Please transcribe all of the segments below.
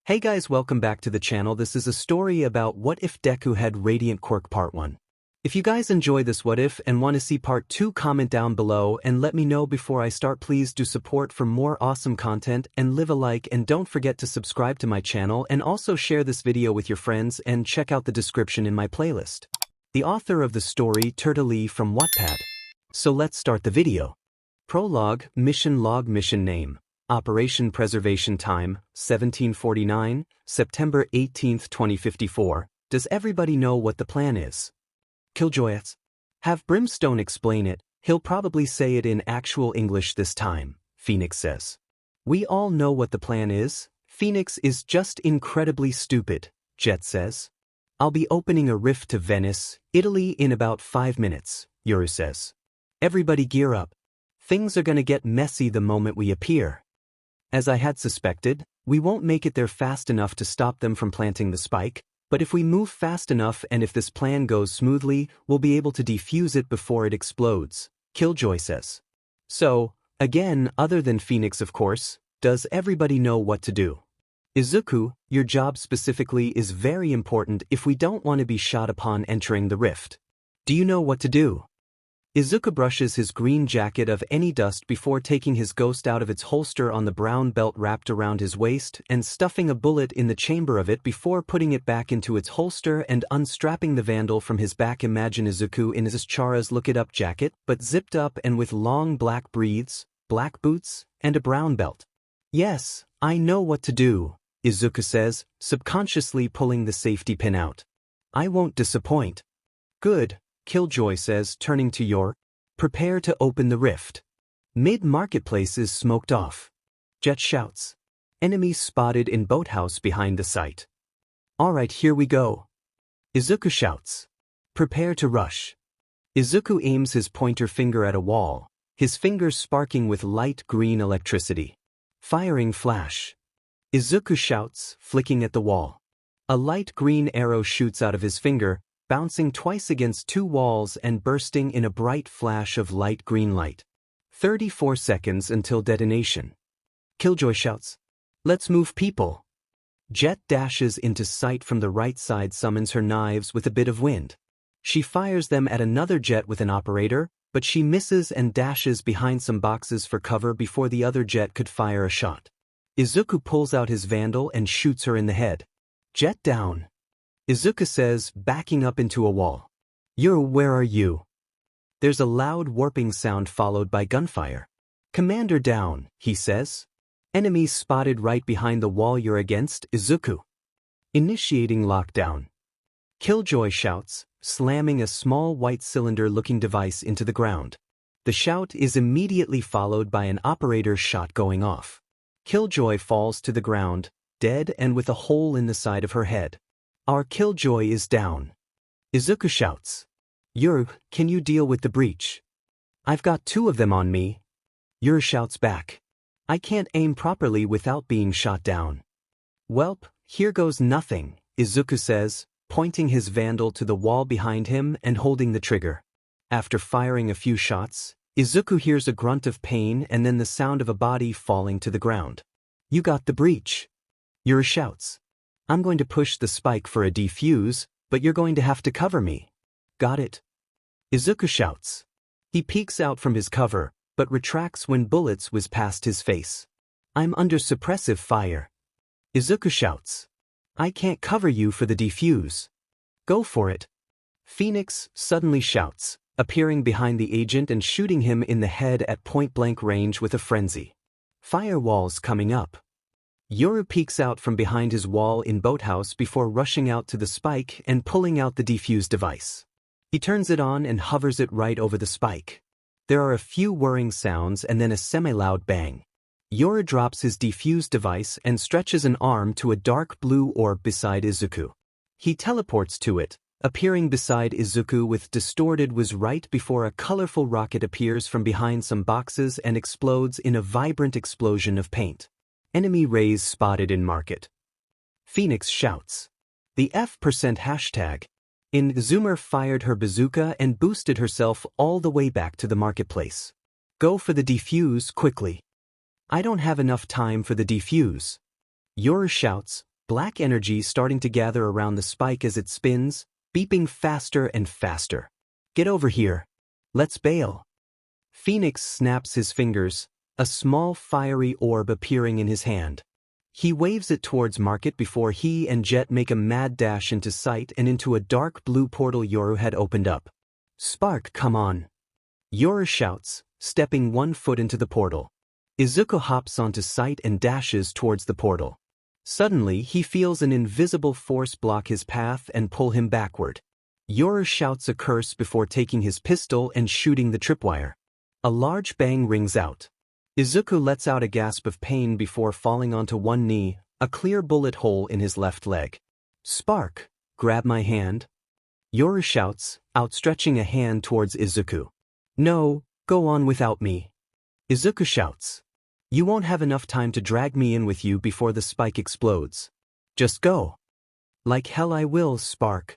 Hey guys, welcome back to the channel. This is a story about what if Deku had Radiant Quirk Part 1. If you guys enjoy this what if and want to see Part 2, comment down below and let me know before I start. Please do support for more awesome content and leave a like, and don't forget to subscribe to my channel and also share this video with your friends and check out the description in my playlist. The author of the story, 𝐻𝐻𝐻 from Wattpad. So let's start the video. Prologue, Mission Log. Mission name: Operation Preservation Time, 1749, September 18, 2054. Does everybody know what the plan is? 𝐻𝐻𝐻𝐻. Have Brimstone explain it. He'll probably say it in actual English this time, Phoenix says. We all know what the plan is. Phoenix is just incredibly stupid, Jet says. I'll be opening a rift to Venice, Italy in about 5 minutes, Yoru says. Everybody gear up. Things are gonna get messy the moment we appear. As I had suspected, we won't make it there fast enough to stop them from planting the spike, but if we move fast enough and if this plan goes smoothly, we'll be able to defuse it before it explodes, 𝐻𝐻𝐻𝐻 says. So, again, other than Phoenix of course, does everybody know what to do? Izuku, your job specifically is very important if we don't want to be shot upon entering the rift. Do you know what to do? Izuku brushes his green jacket of any dust before taking his ghost out of its holster on the brown belt wrapped around his waist and stuffing a bullet in the chamber of it before putting it back into its holster and unstrapping the vandal from his back. Imagine Izuku in his Chara's Look It Up jacket, but zipped up and with long black breathes, black boots, and a brown belt. Yes, I know what to do, Izuku says, subconsciously pulling the safety pin out. I won't disappoint. Good, 𝐻𝐻𝐻𝐻 says, turning to Yoru. Prepare to open the rift. Mid-marketplace is smoked off. Jet shouts. Enemies spotted in boathouse behind the site. Alright, here we go. Izuku shouts. Prepare to rush. Izuku aims his pointer finger at a wall, his fingers sparking with light green electricity. Firing flash. Izuku shouts, flicking at the wall. A light green arrow shoots out of his finger, bouncing twice against 2 walls and bursting in a bright flash of light green light. 34 seconds until detonation. 𝐻𝐻𝐻𝐻 shouts. Let's move, people. Jet dashes into sight from the right side, summons her knives with a bit of wind. She fires them at another jet with an operator, but she misses and dashes behind some boxes for cover before the other jet could fire a shot. Izuku pulls out his vandal and shoots her in the head. Jet down, Izuku says, backing up into a wall. Yoru, where are you? There's a loud warping sound followed by gunfire. Commander down, he says. Enemies spotted right behind the wall you're against, Izuku. Initiating lockdown. 𝐻𝐻𝐻𝐻 shouts, slamming a small white cylinder-looking device into the ground. The shout is immediately followed by an operator's shot going off. 𝐻𝐻𝐻𝐻 falls to the ground, dead and with a hole in the side of her head. Our 𝐻𝐻𝐻𝐻 is down. Izuku shouts. Yoru, can you deal with the breach? I've got 2 of them on me. Yoru shouts back. I can't aim properly without being shot down. Welp, here goes nothing, Izuku says, pointing his vandal to the wall behind him and holding the trigger. After firing a few shots, Izuku hears a grunt of pain and then the sound of a body falling to the ground. You got the breach. Yoru shouts. I'm going to push the spike for a defuse, but you're going to have to cover me. Got it? Izuku shouts. He peeks out from his cover, but retracts when bullets whiz past his face. I'm under suppressive fire. Izuku shouts. I can't cover you for the defuse. Go for it. Phoenix suddenly shouts, appearing behind the agent and shooting him in the head at point-blank range with a frenzy. Firewalls coming up. Yoru peeks out from behind his wall in boathouse before rushing out to the spike and pulling out the defuse device. He turns it on and hovers it right over the spike. There are a few whirring sounds and then a semi-loud bang. Yoru drops his defuse device and stretches an arm to a dark blue orb beside Izuku. He teleports to it, appearing beside Izuku with distorted was right before a colorful rocket appears from behind some boxes and explodes in a vibrant explosion of paint. Enemy rays spotted in market. Phoenix shouts. The F% hashtag. 𝐮𝐸𝐻𝐻𝐻 fired her bazooka and boosted herself all the way back to the marketplace. Go for the defuse quickly. I don't have enough time for the defuse. Yoru shouts, black energy starting to gather around the spike as it spins, beeping faster and faster. Get over here. Let's bail. Phoenix snaps his fingers, a small fiery orb appearing in his hand. He waves it towards Market before he and Jet make a mad dash into sight and into a dark blue portal Yoru had opened up. Spark, come on. Yoru shouts, stepping 1 foot into the portal. Izuku hops onto sight and dashes towards the portal. Suddenly, he feels an invisible force block his path and pull him backward. Yoru shouts a curse before taking his pistol and shooting the tripwire. A large bang rings out. Izuku lets out a gasp of pain before falling onto one knee, a clear bullet hole in his left leg. Spark, grab my hand. Yoru shouts, outstretching a hand towards Izuku. No, go on without me. Izuku shouts. You won't have enough time to drag me in with you before the spike explodes. Just go. Like hell I will, Spark.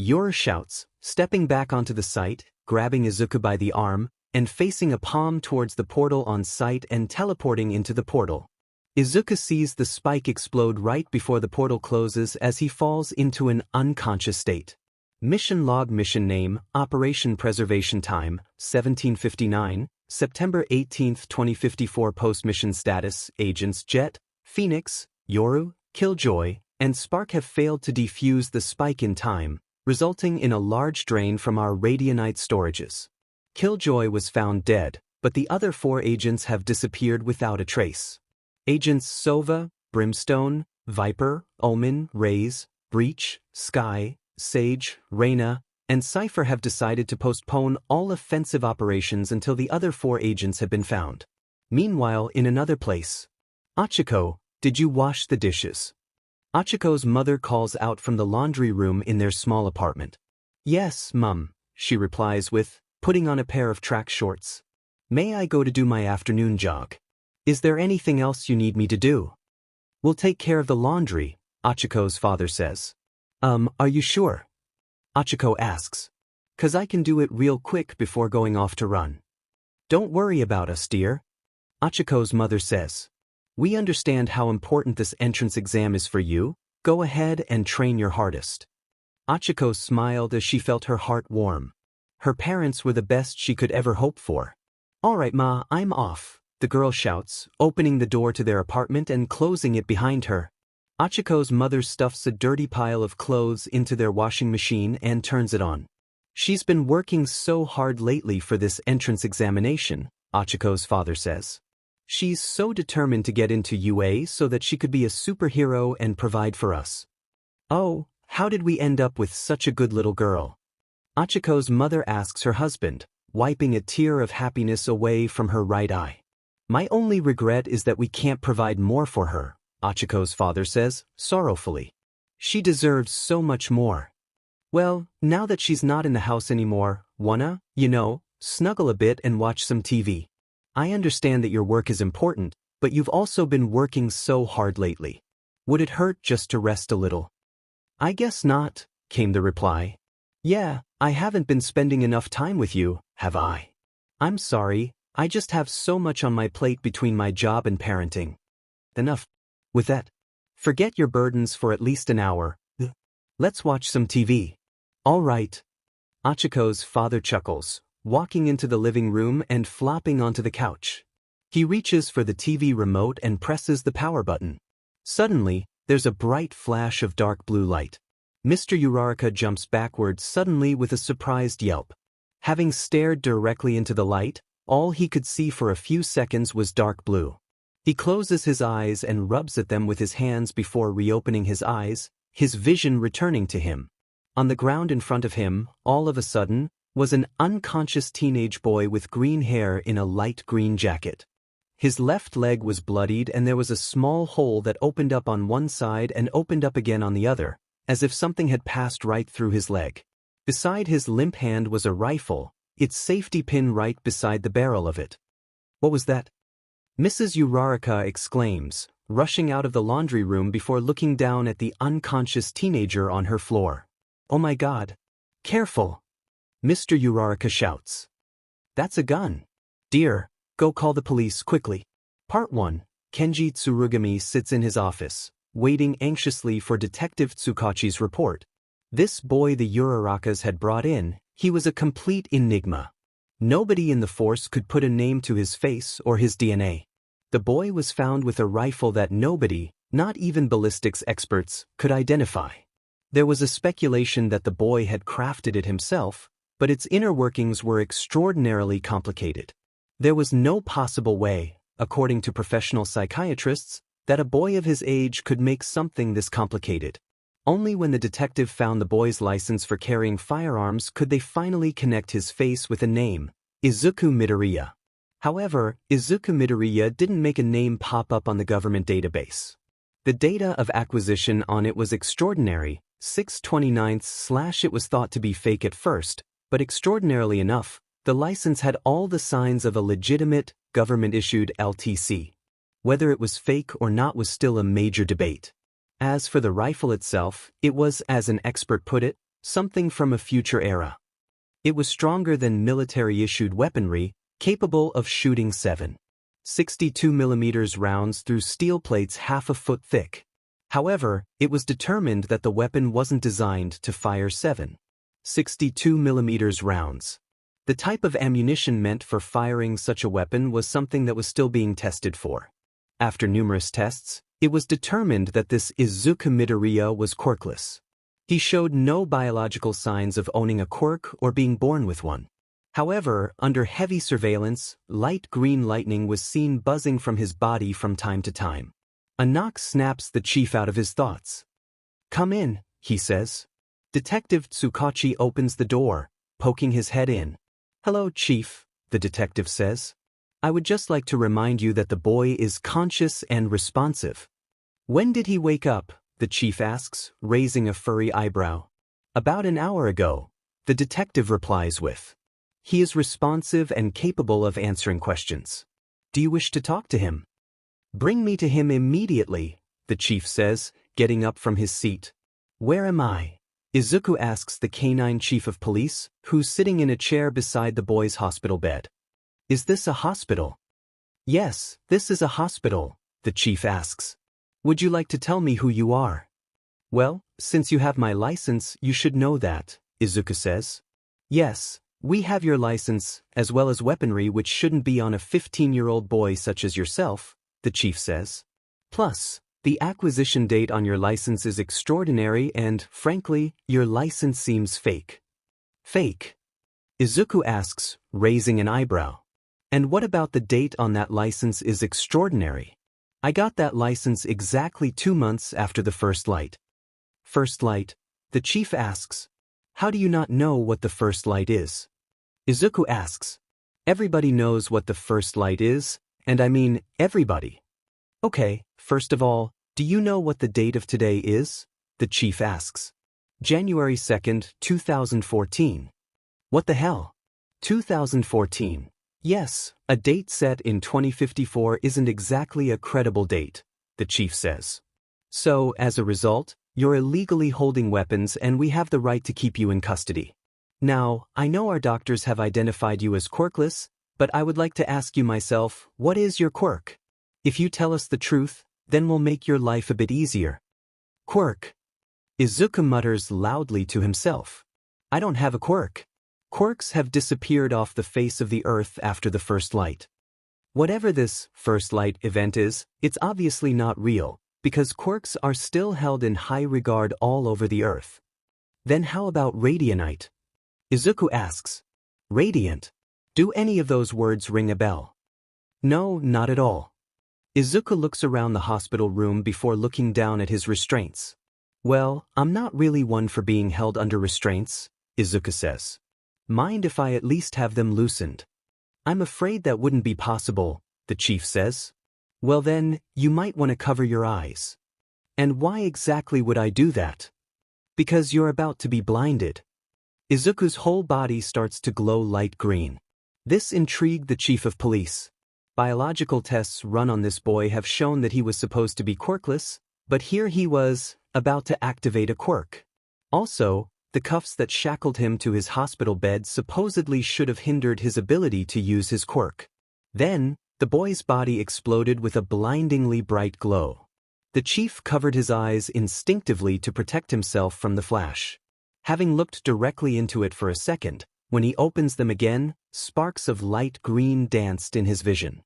Yoru shouts, stepping back onto the site, grabbing Izuku by the arm, and facing a palm towards the portal on sight and teleporting into the portal. Izuku sees the spike explode right before the portal closes as he falls into an unconscious state. Mission log, mission name, Operation Preservation Time, 1759, September 18, 2054. Post-mission status, Agents Jet, Phoenix, Yoru, 𝐒𝐿𝐽, and Spark have failed to defuse the spike in time, resulting in a large drain from our radianite storages. 𝐒𝐿𝐽 was found dead, but the other 4 agents have disappeared without a trace. Agents Sova, Brimstone, Viper, Omen, Raze, Breach, Sky, Sage, Reyna, and Cypher have decided to postpone all offensive operations until the other 4 agents have been found. Meanwhile, in another place. Achiko, did you wash the dishes? Achiko's mother calls out from the laundry room in their small apartment. Yes, Mum, she replies with, putting on a pair of track shorts. May I go to do my afternoon jog? Is there anything else you need me to do? We'll take care of the laundry, Achiko's father says. Are you sure? Achiko asks. 'Cause I can do it real quick before going off to run. Don't worry about us, dear. Achiko's mother says. We understand how important this entrance exam is for you. Go ahead and train your hardest. Achiko smiled as she felt her heart warm. Her parents were the best she could ever hope for. All right, Ma, I'm off, the girl shouts, opening the door to their apartment and closing it behind her. Achiko's mother stuffs a dirty pile of clothes into their washing machine and turns it on. She's been working so hard lately for this entrance examination, Achiko's father says. She's so determined to get into UA so that she could be a superhero and provide for us. Oh, how did we end up with such a good little girl? Achiko's mother asks her husband, wiping a tear of happiness away from her right eye. My only regret is that we can't provide more for her, Achiko's father says, sorrowfully. She deserves so much more. Well, now that she's not in the house anymore, wanna, snuggle a bit and watch some TV. I understand that your work is important, but you've also been working so hard lately. Would it hurt just to rest a little? I guess not, came the reply. Yeah, I haven't been spending enough time with you, have I? I'm sorry, I just have so much on my plate between my job and parenting. Enough with that. Forget your burdens for at least an hour. Let's watch some TV. All right. Achiko's father chuckles, walking into the living room and flopping onto the couch. He reaches for the TV remote and presses the power button. Suddenly, there's a bright flash of dark blue light. Mr. Uraraka jumps backwards suddenly with a surprised yelp. Having stared directly into the light, all he could see for a few seconds was dark blue. He closes his eyes and rubs at them with his hands before reopening his eyes, his vision returning to him. On the ground in front of him, all of a sudden, was an unconscious teenage boy with green hair in a light green jacket. His left leg was bloodied and there was a small hole that opened up on one side and opened up again on the other, as if something had passed right through his leg. Beside his limp hand was a rifle, its safety pin right beside the barrel of it. What was that? Mrs. Uraraka exclaims, rushing out of the laundry room before looking down at the unconscious teenager on her floor. Oh my God! Careful! Mr. Uraraka shouts. That's a gun. Dear, go call the police quickly. Part 1. Kenji Tsurugami sits in his office, waiting anxiously for Detective Tsukachi's report. This boy the Urarakas had brought in, he was a complete enigma. Nobody in the force could put a name to his face or his DNA. The boy was found with a rifle that nobody, not even ballistics experts, could identify. There was a speculation that the boy had crafted it himself, but its inner workings were extraordinarily complicated. There was no possible way, according to professional psychiatrists, that a boy of his age could make something this complicated. Only when the detective found the boy's license for carrying firearms could they finally connect his face with a name, Izuku Midoriya. However, Izuku Midoriya didn't make a name pop up on the government database. The data of acquisition on it was extraordinary, 6/29/. It was thought to be fake at first, but extraordinarily enough, the license had all the signs of a legitimate, government-issued LTC. Whether it was fake or not was still a major debate. As for the rifle itself, it was, as an expert put it, something from a future era. It was stronger than military-issued weaponry, capable of shooting 7.62mm rounds through steel plates half a foot thick. However, it was determined that the weapon wasn't designed to fire 7.62mm rounds. The type of ammunition meant for firing such a weapon was something that was still being tested for. After numerous tests, it was determined that this Izuku Midoriya was quirkless. He showed no biological signs of owning a quirk or being born with one. However, under heavy surveillance, light green lightning was seen buzzing from his body from time to time. A knock snaps the chief out of his thoughts. "Come in," he says. Detective Tsukachi opens the door, poking his head in. "Hello, Chief," the detective says. "I would just like to remind you that the boy is conscious and responsive." "When did he wake up?" the chief asks, raising a furry eyebrow. "About an hour ago," the detective replies with. "He is responsive and capable of answering questions. Do you wish to talk to him?" "Bring me to him immediately," the chief says, getting up from his seat. "Where am I?" Izuku asks the canine chief of police, who's sitting in a chair beside the boy's hospital bed. "Is this a hospital?" "Yes, this is a hospital," the chief asks. "Would you like to tell me who you are?" "Well, since you have my license, you should know that," Izuku says. "Yes, we have your license, as well as weaponry which shouldn't be on a 15-year-old boy such as yourself," the chief says. "Plus, the acquisition date on your license is extraordinary and, frankly, your license seems fake." "Fake?" Izuku asks, raising an eyebrow. "And what about the date on that license is extraordinary? I got that license exactly 2 months after the first light." "First light?" the chief asks. "How do you not know what the first light is?" Izuku asks. "Everybody knows what the first light is, and I mean everybody." "Okay, first of all, do you know what the date of today is?" the chief asks. "January 2nd, 2014. "What the hell? 2014. "Yes, a date set in 2054 isn't exactly a credible date," the chief says. "So, as a result, you're illegally holding weapons and we have the right to keep you in custody. Now, I know our doctors have identified you as quirkless, but I would like to ask you myself, what is your quirk? If you tell us the truth, then we'll make your life a bit easier." "Quirk?" Izuku mutters loudly to himself. "I don't have a quirk. Quirks have disappeared off the face of the earth after the first light. Whatever this first light event is, it's obviously not real, because quirks are still held in high regard all over the earth." "Then how about radianite?" Izuku asks. "Radiant? Do any of those words ring a bell?" "No, not at all." Izuku looks around the hospital room before looking down at his restraints. "Well, I'm not really one for being held under restraints," Izuku says. "Mind if I at least have them loosened?" "I'm afraid that wouldn't be possible," the chief says. "Well then, you might want to cover your eyes." "And why exactly would I do that?" "Because you're about to be blinded." Izuku's whole body starts to glow light green. This intrigued the chief of police. Biological tests run on this boy have shown that he was supposed to be quirkless, but here he was, about to activate a quirk. Also, the cuffs that shackled him to his hospital bed supposedly should have hindered his ability to use his quirk. Then, the boy's body exploded with a blindingly bright glow. The chief covered his eyes instinctively to protect himself from the flash. Having looked directly into it for a second, when he opens them again, sparks of light green danced in his vision.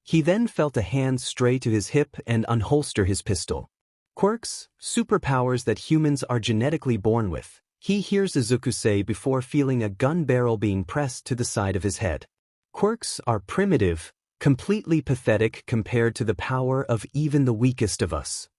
He then felt a hand stray to his hip and unholster his pistol. Quirks, superpowers that humans are genetically born with, he hears Izuku say before feeling a gun barrel being pressed to the side of his head. Quirks are primitive, completely pathetic compared to the power of even the weakest of us.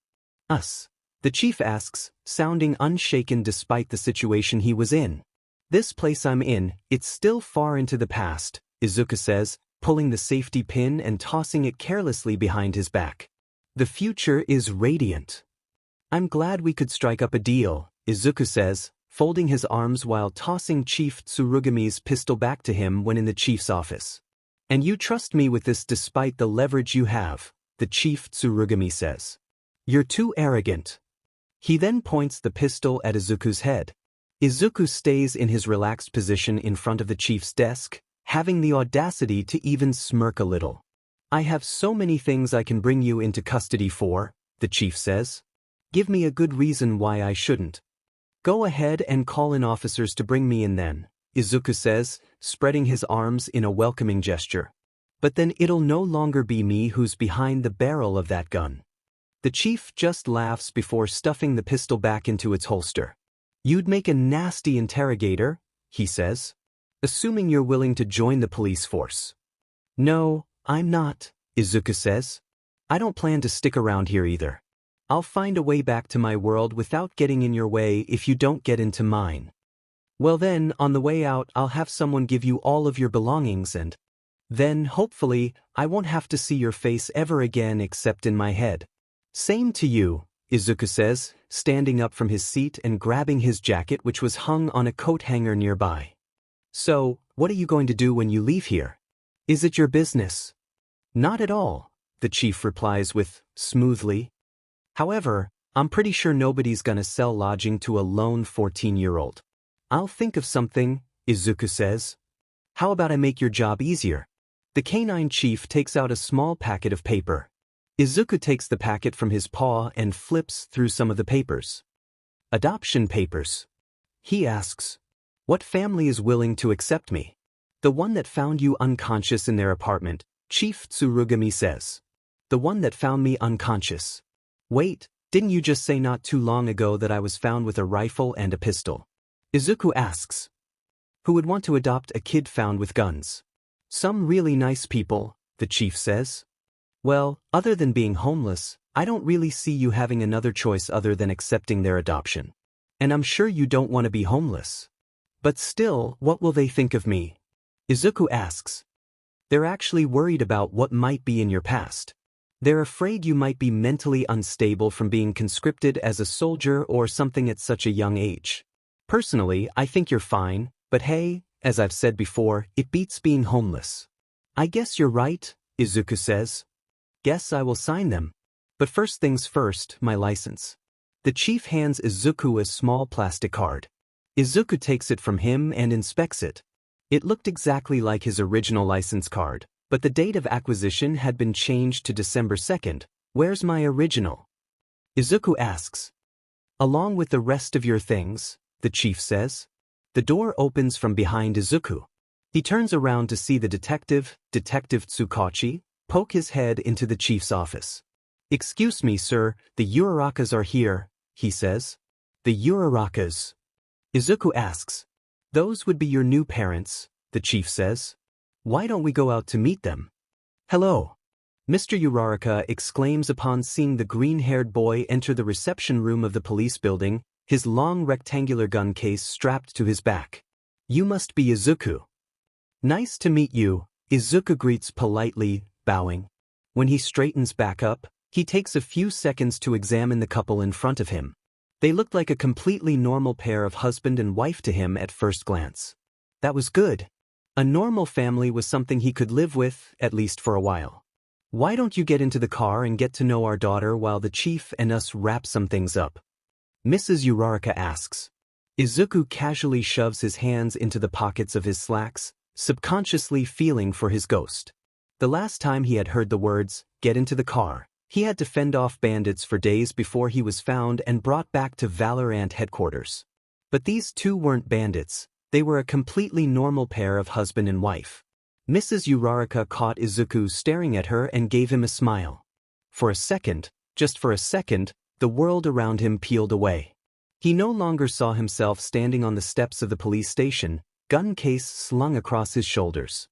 Us? The chief asks, sounding unshaken despite the situation he was in. This place I'm in, it's still far into the past, Izuku says, pulling the safety pin and tossing it carelessly behind his back. The future is radiant. I'm glad we could strike up a deal, Izuku says, folding his arms while tossing Chief Tsurugumi's pistol back to him when in the chief's office. And you trust me with this despite the leverage you have, the Chief Tsurugumi says. You're too arrogant. He then points the pistol at Izuku's head. Izuku stays in his relaxed position in front of the chief's desk, having the audacity to even smirk a little. I have so many things I can bring you into custody for, the chief says. Give me a good reason why I shouldn't. Go ahead and call in officers to bring me in then, Izuku says, spreading his arms in a welcoming gesture. But then it'll no longer be me who's behind the barrel of that gun. The chief just laughs before stuffing the pistol back into its holster. You'd make a nasty interrogator, he says. Assuming you're willing to join the police force. No, I'm not, Izuku says. I don't plan to stick around here either. I'll find a way back to my world without getting in your way if you don't get into mine. Well then, on the way out I'll have someone give you all of your belongings and then, hopefully, I won't have to see your face ever again except in my head. Same to you, Izuku says, standing up from his seat and grabbing his jacket which was hung on a coat hanger nearby. So, what are you going to do when you leave here? Is it your business? Not at all, the chief replies with, smoothly. However, I'm pretty sure nobody's gonna sell lodging to a lone 14-year-old. I'll think of something, Izuku says. How about I make your job easier? The canine chief takes out a small packet of paper. Izuku takes the packet from his paw and flips through some of the papers. Adoption papers. He asks, what family is willing to accept me? The one that found you unconscious in their apartment, Chief Tsurugumi says. The one that found me unconscious. Wait, didn't you just say not too long ago that I was found with a rifle and a pistol? Izuku asks. Who would want to adopt a kid found with guns? Some really nice people, the chief says. Well, other than being homeless, I don't really see you having another choice other than accepting their adoption. And I'm sure you don't want to be homeless. But still, what will they think of me? Izuku asks. They're actually worried about what might be in your past. They're afraid you might be mentally unstable from being conscripted as a soldier or something at such a young age. Personally, I think you're fine, but hey, as I've said before, it beats being homeless. I guess you're right, Izuku says. Guess I will sign them. But first things first, my license. The chief hands Izuku a small plastic card. Izuku takes it from him and inspects it. It looked exactly like his original license card, but the date of acquisition had been changed to December 2nd. Where's my original? Izuku asks. Along with the rest of your things, the chief says. The door opens from behind Izuku. He turns around to see the Detective Tsukachi, poke his head into the chief's office. Excuse me, sir, the Urarakas are here, he says. The Urarakas? Izuku asks. Those would be your new parents, the chief says. Why don't we go out to meet them? Hello. Mr. Uraraka exclaims upon seeing the green-haired boy enter the reception room of the police building, his long rectangular gun case strapped to his back. You must be Izuku. Nice to meet you, Izuku greets politely, bowing. When he straightens back up, he takes a few seconds to examine the couple in front of him. They looked like a completely normal pair of husband and wife to him at first glance. That was good. A normal family was something he could live with, at least for a while. Why don't you get into the car and get to know our daughter while the chief and us wrap some things up? Mrs. Uraraka asks. Izuku casually shoves his hands into the pockets of his slacks, subconsciously feeling for his ghost. The last time he had heard the words, "get into the car," He had to fend off bandits for days before he was found and brought back to Valorant headquarters. But these two weren't bandits, they were a completely normal pair of husband and wife. Mrs. Uraraka caught Izuku staring at her and gave him a smile. For a second, just for a second, the world around him peeled away. He no longer saw himself standing on the steps of the police station, gun case slung across his shoulders.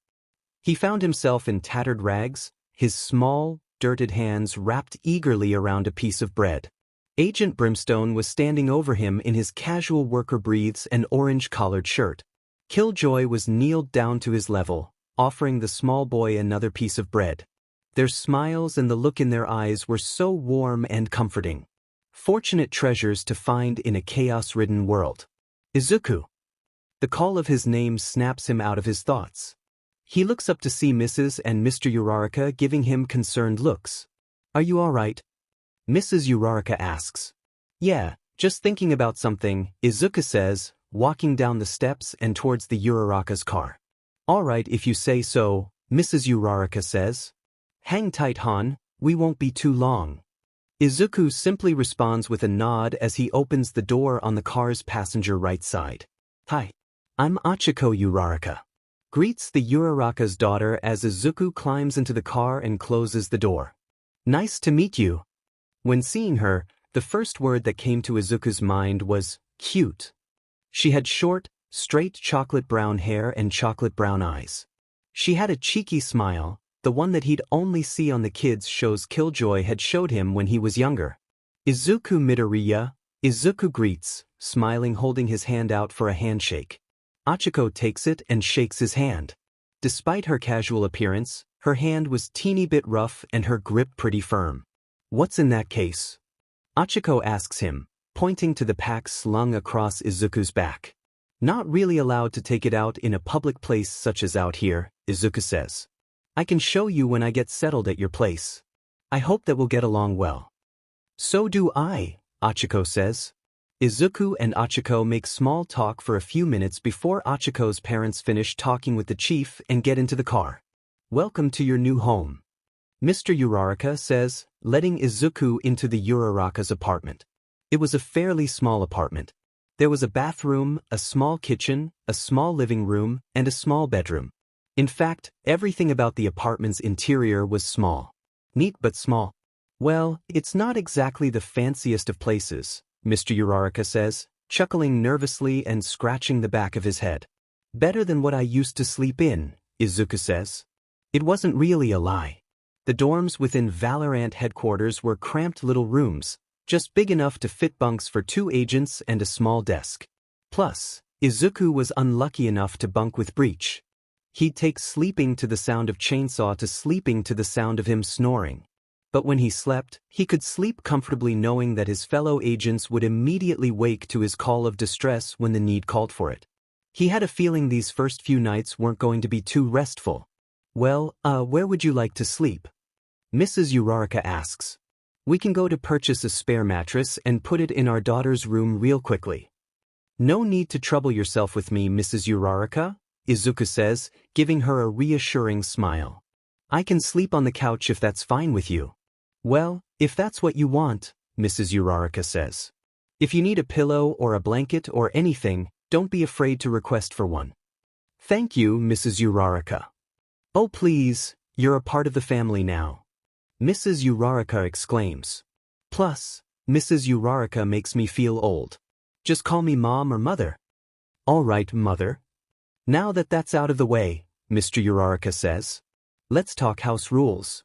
He found himself in tattered rags, his small, dirted hands wrapped eagerly around a piece of bread. Agent Brimstone was standing over him in his casual worker breathes and orange-collared shirt. 𝐒𝐿𝐽 was kneeled down to his level, offering the small boy another piece of bread. Their smiles and the look in their eyes were so warm and comforting. Fortunate treasures to find in a chaos-ridden world. Izuku. The call of his name snaps him out of his thoughts. He looks up to see Mrs. and Mr. Uraraka giving him concerned looks. Are you all right? Mrs. Uraraka asks. Yeah, just thinking about something, Izuku says, walking down the steps and towards the Uraraka's car. All right if you say so, Mrs. Uraraka says. Hang tight, Han, we won't be too long. Izuku simply responds with a nod as he opens the door on the car's passenger right side. Hi. I'm 𝐒𝐿𝐽𝐽 Uraraka. Greets the Uraraka's daughter as Izuku climbs into the car and closes the door. Nice to meet you. When seeing her, the first word that came to Izuku's mind was cute. She had short, straight chocolate brown hair and chocolate brown eyes. She had a cheeky smile, the one that he'd only see on the kids' shows 𝐒𝐿𝐽 had showed him when he was younger. Izuku Midoriya, Izuku greets, smiling, holding his hand out for a handshake. 𝐒𝐿𝐽 takes it and shakes his hand. Despite her casual appearance, her hand was teeny bit rough and her grip pretty firm. What's in that case? 𝐒𝐿𝐽 asks him, pointing to the pack slung across Izuku's back. Not really allowed to take it out in a public place such as out here, Izuku says. I can show you when I get settled at your place. I hope that we'll get along well. So do I, 𝐒𝐿𝐽 says. Izuku and 𝐒𝐿𝐽 make small talk for a few minutes before 𝐒𝐿𝐽's parents finish talking with the chief and get into the car. Welcome to your new home, Mr. Uraraka says, letting Izuku into the Uraraka's apartment. It was a fairly small apartment. There was a bathroom, a small kitchen, a small living room, and a small bedroom. In fact, everything about the apartment's interior was small. Neat but small. Well, it's not exactly the fanciest of places, Mr. Uraraka says, chuckling nervously and scratching the back of his head. Better than what I used to sleep in, Izuku says. It wasn't really a lie. The dorms within Valorant headquarters were cramped little rooms, just big enough to fit bunks for 2 agents and a small desk. Plus, Izuku was unlucky enough to bunk with Breach. He'd take sleeping to the sound of chainsaw to sleeping to the sound of him snoring. But when he slept, he could sleep comfortably knowing that his fellow agents would immediately wake to his call of distress when the need called for it. He had a feeling these first few nights weren't going to be too restful. Well, where would you like to sleep? Mrs. Uraraka asks. We can go to purchase a spare mattress and put it in our daughter's room real quickly. No need to trouble yourself with me, Mrs. Uraraka, Izuku says, giving her a reassuring smile. I can sleep on the couch if that's fine with you. Well, if that's what you want, Mrs. Uraraka says. If you need a pillow or a blanket or anything, don't be afraid to request for one. Thank you, Mrs. Uraraka. Oh please, you're a part of the family now, Mrs. Uraraka exclaims. Plus, Mrs. Uraraka makes me feel old. Just call me Mom or Mother. All right, Mother. Now that that's out of the way, Mr. Uraraka says. Let's talk house rules.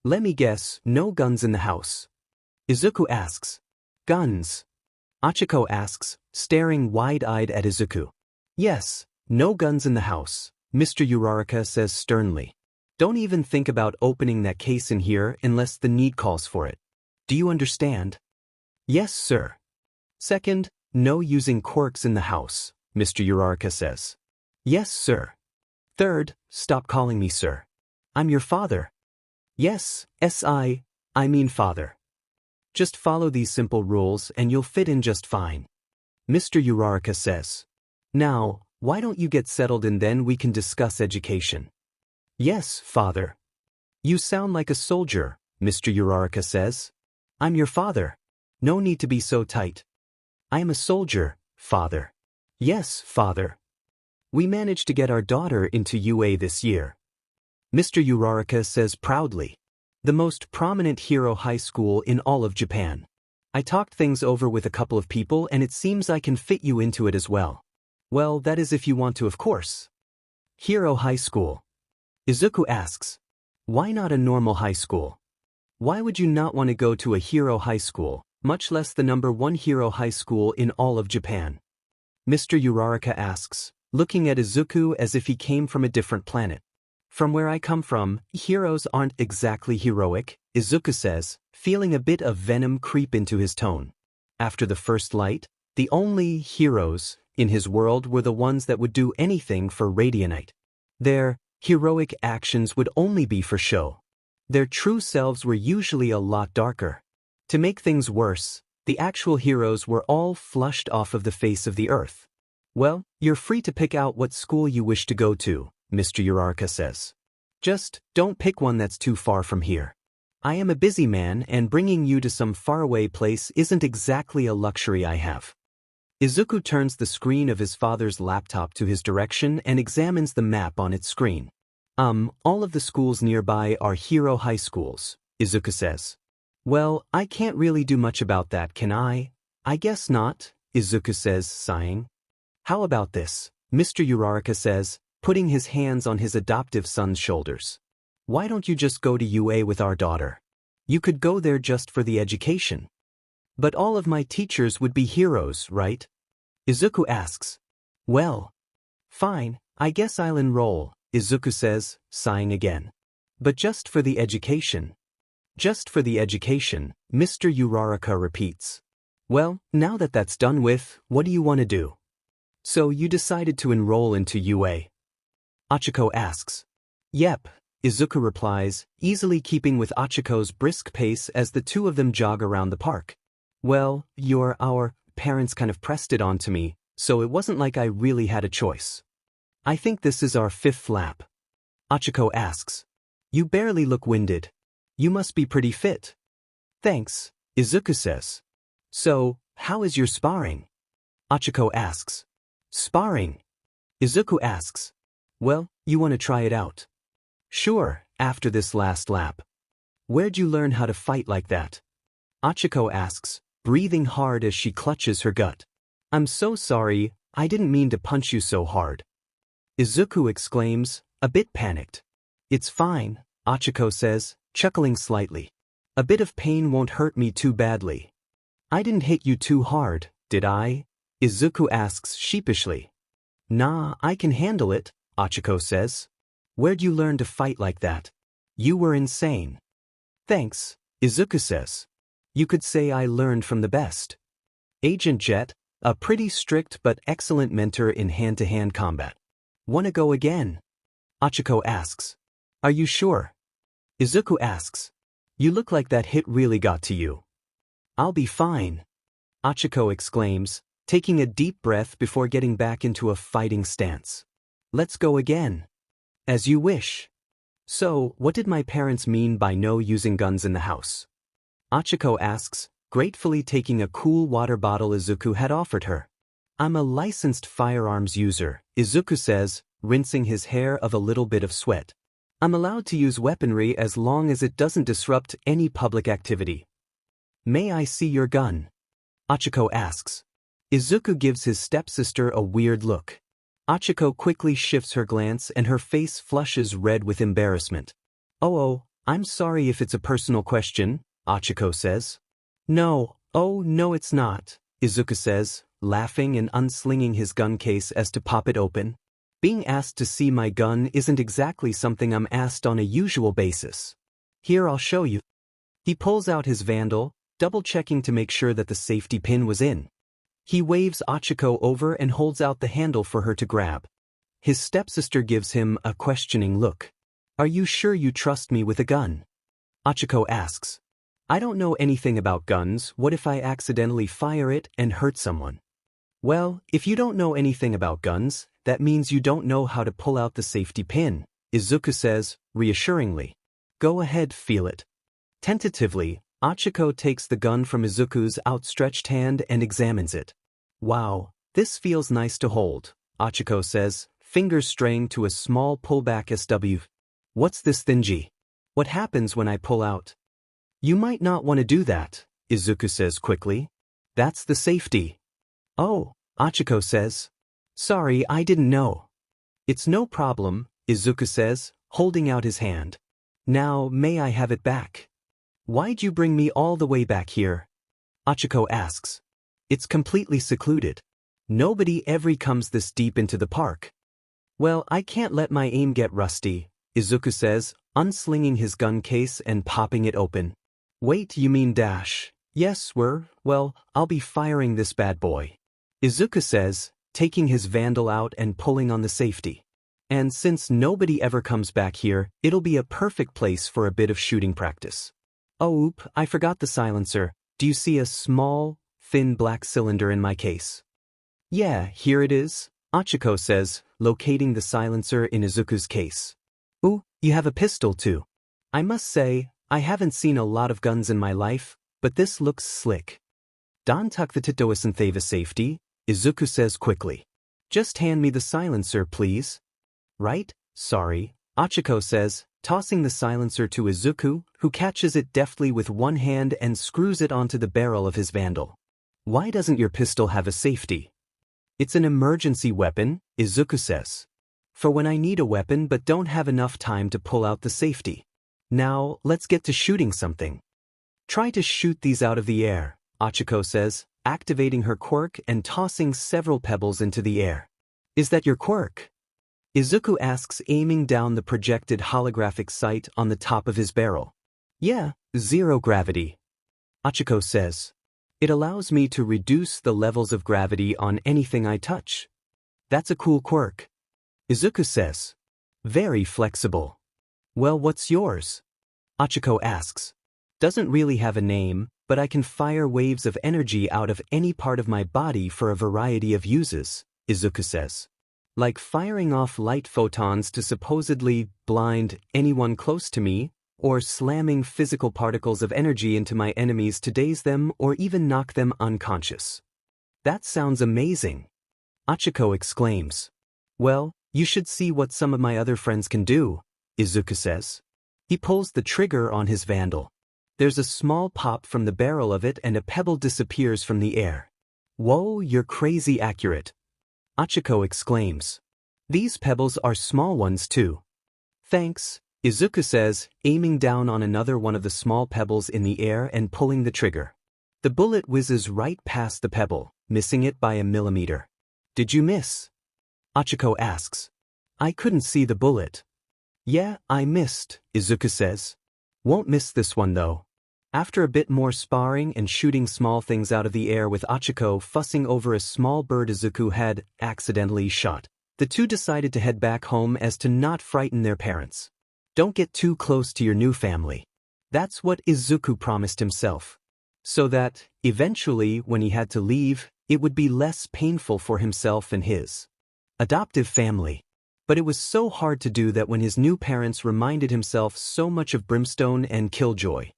Let me guess, no guns in the house. Izuku asks. Guns? 𝐒𝐿𝐽 asks, staring wide-eyed at Izuku. Yes, no guns in the house, Mr. Uraraka says sternly. Don't even think about opening that case in here unless the need calls for it. Do you understand? Yes, sir. Second, no using quirks in the house, Mr. Uraraka says. Yes, sir. Third, stop calling me sir. I'm your father. Yes, I mean father. Just follow these simple rules and you'll fit in just fine, Mr. Uraraka says. Now, why don't you get settled and then we can discuss education? Yes, father. You sound like a soldier, Mr. Uraraka says. I'm your father. No need to be so tight. I am a soldier, father. Yes, father. We managed to get our daughter into UA this year. Mr. Uraraka says proudly. The most prominent hero high school in all of Japan. I talked things over with a couple of people and it seems I can fit you into it as well. Well, that is if you want to, of course. Hero High School. Izuku asks. Why not a normal high school? Why would you not want to go to a hero high school, much less the #1 hero high school in all of Japan? Mr. Uraraka asks, looking at Izuku as if he came from a different planet. From where I come from, heroes aren't exactly heroic, Izuku says, feeling a bit of venom creep into his tone. After the first light, the only heroes in his world were the ones that would do anything for radianite. Their heroic actions would only be for show. Their true selves were usually a lot darker. To make things worse, the actual heroes were all flushed off of the face of the earth. Well, you're free to pick out what school you wish to go to, Mr. Uraraka says. Just don't pick one that's too far from here. I am a busy man and bringing you to some faraway place isn't exactly a luxury I have. Izuku turns the screen of his father's laptop to his direction and examines the map on its screen. All of the schools nearby are hero high schools, Izuku says. Well, I can't really do much about that, can I? I guess not, Izuku says, sighing. How about this? Mr. Uraraka says, putting his hands on his adoptive son's shoulders. Why don't you just go to UA with our daughter? You could go there just for the education. But all of my teachers would be heroes, right? Izuku asks. Well, fine, I guess I'll enroll, Izuku says, sighing again. But just for the education. Just for the education, Mr. Uraraka repeats. Well, now that that's done with, what do you want to do? So you decided to enroll into UA? Achiko asks. Yep, Izuku replies, easily keeping with Achiko's brisk pace as the two of them jog around the park. Well, our parents kind of pressed it onto me, so it wasn't like I really had a choice. I think this is our 5th lap. Achiko asks. You barely look winded. You must be pretty fit. Thanks, Izuku says. So, how is your sparring? Achiko asks. Sparring? Izuku asks. Well, you want to try it out? Sure, after this last lap. Where'd you learn how to fight like that? Achiko asks, breathing hard as she clutches her gut. I'm so sorry, I didn't mean to punch you so hard. Izuku exclaims, a bit panicked. It's fine, Achiko says, chuckling slightly. A bit of pain won't hurt me too badly. I didn't hit you too hard, did I? Izuku asks sheepishly. Nah, I can handle it, Achiko says. Where'd you learn to fight like that? You were insane. Thanks, Izuku says. You could say I learned from the best. Agent Jet, a pretty strict but excellent mentor in hand-to-hand combat. Wanna go again? Achiko asks. Are you sure? Izuku asks. You look like that hit really got to you. I'll be fine, Achiko exclaims, taking a deep breath before getting back into a fighting stance. Let's go again. As you wish. So, what did my parents mean by no using guns in the house? Achiko asks, gratefully taking a cool water bottle Izuku had offered her. I'm a licensed firearms user, Izuku says, rinsing his hair of a little bit of sweat. I'm allowed to use weaponry as long as it doesn't disrupt any public activity. May I see your gun? Achiko asks. Izuku gives his stepsister a weird look. Achiko quickly shifts her glance and her face flushes red with embarrassment. Oh, I'm sorry if it's a personal question, Achiko says. No, it's not, Izuku says, laughing and unslinging his gun case as to pop it open. Being asked to see my gun isn't exactly something I'm asked on a usual basis. Here, I'll show you. He pulls out his Vandal, double-checking to make sure that the safety pin was in. He waves Achiko over and holds out the handle for her to grab. His stepsister gives him a questioning look. Are you sure you trust me with a gun? Achiko asks. I don't know anything about guns. What if I accidentally fire it and hurt someone? Well, if you don't know anything about guns, that means you don't know how to pull out the safety pin, Izuku says, reassuringly. Go ahead, feel it. Tentatively, Achiko takes the gun from Izuku's outstretched hand and examines it. Wow, this feels nice to hold, Achiko says, fingers straying to a small pullback SW. What's this thingy? What happens when I pull out? You might not want to do that, Izuku says quickly. That's the safety. Oh, Achiko says. Sorry, I didn't know. It's no problem, Izuku says, holding out his hand. Now, may I have it back? Why'd you bring me all the way back here? Achiko asks. It's completely secluded. Nobody ever comes this deep into the park. Well, I can't let my aim get rusty, Izuku says, unslinging his gun case and popping it open. Wait, you mean dash? Yes, well, I'll be firing this bad boy. Izuku says, taking his Vandal out and pulling on the safety. And since nobody ever comes back here, it'll be a perfect place for a bit of shooting practice. Oh, oop, I forgot the silencer. Do you see a small, thin black cylinder in my case? Yeah, here it is, Achiko says, locating the silencer in Izuku's case. Ooh, you have a pistol too. I must say, I haven't seen a lot of guns in my life, but this looks slick. Don tuck the Titoisantheva safety, Izuku says quickly. Just hand me the silencer, please. Right? Sorry, Achiko says, tossing the silencer to Izuku, who catches it deftly with one hand and screws it onto the barrel of his Vandal. Why doesn't your pistol have a safety? It's an emergency weapon, Izuku says. For when I need a weapon but don't have enough time to pull out the safety. Now, let's get to shooting something. Try to shoot these out of the air, Achiko says, activating her quirk and tossing several pebbles into the air. Is that your quirk? Izuku asks, aiming down the projected holographic sight on the top of his barrel. Yeah, zero gravity. Achiko says. It allows me to reduce the levels of gravity on anything I touch. That's a cool quirk. Izuku says. Very flexible. Well, what's yours? Achiko asks. Doesn't really have a name, but I can fire waves of energy out of any part of my body for a variety of uses, Izuku says. Like firing off light photons to supposedly blind anyone close to me, or slamming physical particles of energy into my enemies to daze them or even knock them unconscious. That sounds amazing, Achiko exclaims. Well, you should see what some of my other friends can do, Izuku says. He pulls the trigger on his Vandal. There's a small pop from the barrel of it and a pebble disappears from the air. Whoa, you're crazy accurate, Achiko exclaims. These pebbles are small ones too. Thanks, Izuku says, aiming down on another one of the small pebbles in the air and pulling the trigger. The bullet whizzes right past the pebble, missing it by a millimeter. Did you miss? Achiko asks. I couldn't see the bullet. Yeah, I missed, Izuku says. Won't miss this one though. After a bit more sparring and shooting small things out of the air with Achiko fussing over a small bird Izuku had accidentally shot, the two decided to head back home as to not frighten their parents. Don't get too close to your new family. That's what Izuku promised himself. So that, eventually, when he had to leave, it would be less painful for himself and his adoptive family. But it was so hard to do that when his new parents reminded himself so much of Brimstone and Killjoy.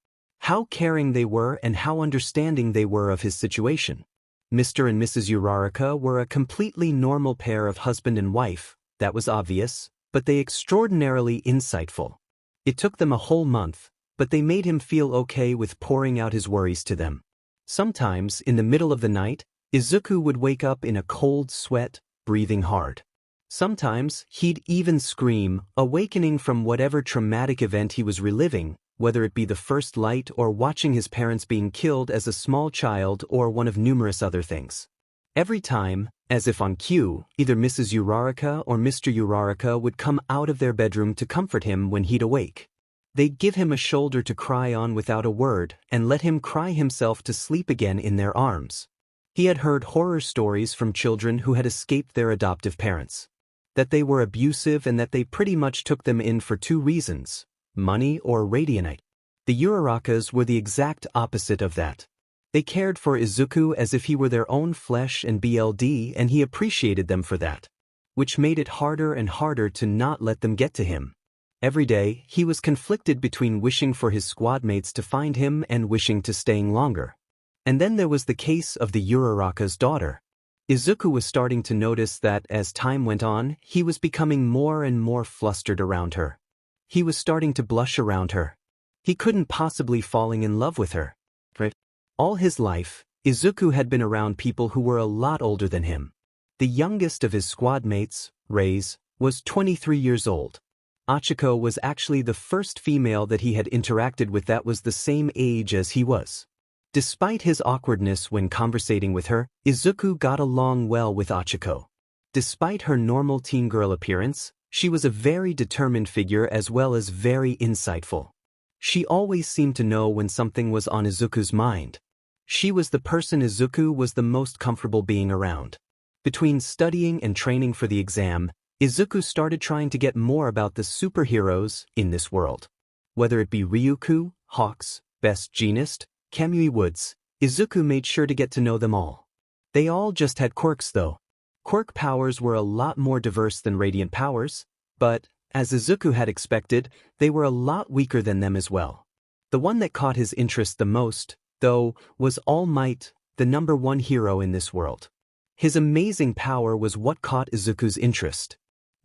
How caring they were and how understanding they were of his situation. Mr. and Mrs. Uraraka were a completely normal pair of husband and wife, that was obvious, but they extraordinarily insightful. It took them a whole month, but they made him feel okay with pouring out his worries to them. Sometimes, in the middle of the night, Izuku would wake up in a cold sweat, breathing hard. Sometimes, he'd even scream, awakening from whatever traumatic event he was reliving, whether it be the first light or watching his parents being killed as a small child or one of numerous other things. Every time, as if on cue, either Mrs. Uraraka or Mr. Uraraka would come out of their bedroom to comfort him when he'd awake. They'd give him a shoulder to cry on without a word and let him cry himself to sleep again in their arms. He had heard horror stories from children who had escaped their adoptive parents. That they were abusive and that they pretty much took them in for two reasons, money or radianite. The Urarakas were the exact opposite of that. They cared for Izuku as if he were their own flesh and blood, and he appreciated them for that, which made it harder and harder to not let them get to him. Every day, he was conflicted between wishing for his squadmates to find him and wishing to staying longer. And then there was the case of the Uraraka's daughter. Izuku was starting to notice that as time went on, he was becoming more and more flustered around her. He was starting to blush around her. He couldn't possibly falling in love with her. All his life, Izuku had been around people who were a lot older than him. The youngest of his squadmates, Reis, was 23 years old. Achiko was actually the first female that he had interacted with that was the same age as he was. Despite his awkwardness when conversating with her, Izuku got along well with Achiko. Despite her normal teen girl appearance, she was a very determined figure as well as very insightful. She always seemed to know when something was on Izuku's mind. She was the person Izuku was the most comfortable being around. Between studying and training for the exam, Izuku started trying to get more about the superheroes in this world. Whether it be Ryuku, Hawks, Best Jeanist, Kamui Woods, Izuku made sure to get to know them all. They all just had quirks though. Quirk powers were a lot more diverse than radiant powers, but, as Izuku had expected, they were a lot weaker than them as well. The one that caught his interest the most, though, was All Might, the #1 hero in this world. His amazing power was what caught Izuku's interest.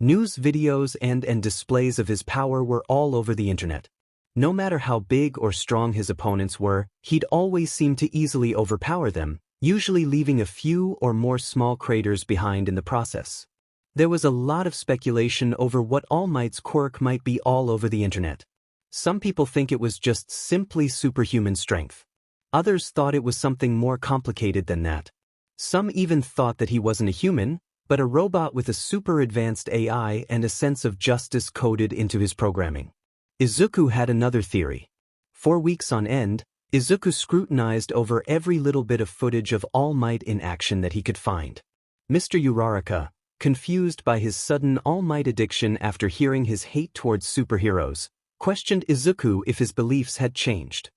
News videos and displays of his power were all over the internet. No matter how big or strong his opponents were, he'd always seem to easily overpower them, usually leaving a few or more small craters behind in the process. There was a lot of speculation over what All Might's quirk might be all over the internet. Some people think it was just simply superhuman strength. Others thought it was something more complicated than that. Some even thought that he wasn't a human, but a robot with a super advanced AI and a sense of justice coded into his programming. Izuku had another theory. For weeks on end, Izuku scrutinized over every little bit of footage of All Might in action that he could find. Mr. Uraraka, confused by his sudden All Might addiction after hearing his hate towards superheroes, questioned Izuku if his beliefs had changed.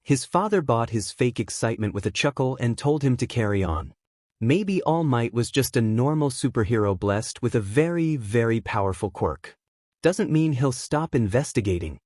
His father bought his fake excitement with a chuckle and told him to carry on. Maybe All Might was just a normal superhero blessed with a very, very powerful quirk. Doesn't mean he'll stop investigating.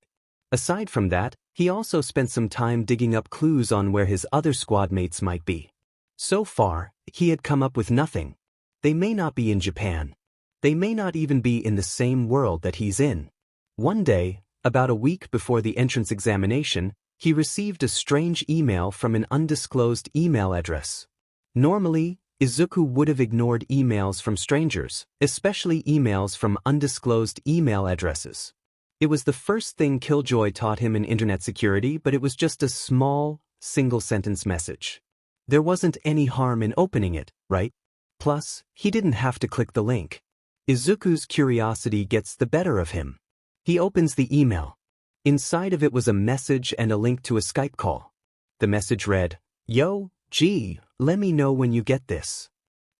Aside from that, he also spent some time digging up clues on where his other squadmates might be. So far, he had come up with nothing. They may not be in Japan. They may not even be in the same world that he's in. One day, about a week before the entrance examination, he received a strange email from an undisclosed email address. Normally, Izuku would have ignored emails from strangers, especially emails from undisclosed email addresses. It was the first thing Killjoy taught him in internet security, but it was just a small, single-sentence message. There wasn't any harm in opening it, right? Plus, he didn't have to click the link. Izuku's curiosity gets the better of him. He opens the email. Inside of it was a message and a link to a Skype call. The message read, "Yo, G, let me know when you get this.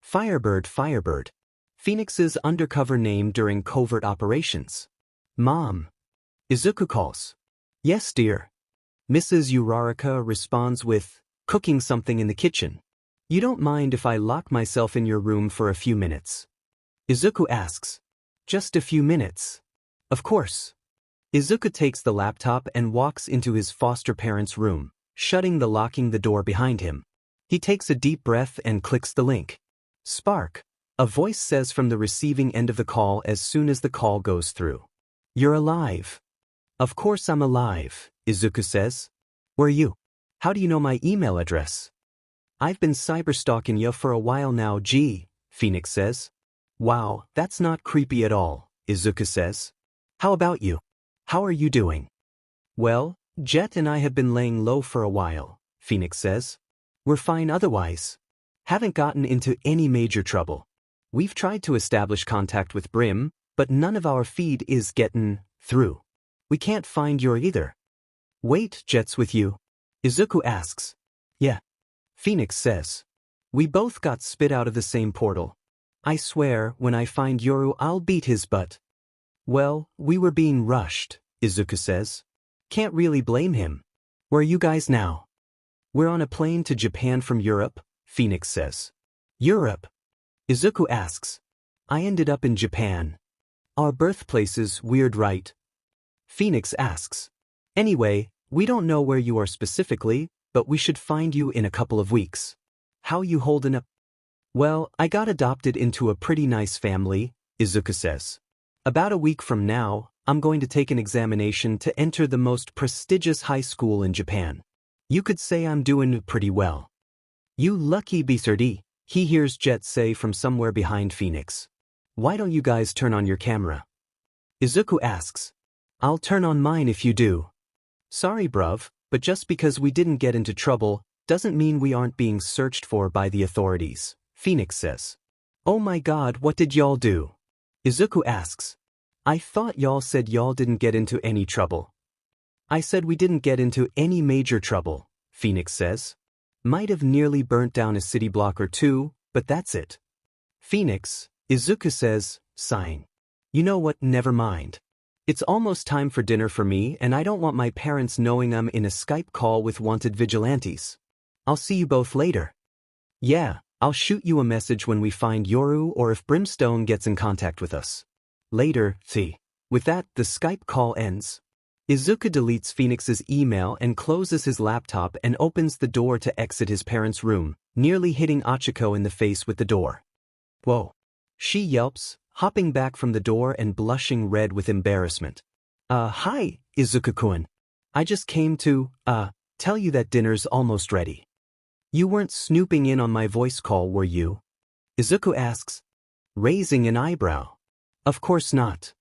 Firebird Firebird. Phoenix's undercover name during covert operations. Mom." Izuku calls. "Yes, dear." Mrs. Uraraka responds with, "Cooking something in the kitchen. You don't mind if I lock myself in your room for a few minutes?" Izuku asks, "Just a few minutes?" "Of course." Izuku takes the laptop and walks into his foster parents' room, locking the door behind him. He takes a deep breath and clicks the link. "Spark," a voice says from the receiving end of the call as soon as the call goes through. "You're alive." "Of course I'm alive," Izuku says. "Where are you? How do you know my email address?" "I've been cyberstalking you for a while now, G," Phoenix says. "Wow, that's not creepy at all," Izuku says. "How about you? How are you doing?" "Well, Jet and I have been laying low for a while," Phoenix says. "We're fine otherwise. Haven't gotten into any major trouble. We've tried to establish contact with Brim, but none of our feed is getting through. We can't find your either." "Wait, Jet's with you?" Izuku asks. "Yeah," Phoenix says. "We both got spit out of the same portal. I swear, when I find Yoru, I'll beat his butt." "Well, we were being rushed," Izuku says. "Can't really blame him. Where are you guys now?" "We're on a plane to Japan from Europe," Phoenix says. "Europe?" Izuku asks. "I ended up in Japan. Our birthplace is weird, right?" Phoenix asks. Anyway, we don't know where you are specifically, but we should find you in a couple of weeks. How you holding up? Well, I got adopted into a pretty nice family, Izuku says. About a week from now, I'm going to take an examination to enter the most prestigious high school in Japan. You could say I'm doing pretty well. You lucky B30, he hears Jet say from somewhere behind Phoenix. Why don't you guys turn on your camera? Izuku asks. I'll turn on mine if you do. Sorry bruv, but just because we didn't get into trouble, doesn't mean we aren't being searched for by the authorities, Phoenix says. Oh my god, what did y'all do? Izuku asks. I thought y'all said y'all didn't get into any trouble. I said we didn't get into any major trouble, Phoenix says. Might have nearly burnt down a city block or two, but that's it. Phoenix, Izuku says, sighing. You know what, never mind. It's almost time for dinner for me and I don't want my parents knowing I'm in a Skype call with wanted vigilantes. I'll see you both later. Yeah, I'll shoot you a message when we find Yoru or if Brimstone gets in contact with us. Later, T. With that, the Skype call ends. Izuku deletes Phoenix's email and closes his laptop and opens the door to exit his parents' room, nearly hitting Achiko in the face with the door. Whoa. She yelps, hopping back from the door and blushing red with embarrassment. Hi, Izuku-kun. I just came to, tell you that dinner's almost ready. You weren't snooping in on my voice call, were you? Izuku asks, raising an eyebrow. Of course not.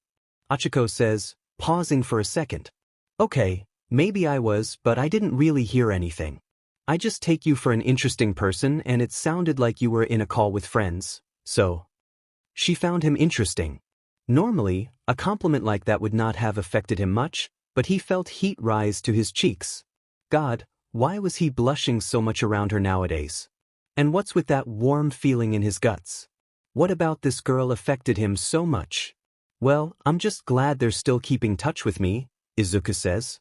Achiko says, pausing for a second. Okay, maybe I was, but I didn't really hear anything. I just take you for an interesting person and it sounded like you were in a call with friends, so. She found him interesting. Normally, a compliment like that would not have affected him much, but he felt heat rise to his cheeks. God, why was he blushing so much around her nowadays? And what's with that warm feeling in his guts? What about this girl affected him so much? Well, I'm just glad they're still keeping touch with me, Izuku says.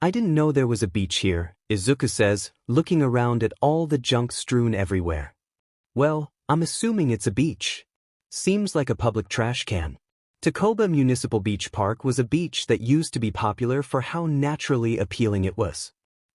I didn't know there was a beach here, Izuku says, looking around at all the junk strewn everywhere. Well, I'm assuming it's a beach. Seems like a public trash can. Takoba Municipal Beach Park was a beach that used to be popular for how naturally appealing it was.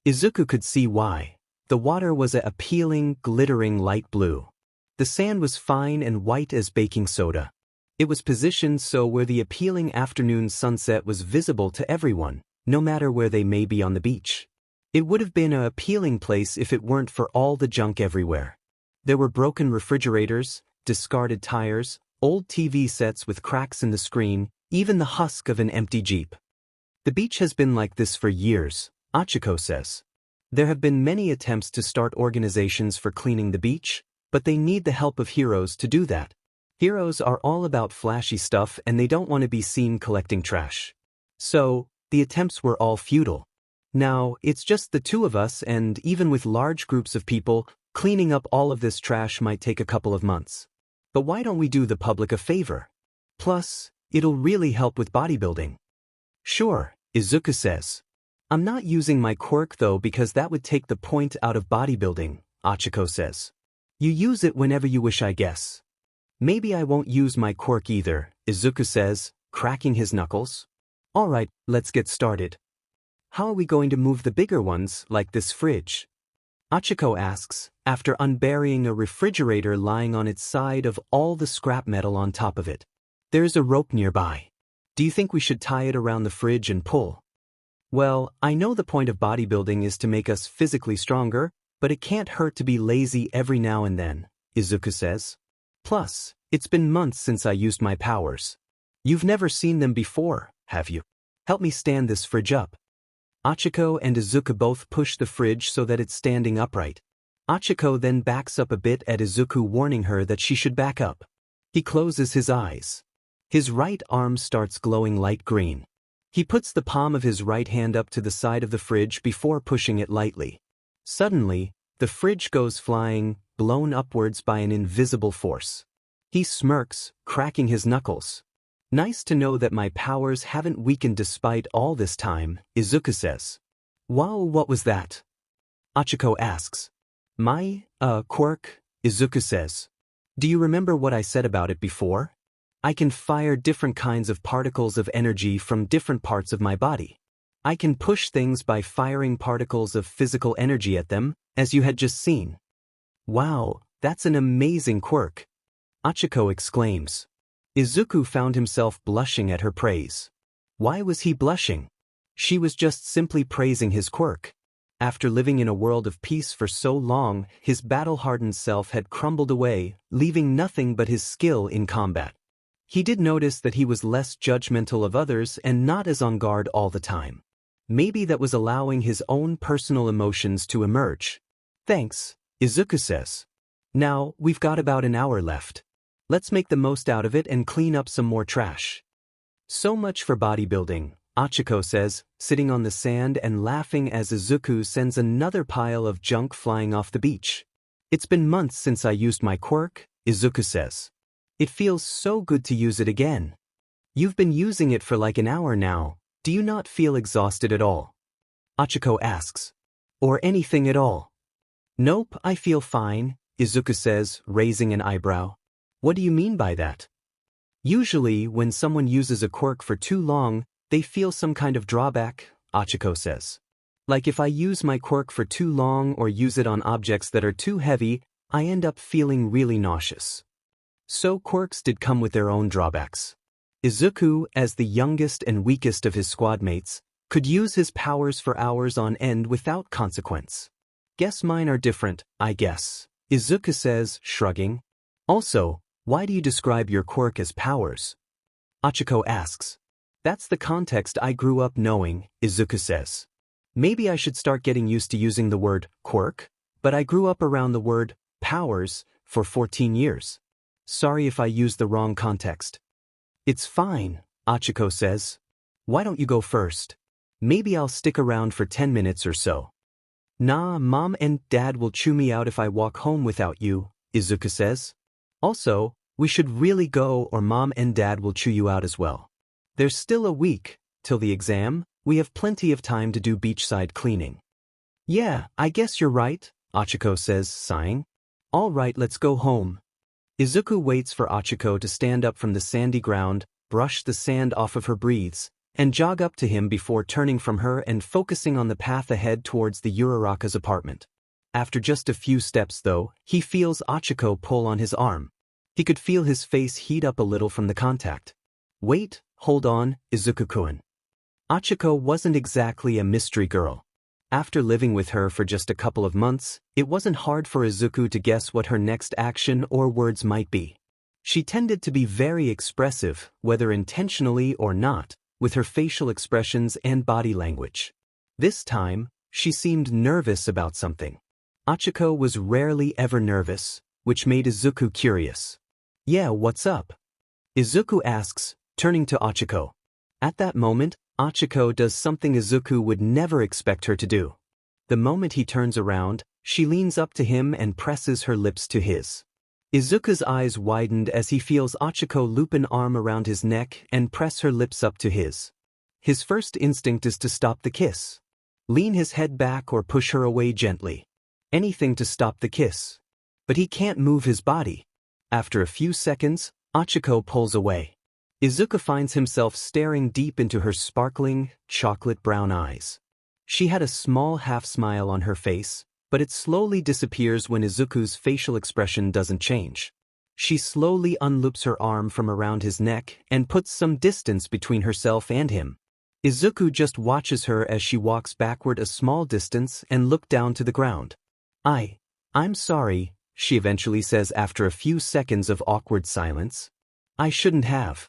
Izuku could see why. The water was a appealing, glittering light blue. The sand was fine and white as baking soda. It was positioned so where the appealing afternoon sunset was visible to everyone, no matter where they may be on the beach. It would have been an appealing place if it weren't for all the junk everywhere. There were broken refrigerators, discarded tires, old TV sets with cracks in the screen, even the husk of an empty Jeep. The beach has been like this for years, Achiko says. There have been many attempts to start organizations for cleaning the beach, but they need the help of heroes to do that. Heroes are all about flashy stuff and they don't want to be seen collecting trash. So, the attempts were all futile. Now, it's just the two of us and even with large groups of people, cleaning up all of this trash might take a couple of months. But why don't we do the public a favor? Plus, it'll really help with bodybuilding. Sure, Izuku says. I'm not using my quirk though because that would take the point out of bodybuilding, Achiko says. You use it whenever you wish, I guess. Maybe I won't use my quirk either, Izuku says, cracking his knuckles. Alright, let's get started. How are we going to move the bigger ones, like this fridge? Achiko asks, after unburying a refrigerator lying on its side of all the scrap metal on top of it. There's a rope nearby. Do you think we should tie it around the fridge and pull? Well, I know the point of bodybuilding is to make us physically stronger, but it can't hurt to be lazy every now and then, Izuku says. Plus, it's been months since I used my powers. You've never seen them before, have you? Help me stand this fridge up. Achiko and Izuku both push the fridge so that it's standing upright. Achiko then backs up a bit at Izuku, warning her that she should back up. He closes his eyes. His right arm starts glowing light green. He puts the palm of his right hand up to the side of the fridge before pushing it lightly. Suddenly, the fridge goes flying, blown upwards by an invisible force. He smirks, cracking his knuckles. Nice to know that my powers haven't weakened despite all this time, Izuku says. Wow, what was that? Achiko asks. My, quirk, Izuku says. Do you remember what I said about it before? I can fire different kinds of particles of energy from different parts of my body. I can push things by firing particles of physical energy at them, as you had just seen. Wow, that's an amazing quirk, 𝐻𝐼𝐸 exclaims. Izuku found himself blushing at her praise. Why was he blushing? She was just simply praising his quirk. After living in a world of peace for so long, his battle-hardened self had crumbled away, leaving nothing but his skill in combat. He did notice that he was less judgmental of others and not as on guard all the time. Maybe that was allowing his own personal emotions to emerge. Thanks, Izuku says. Now, we've got about an hour left. Let's make the most out of it and clean up some more trash. So much for bodybuilding, 𝐻𝐼𝐸 says, sitting on the sand and laughing as Izuku sends another pile of junk flying off the beach. It's been months since I used my quirk, Izuku says. It feels so good to use it again. You've been using it for like an hour now. Do you not feel exhausted at all? 𝐻𝐼𝐸 asks. Or anything at all? Nope, I feel fine, Izuku says, raising an eyebrow. What do you mean by that? Usually, when someone uses a quirk for too long, they feel some kind of drawback, 𝐻𝐼𝐸 says. Like if I use my quirk for too long or use it on objects that are too heavy, I end up feeling really nauseous. So quirks did come with their own drawbacks. Izuku, as the youngest and weakest of his squadmates, could use his powers for hours on end without consequence. Guess mine are different, I guess, Izuku says, shrugging. Also, why do you describe your quirk as powers? 𝐻𝐼𝐸 asks. That's the context I grew up knowing, Izuku says. Maybe I should start getting used to using the word quirk, but I grew up around the word powers for 14 years. Sorry if I used the wrong context. It's fine, 𝐻𝐼𝐸 says. Why don't you go first? Maybe I'll stick around for 10 minutes or so. Nah, Mom and Dad will chew me out if I walk home without you, Izuku says. Also, we should really go or Mom and Dad will chew you out as well. There's still a week till the exam. We have plenty of time to do beachside cleaning. Yeah, I guess you're right, 𝐻𝐼𝐸 says, sighing. All right, let's go home. Izuku waits for 𝐻𝐼𝐸 to stand up from the sandy ground, brush the sand off of her breathes, and jog up to him before turning from her and focusing on the path ahead towards the Uraraka's apartment. After just a few steps though, he feels 𝐻𝐼𝐸 pull on his arm. He could feel his face heat up a little from the contact. Wait, hold on, Izuku-kun. 𝐻𝐼𝐸 wasn't exactly a mystery girl. After living with her for just a couple of months, it wasn't hard for Izuku to guess what her next action or words might be. She tended to be very expressive, whether intentionally or not, with her facial expressions and body language. This time, she seemed nervous about something. 𝐻𝐼𝐸 was rarely ever nervous, which made Izuku curious. Yeah, what's up? Izuku asks, turning to 𝐻𝐼𝐸. At that moment, 𝐻𝐼𝐸 does something Izuku would never expect her to do. The moment he turns around, she leans up to him and presses her lips to his. Izuku's eyes widened as he feels 𝐻𝐼𝐸 loop an arm around his neck and press her lips up to his. His first instinct is to stop the kiss. Lean his head back or push her away gently. Anything to stop the kiss. But he can't move his body. After a few seconds, 𝐻𝐼𝐸 pulls away. Izuku finds himself staring deep into her sparkling, chocolate-brown eyes. She had a small half-smile on her face, but it slowly disappears when Izuku's facial expression doesn't change. She slowly unloops her arm from around his neck and puts some distance between herself and him. Izuku just watches her as she walks backward a small distance and looks down to the ground. I'm sorry, she eventually says after a few seconds of awkward silence. I shouldn't have.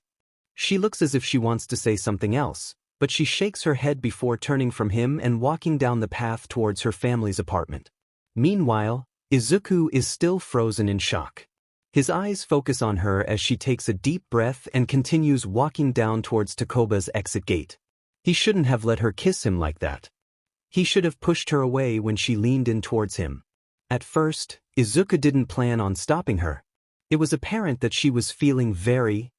She looks as if she wants to say something else, but she shakes her head before turning from him and walking down the path towards her family's apartment. Meanwhile, Izuku is still frozen in shock. His eyes focus on her as she takes a deep breath and continues walking down towards Takoba's exit gate. He shouldn't have let her kiss him like that. He should have pushed her away when she leaned in towards him. At first, Izuku didn't plan on stopping her. It was apparent that she was feeling very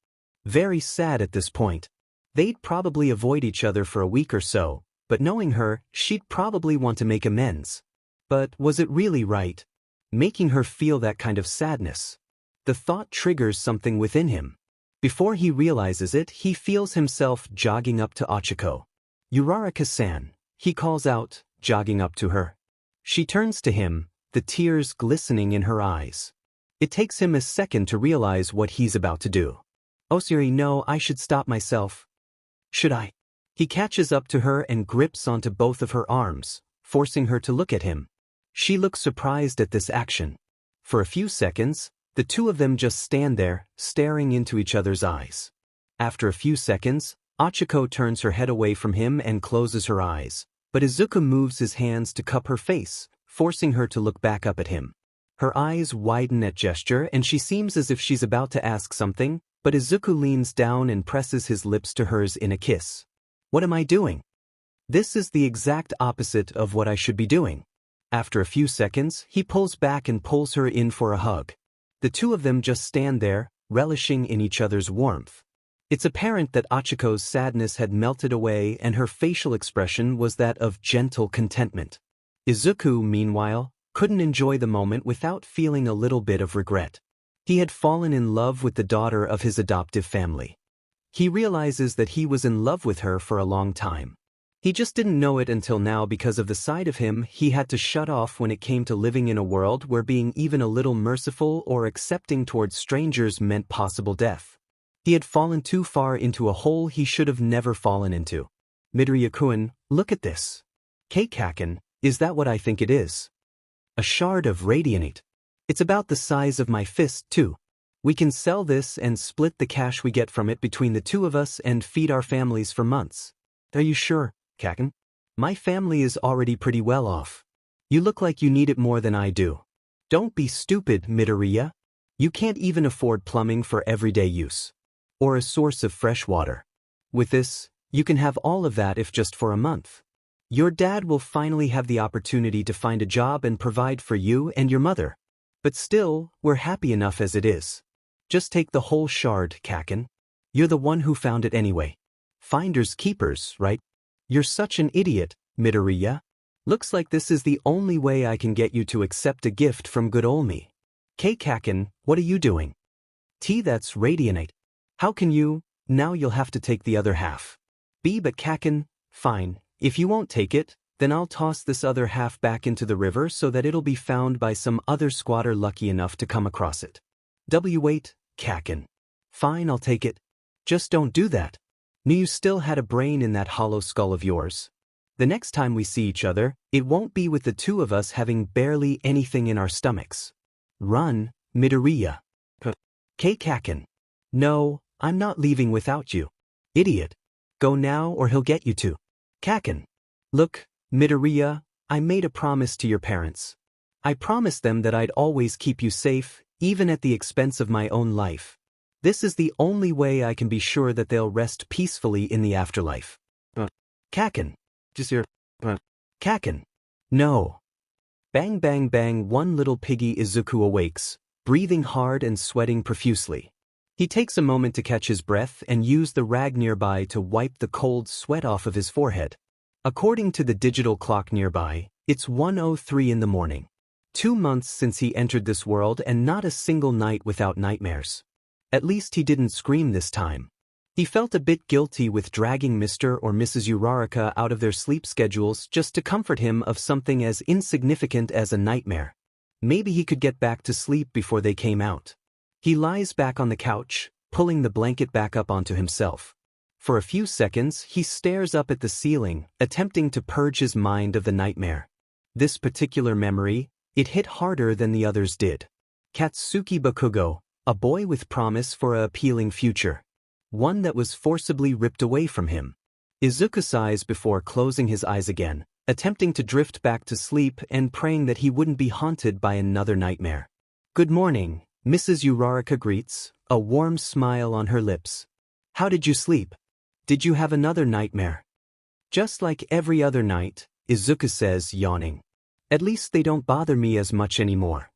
sad at this point. They'd probably avoid each other for a week or so, but knowing her, she'd probably want to make amends. But was it really right? Making her feel that kind of sadness? The thought triggers something within him. Before he realizes it, he feels himself jogging up to Ochako. "Uraraka-san," he calls out, jogging up to her. She turns to him, the tears glistening in her eyes. It takes him a second to realize what he's about to do. "Osiri, no, I should stop myself." "Should I?" He catches up to her and grips onto both of her arms, forcing her to look at him. She looks surprised at this action. For a few seconds, the two of them just stand there, staring into each other's eyes. After a few seconds, Ochako turns her head away from him and closes her eyes, but Izuku moves his hands to cup her face, forcing her to look back up at him. Her eyes widen at gesture and she seems as if she's about to ask something, but Izuku leans down and presses his lips to hers in a kiss. "What am I doing? This is the exact opposite of what I should be doing." After a few seconds, he pulls back and pulls her in for a hug. The two of them just stand there, relishing in each other's warmth. It's apparent that Ochiko's sadness had melted away and her facial expression was that of gentle contentment. Izuku, meanwhile, couldn't enjoy the moment without feeling a little bit of regret. He had fallen in love with the daughter of his adoptive family. He realizes that he was in love with her for a long time. He just didn't know it until now because of the side of him he had to shut off when it came to living in a world where being even a little merciful or accepting towards strangers meant possible death. He had fallen too far into a hole he should have never fallen into. "Midoriya-kun, look at this." "Keikaken, is that what I think it is?" "A shard of radianite. It's about the size of my fist, too. We can sell this and split the cash we get from it between the two of us and feed our families for months." "Are you sure, Kaken? My family is already pretty well off. You look like you need it more than I do." "Don't be stupid, Midoriya. You can't even afford plumbing for everyday use. Or a source of fresh water. With this, you can have all of that if just for a month. Your dad will finally have the opportunity to find a job and provide for you and your mother. But still, we're happy enough as it is. Just take the whole shard, Kaken. You're the one who found it anyway. Finders keepers, right? You're such an idiot, Midoriya. Looks like this is the only way I can get you to accept a gift from good ol' me. Kaken, what are you doing?" That's radianite. How can you? Now you'll have to take the other half." But Kaken, fine. If you won't take it, then I'll toss this other half back into the river so that it'll be found by some other squatter lucky enough to come across it. Wait, Kaken. Fine, I'll take it. Just don't do that. Knew you still had a brain in that hollow skull of yours. The next time we see each other, it won't be with the two of us having barely anything in our stomachs. Run, Midoriya. Kaken. No, I'm not leaving without you. Idiot. Go now or he'll get you to. Kaken. Look, Midoriya, I made a promise to your parents. I promised them that I'd always keep you safe, even at the expense of my own life. This is the only way I can be sure that they'll rest peacefully in the afterlife. Kaken. Kaken. No. Bang bang bang, one little piggy Izuku awakes, breathing hard and sweating profusely. He takes a moment to catch his breath and use the rag nearby to wipe the cold sweat off of his forehead. According to the digital clock nearby, it's 1:03 in the morning. 2 months since he entered this world and not a single night without nightmares. At least he didn't scream this time. He felt a bit guilty with dragging Mr. or Mrs. Uraraka out of their sleep schedules just to comfort him of something as insignificant as a nightmare. Maybe he could get back to sleep before they came out. He lies back on the couch, pulling the blanket back up onto himself. For a few seconds, he stares up at the ceiling, attempting to purge his mind of the nightmare. This particular memory, it hit harder than the others did. Katsuki Bakugo, a boy with promise for a appealing future. One that was forcibly ripped away from him. Izuku sighs before closing his eyes again, attempting to drift back to sleep and praying that he wouldn't be haunted by another nightmare. "Good morning," Mrs. Uraraka greets, a warm smile on her lips. "How did you sleep? Did you have another nightmare?" "Just like every other night," Izuku says, yawning. "At least they don't bother me as much anymore."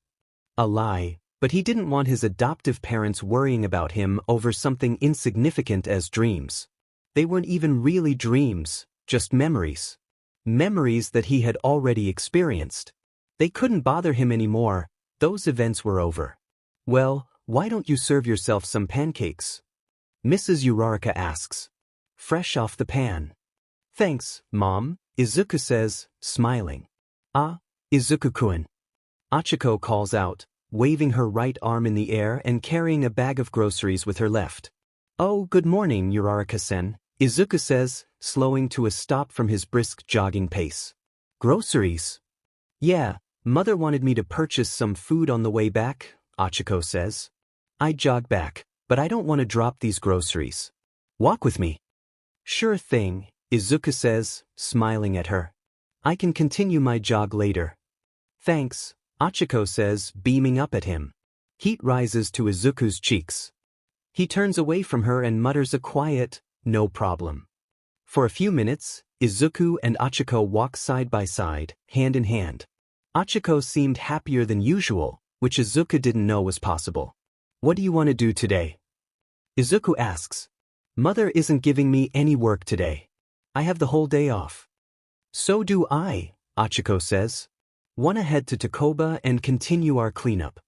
A lie, but he didn't want his adoptive parents worrying about him over something insignificant as dreams. They weren't even really dreams, just memories. Memories that he had already experienced. They couldn't bother him anymore, those events were over. "Well, why don't you serve yourself some pancakes?" Mrs. Uraraka asks. Fresh off the pan. Thanks, Mom, Izuku says, smiling. Ah, Izuku-kun. Achiko calls out, waving her right arm in the air and carrying a bag of groceries with her left. Oh, good morning, Uraraka-sen, Izuku says, slowing to a stop from his brisk jogging pace. Groceries? Yeah, Mother wanted me to purchase some food on the way back, Achiko says. I jog back, but I don't want to drop these groceries. Walk with me. Sure thing, Izuku says, smiling at her. I can continue my jog later. Thanks, Achiko says, beaming up at him. Heat rises to Izuku's cheeks. He turns away from her and mutters a quiet, no problem. For a few minutes, Izuku and Achiko walk side by side, hand in hand. Achiko seemed happier than usual, which Izuku didn't know was possible. What do you want to do today? Izuku asks. Mother isn't giving me any work today. I have the whole day off. So do I, Achiko says. Wanna head to Takoba and continue our cleanup?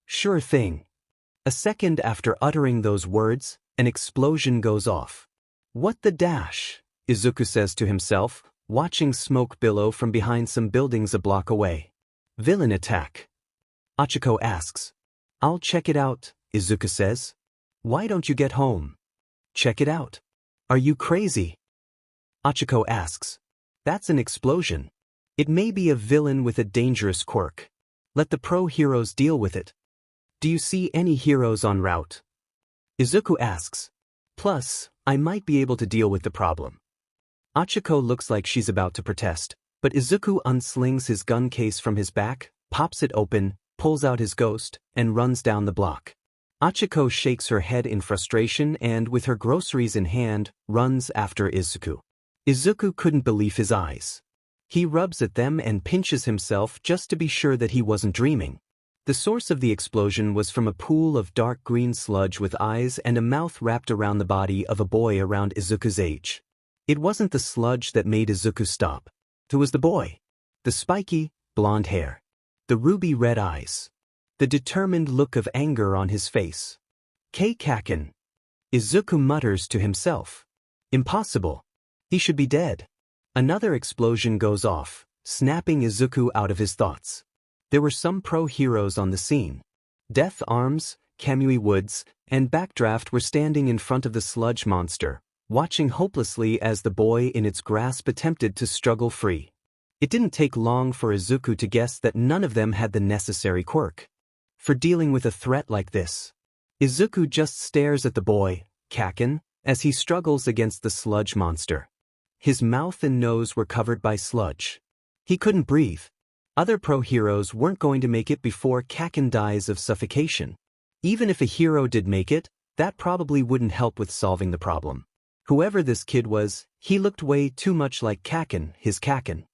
Sure thing. A second after uttering those words, an explosion goes off. What the dash? Izuku says to himself, watching smoke billow from behind some buildings a block away. Villain attack. Achiko asks. I'll check it out, Izuku says. Why don't you get home? Check it out. Are you crazy? Achiko asks. That's an explosion. It may be a villain with a dangerous quirk. Let the pro heroes deal with it. Do you see any heroes en route? Izuku asks. Plus, I might be able to deal with the problem. Achiko looks like she's about to protest, but Izuku unslings his gun case from his back, pops it open, pulls out his ghost, and runs down the block. Achiko shakes her head in frustration and, with her groceries in hand, runs after Izuku. Izuku couldn't believe his eyes. He rubs at them and pinches himself just to be sure that he wasn't dreaming. The source of the explosion was from a pool of dark green sludge with eyes and a mouth wrapped around the body of a boy around Izuku's age. It wasn't the sludge that made Izuku stop. It was the boy. The spiky, blonde hair. The ruby red eyes. The determined look of anger on his face. Kaken. Izuku mutters to himself. Impossible. He should be dead. Another explosion goes off, snapping Izuku out of his thoughts. There were some pro heroes on the scene. Death Arms, Kamui Woods, and Backdraft were standing in front of the sludge monster, watching hopelessly as the boy in its grasp attempted to struggle free. It didn't take long for Izuku to guess that none of them had the necessary quirk for dealing with a threat like this. Izuku just stares at the boy, Kaken, as he struggles against the sludge monster. His mouth and nose were covered by sludge. He couldn't breathe. Other pro heroes weren't going to make it before Kaken dies of suffocation. Even if a hero did make it, that probably wouldn't help with solving the problem. Whoever this kid was, he looked way too much like Kaken, his Kaken.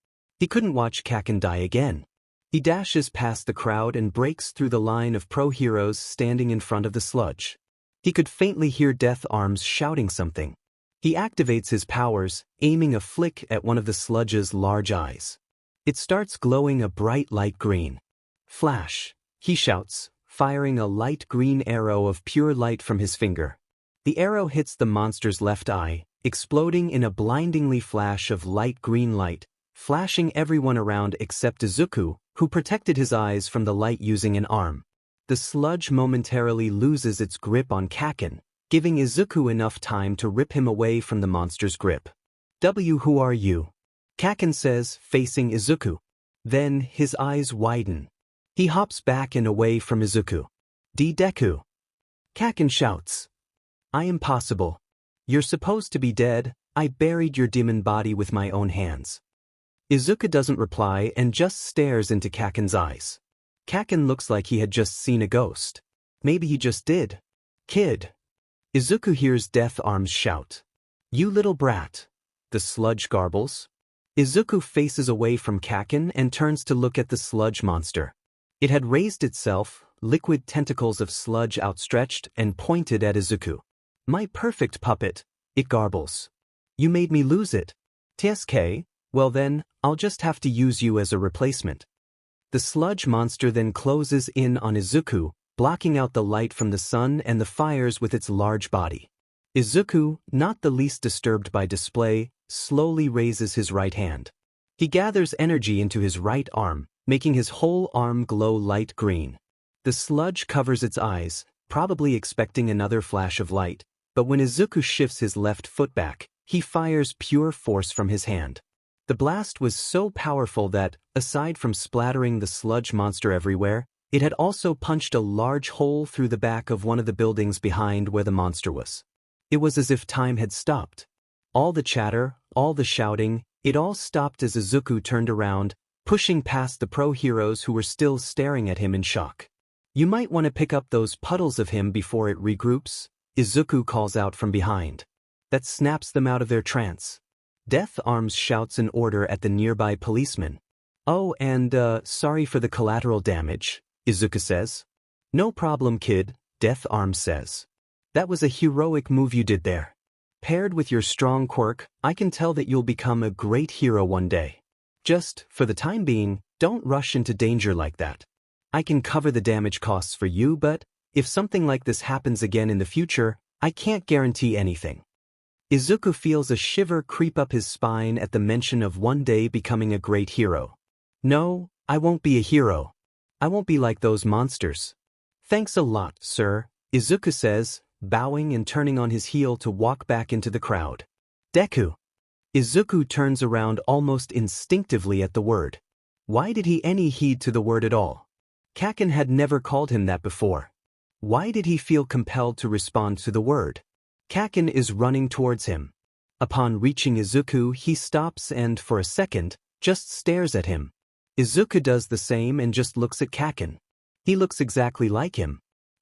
He couldn't watch Kaken die again. He dashes past the crowd and breaks through the line of pro heroes standing in front of the sludge. He could faintly hear Death Arms shouting something. He activates his powers, aiming a flick at one of the sludge's large eyes. It starts glowing a bright light green. Flash, he shouts, firing a light green arrow of pure light from his finger. The arrow hits the monster's left eye, exploding in a blindingly flash of light green light, flashing everyone around except Izuku, who protected his eyes from the light using an arm. The sludge momentarily loses its grip on Kaken, giving Izuku enough time to rip him away from the monster's grip. Who are you? Kaken says, facing Izuku. Then, his eyes widen. He hops back and away from Izuku. Deku. Kaken shouts. I am possible. You're supposed to be dead. I buried your demon body with my own hands. Izuku doesn't reply and just stares into Kaken's eyes. Kaken looks like he had just seen a ghost. Maybe he just did. Kid. Izuku hears Death Arms shout. You little brat. The sludge garbles. Izuku faces away from Kaken and turns to look at the sludge monster. It had raised itself, liquid tentacles of sludge outstretched and pointed at Izuku. My perfect puppet, it garbles. You made me lose it. TSK, well then, I'll just have to use you as a replacement. The sludge monster then closes in on Izuku, blocking out the light from the sun and the fires with its large body. Izuku, not the least disturbed by display, slowly raises his right hand. He gathers energy into his right arm, making his whole arm glow light green. The sludge covers its eyes, probably expecting another flash of light, but when Izuku shifts his left foot back, he fires pure force from his hand. The blast was so powerful that, aside from splattering the sludge monster everywhere, it had also punched a large hole through the back of one of the buildings behind where the monster was. It was as if time had stopped. All the chatter, all the shouting, it all stopped as Izuku turned around, pushing past the pro heroes who were still staring at him in shock. "You might want to pick up those puddles of him before it regroups," Izuku calls out from behind. That snaps them out of their trance. Death Arms shouts an order at the nearby policeman. "Oh, and sorry for the collateral damage," Izuku says. "No problem, kid," Death Arms says. "That was a heroic move you did there. Paired with your strong quirk, I can tell that you'll become a great hero one day. Just, for the time being, don't rush into danger like that. I can cover the damage costs for you, but if something like this happens again in the future, I can't guarantee anything." Izuku feels a shiver creep up his spine at the mention of one day becoming a great hero. "No, I won't be a hero. I won't be like those monsters." "Thanks a lot, sir," Izuku says, bowing and turning on his heel to walk back into the crowd. "Deku." Izuku turns around almost instinctively at the word. Why did he any heed to the word at all? Kaken had never called him that before. Why did he feel compelled to respond to the word? Kaken is running towards him. Upon reaching Izuku, he stops and, for a second, just stares at him. Izuku does the same and just looks at Kaken. He looks exactly like him.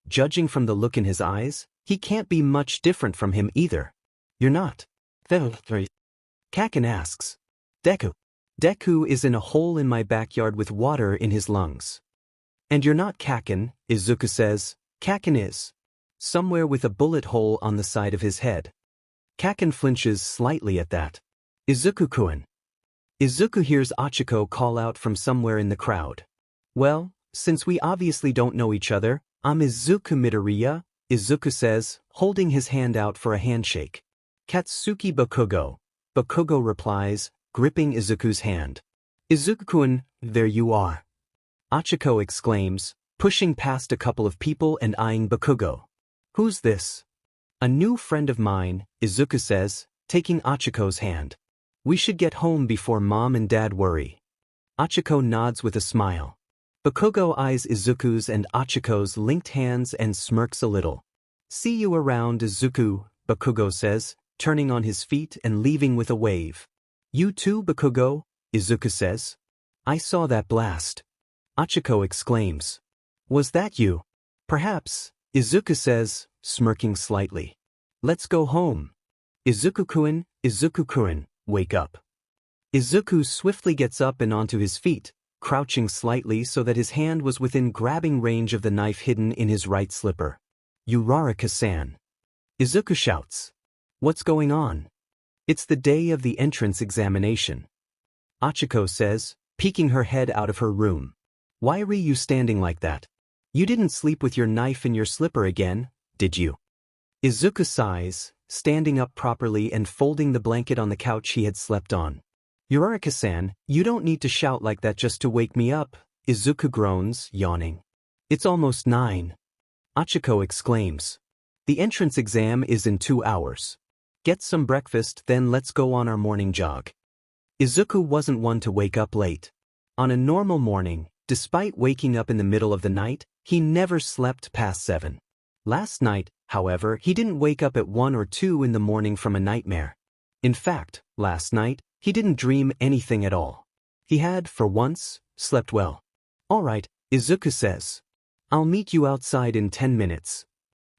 Judging from the look in his eyes, he can't be much different from him either. "You're not?" Kaken asks. "Deku." "Deku is in a hole in my backyard with water in his lungs." "And you're not Kaken," Izuku says. "Kaken is somewhere with a bullet hole on the side of his head." Kaken flinches slightly at that. "Izuku-kun." Izuku hears Achiko call out from somewhere in the crowd. "Well, since we obviously don't know each other, I'm Izuku Midoriya," Izuku says, holding his hand out for a handshake. "Katsuki Bakugo," Bakugo replies, gripping Izuku's hand. "Izuku-kun, there you are," Achiko exclaims, pushing past a couple of people and eyeing Bakugo. "Who's this?" "A new friend of mine," Izuku says, taking Achiko's hand. "We should get home before Mom and Dad worry." Achiko nods with a smile. Bakugo eyes Izuku's and Achiko's linked hands and smirks a little. "See you around, Izuku," Bakugo says, turning on his feet and leaving with a wave. "You too, Bakugo," Izuku says. "I saw that blast," Achiko exclaims. "Was that you?" "Perhaps," Izuku says, smirking slightly. "Let's go home." "Izuku-kun, Izuku-kun, wake up." Izuku swiftly gets up and onto his feet, crouching slightly so that his hand was within grabbing range of the knife hidden in his right slipper. "Uraraka-san." Izuku shouts. "What's going on?" "It's the day of the entrance examination," Achiko says, peeking her head out of her room. "Why are you standing like that? You didn't sleep with your knife in your slipper again, did you?" Izuku sighs, standing up properly and folding the blanket on the couch he had slept on. "Uraraka-san, you don't need to shout like that just to wake me up," Izuku groans, yawning. "It's almost 9. Achiko exclaims. "The entrance exam is in 2 hours. Get some breakfast, then let's go on our morning jog." Izuku wasn't one to wake up late. On a normal morning, despite waking up in the middle of the night, he never slept past 7. Last night, however, he didn't wake up at 1 or 2 in the morning from a nightmare. In fact, last night, he didn't dream anything at all. He had, for once, slept well. "All right," Izuku says. "I'll meet you outside in 10 minutes.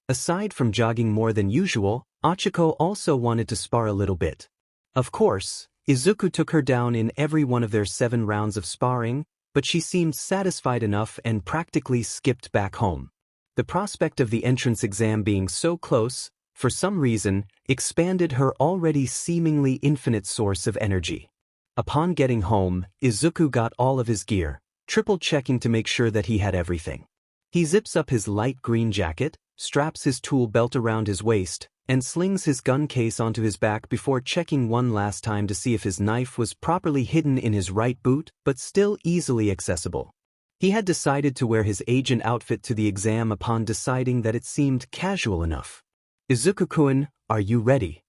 Aside from jogging more than usual, Achiko also wanted to spar a little bit. Of course, Izuku took her down in every one of their 7 rounds of sparring, but she seemed satisfied enough and practically skipped back home. The prospect of the entrance exam being so close, for some reason, expanded her already seemingly infinite source of energy. Upon getting home, Izuku got all of his gear, triple-checking to make sure that he had everything. He zips up his light green jacket, straps his tool belt around his waist, and slings his gun case onto his back before checking one last time to see if his knife was properly hidden in his right boot but still easily accessible. He had decided to wear his agent outfit to the exam upon deciding that it seemed casual enough. "Izuku-kun, are you ready?"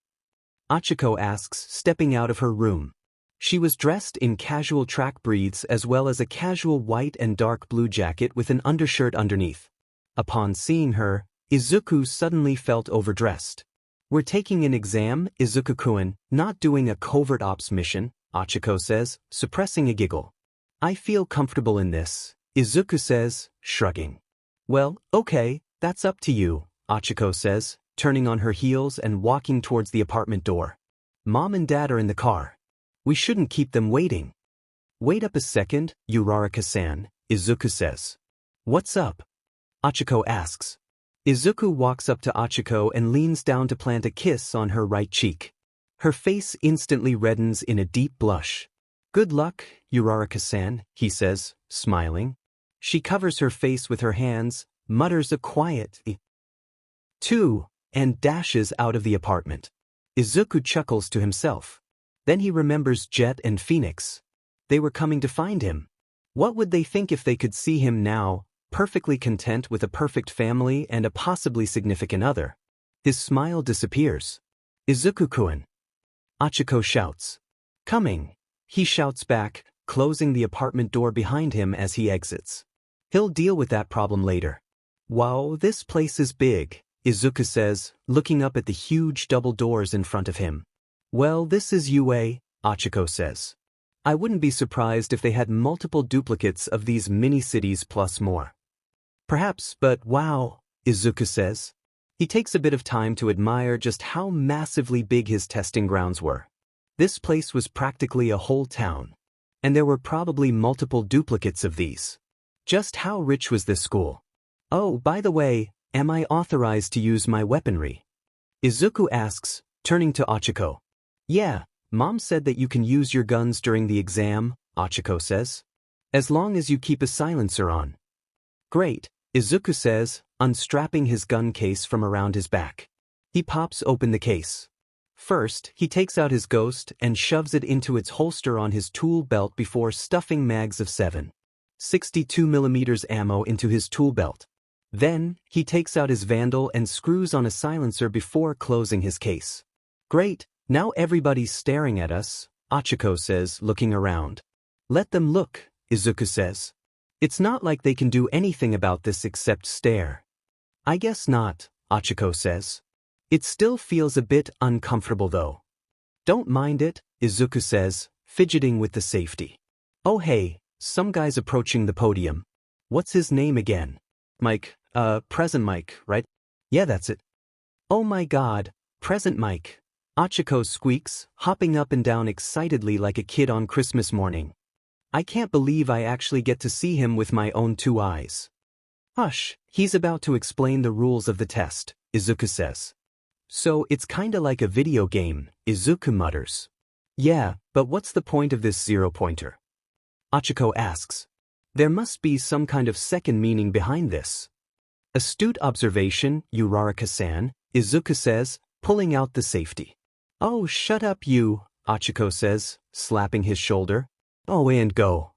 Achiko asks, stepping out of her room. She was dressed in casual track breathes as well as a casual white and dark blue jacket with an undershirt underneath. Upon seeing her, Izuku suddenly felt overdressed. "We're taking an exam, Izuku-kun, not doing a covert ops mission," Achiko says, suppressing a giggle. "I feel comfortable in this," Izuku says, shrugging. "Well, okay, that's up to you," Achiko says, turning on her heels and walking towards the apartment door. "Mom and Dad are in the car. We shouldn't keep them waiting." "Wait up a second, Uraraka-san," Izuku says. "What's up?" Achiko asks. Izuku walks up to Achiko and leans down to plant a kiss on her right cheek. Her face instantly reddens in a deep blush. "Good luck, Uraraka-san," he says, smiling. She covers her face with her hands, mutters a quiet "2" and dashes out of the apartment. Izuku chuckles to himself. Then he remembers Jet and Phoenix. They were coming to find him. What would they think if they could see him now, perfectly content with a perfect family and a possibly significant other? His smile disappears. "Izuku-kun." Achiko shouts. "Coming," he shouts back, closing the apartment door behind him as he exits. He'll deal with that problem later. "Wow, this place is big," Izuku says, looking up at the huge double doors in front of him. "Well, this is UA," Achiko says. "I wouldn't be surprised if they had multiple duplicates of these mini-cities plus more." "Perhaps, but wow," Izuku says. He takes a bit of time to admire just how massively big his testing grounds were. This place was practically a whole town. And there were probably multiple duplicates of these. Just how rich was this school? "Oh, by the way, am I authorized to use my weaponry?" Izuku asks, turning to Achiko. "Yeah, Mom said that you can use your guns during the exam," Achiko says. "As long as you keep a silencer on." "Great," Izuku says, unstrapping his gun case from around his back. He pops open the case. First, he takes out his ghost and shoves it into its holster on his tool belt before stuffing mags of 7.62mm ammo into his tool belt. Then, he takes out his Vandal and screws on a silencer before closing his case. "Great, now everybody's staring at us," Achiko says, looking around. "Let them look," Izuku says. "It's not like they can do anything about this except stare." "I guess not," Achiko says. "It still feels a bit uncomfortable though." "Don't mind it," Izuku says, fidgeting with the safety. "Oh hey, some guy's approaching the podium. What's his name again?" "Mike, Present Mike, right?" "Yeah, that's it." "Oh my god, Present Mike," Achiko squeaks, hopping up and down excitedly like a kid on Christmas morning. "I can't believe I actually get to see him with my own two eyes." "Hush, he's about to explain the rules of the test," Izuku says. "So it's kinda like a video game," Izuku mutters. "Yeah, but what's the point of this zero-pointer?" Achiko asks. "There must be some kind of second meaning behind this." "Astute observation, Uraraka-san," Izuku says, pulling out the safety. "Oh, shut up you," Achiko says, slapping his shoulder. "Oh, and go."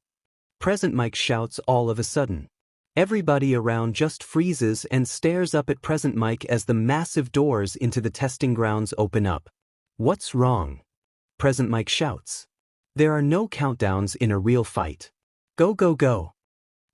Present Mike shouts all of a sudden. Everybody around just freezes and stares up at Present Mike as the massive doors into the testing grounds open up. "What's wrong?" Present Mike shouts. "There are no countdowns in a real fight. Go, go, go."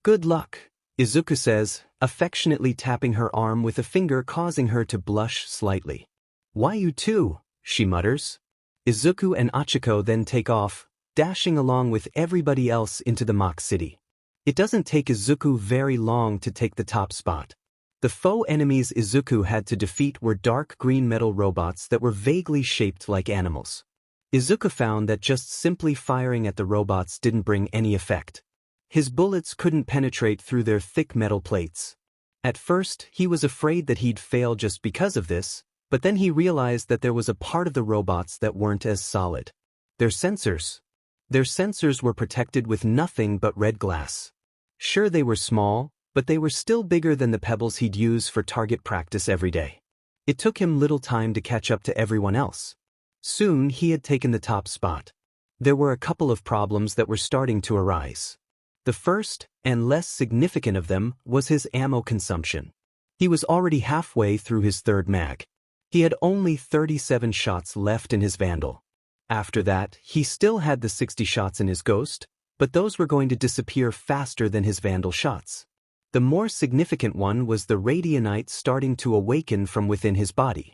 "Good luck," Izuku says, affectionately tapping her arm with a finger causing her to blush slightly. "Why you too?" she mutters. Izuku and Achiko then take off, dashing along with everybody else into the mock city. It doesn't take Izuku very long to take the top spot. The faux enemies Izuku had to defeat were dark green metal robots that were vaguely shaped like animals. Izuku found that just simply firing at the robots didn't bring any effect. His bullets couldn't penetrate through their thick metal plates. At first, he was afraid that he'd fail just because of this, but then he realized that there was a part of the robots that weren't as solid. Their sensors. Their sensors were protected with nothing but red glass. Sure, they were small, but they were still bigger than the pebbles he'd use for target practice every day. It took him little time to catch up to everyone else. Soon he had taken the top spot. There were a couple of problems that were starting to arise. The first, and less significant of them, was his ammo consumption. He was already halfway through his third mag. He had only 37 shots left in his Vandal. After that, he still had the 60 shots in his Ghost, but those were going to disappear faster than his Vandal shots. The more significant one was the radianite starting to awaken from within his body.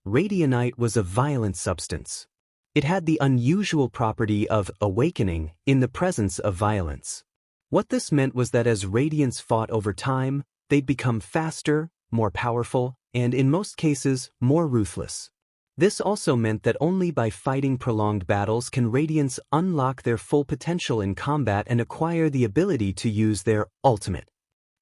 Radianite was a violent substance. It had the unusual property of awakening in the presence of violence. What this meant was that as radiants fought over time, they'd become faster, more powerful, and in most cases, more ruthless. This also meant that only by fighting prolonged battles can radiants unlock their full potential in combat and acquire the ability to use their ultimate.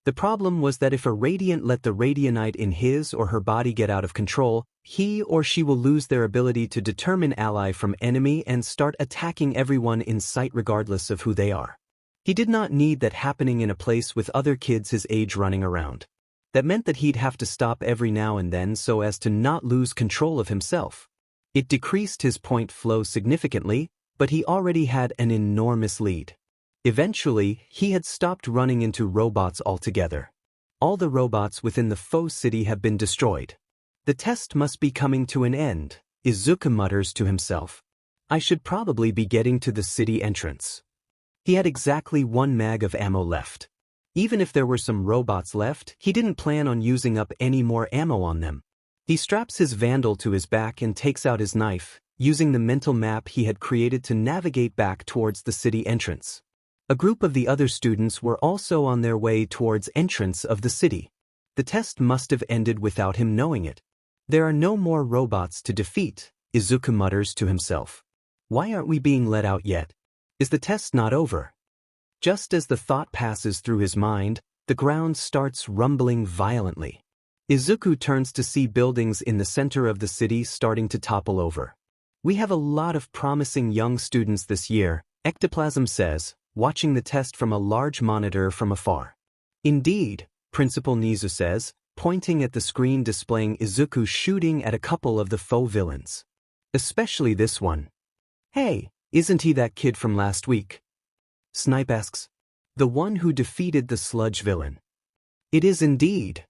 The problem was that if a radiant let the radianite in his or her body get out of control, he or she will lose their ability to determine ally from enemy and start attacking everyone in sight regardless of who they are. He did not need that happening in a place with other kids his age running around. That meant that he'd have to stop every now and then so as to not lose control of himself. It decreased his point flow significantly, but he already had an enormous lead. Eventually, he had stopped running into robots altogether. All the robots within the foe city have been destroyed. The test must be coming to an end, Izuku mutters to himself. I should probably be getting to the city entrance. He had exactly 1 mag of ammo left. Even if there were some robots left, he didn't plan on using up any more ammo on them. He straps his Vandal to his back and takes out his knife, using the mental map he had created to navigate back towards the city entrance. A group of the other students were also on their way towards entrance of the city. The test must have ended without him knowing it. There are no more robots to defeat, Izuku mutters to himself. Why aren't we being let out yet? Is the test not over? Just as the thought passes through his mind, the ground starts rumbling violently. Izuku turns to see buildings in the center of the city starting to topple over. We have a lot of promising young students this year, Ectoplasm says, watching the test from a large monitor from afar. Indeed, Principal 𝐒𝐻𝐸𝐻 says, pointing at the screen displaying Izuku shooting at a couple of the foe villains. Especially this one. Hey, isn't he that kid from last week? Snipe asks. The one who defeated the sludge villain. It is indeed.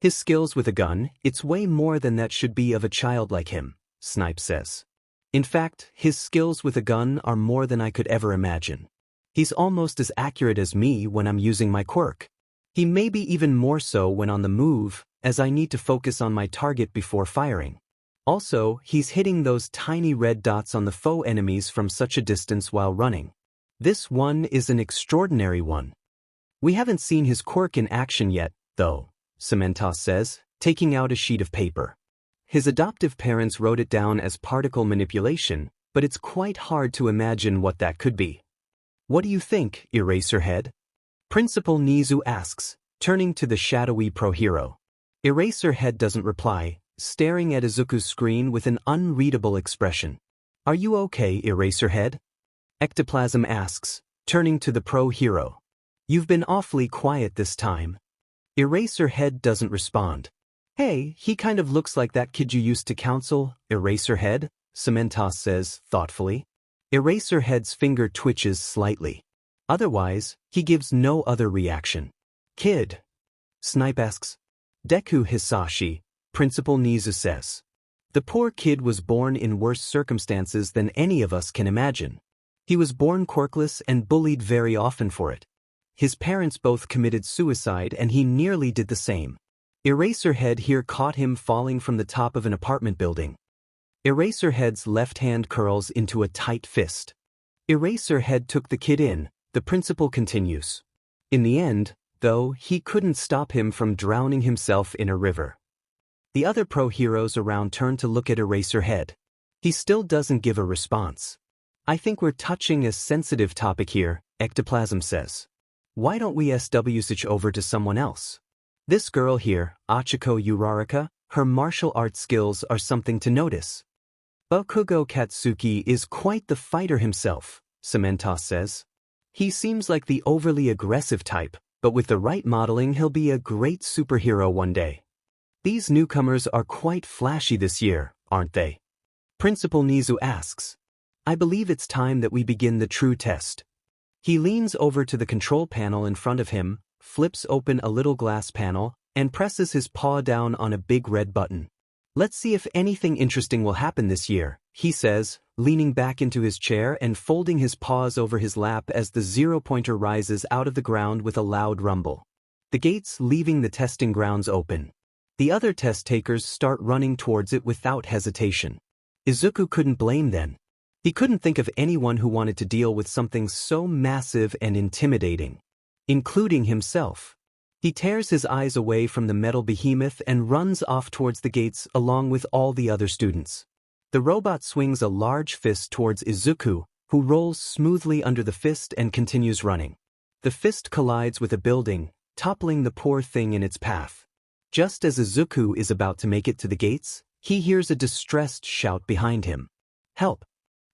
His skills with a gun, it's way more than that should be of a child like him, Snipe says. In fact, his skills with a gun are more than I could ever imagine. He's almost as accurate as me when I'm using my quirk. He may be even more so when on the move, as I need to focus on my target before firing. Also, he's hitting those tiny red dots on the foe enemies from such a distance while running. This one is an extraordinary one. We haven't seen his quirk in action yet, though, 𝐒𝐮𝐸𝐻𝐸𝐻 says, taking out a sheet of paper. His adoptive parents wrote it down as particle manipulation, but it's quite hard to imagine what that could be. What do you think, Eraserhead? Principal 𝐒𝐻𝐸𝐻 asks, turning to the shadowy pro-hero. Eraserhead doesn't reply, staring at Izuku's screen with an unreadable expression. Are you okay, Eraserhead? Ectoplasm asks, turning to the pro-hero. You've been awfully quiet this time. Eraserhead doesn't respond. Hey, he kind of looks like that kid you used to counsel, Eraserhead, 𝐒𝐮𝐸𝐻𝐸𝐻 says, thoughtfully. Eraserhead's finger twitches slightly. Otherwise, he gives no other reaction. Kid? Snipe asks. Deku Hisashi, Principal 𝐒𝐻𝐸𝐻 says. The poor kid was born in worse circumstances than any of us can imagine. He was born quirkless and bullied very often for it. His parents both committed suicide and he nearly did the same. Eraserhead here caught him falling from the top of an apartment building. Eraserhead's left hand curls into a tight fist. Eraserhead took the kid in, the principal continues. In the end, though, he couldn't stop him from drowning himself in a river. The other pro-heroes around turn to look at Eraserhead. He still doesn't give a response. I think we're touching a sensitive topic here, Ectoplasm says. Why don't we switch over to someone else? This girl here, Achiko Uraraka, her martial arts skills are something to notice. Bakugo Katsuki is quite the fighter himself, 𝐒𝐮𝐸𝐻𝐸𝐻 says. He seems like the overly aggressive type, but with the right modeling he'll be a great superhero one day. These newcomers are quite flashy this year, aren't they? Principal Nizu asks. I believe it's time that we begin the true test. He leans over to the control panel in front of him, flips open a little glass panel, and presses his paw down on a big red button. Let's see if anything interesting will happen this year, he says, leaning back into his chair and folding his paws over his lap as the zero-pointer rises out of the ground with a loud rumble. The gates leaving the testing grounds open. The other test takers start running towards it without hesitation. Izuku couldn't blame them. He couldn't think of anyone who wanted to deal with something so massive and intimidating, including himself. He tears his eyes away from the metal behemoth and runs off towards the gates along with all the other students. The robot swings a large fist towards Izuku, who rolls smoothly under the fist and continues running. The fist collides with a building, toppling the poor thing in its path. Just as Izuku is about to make it to the gates, he hears a distressed shout behind him. Help!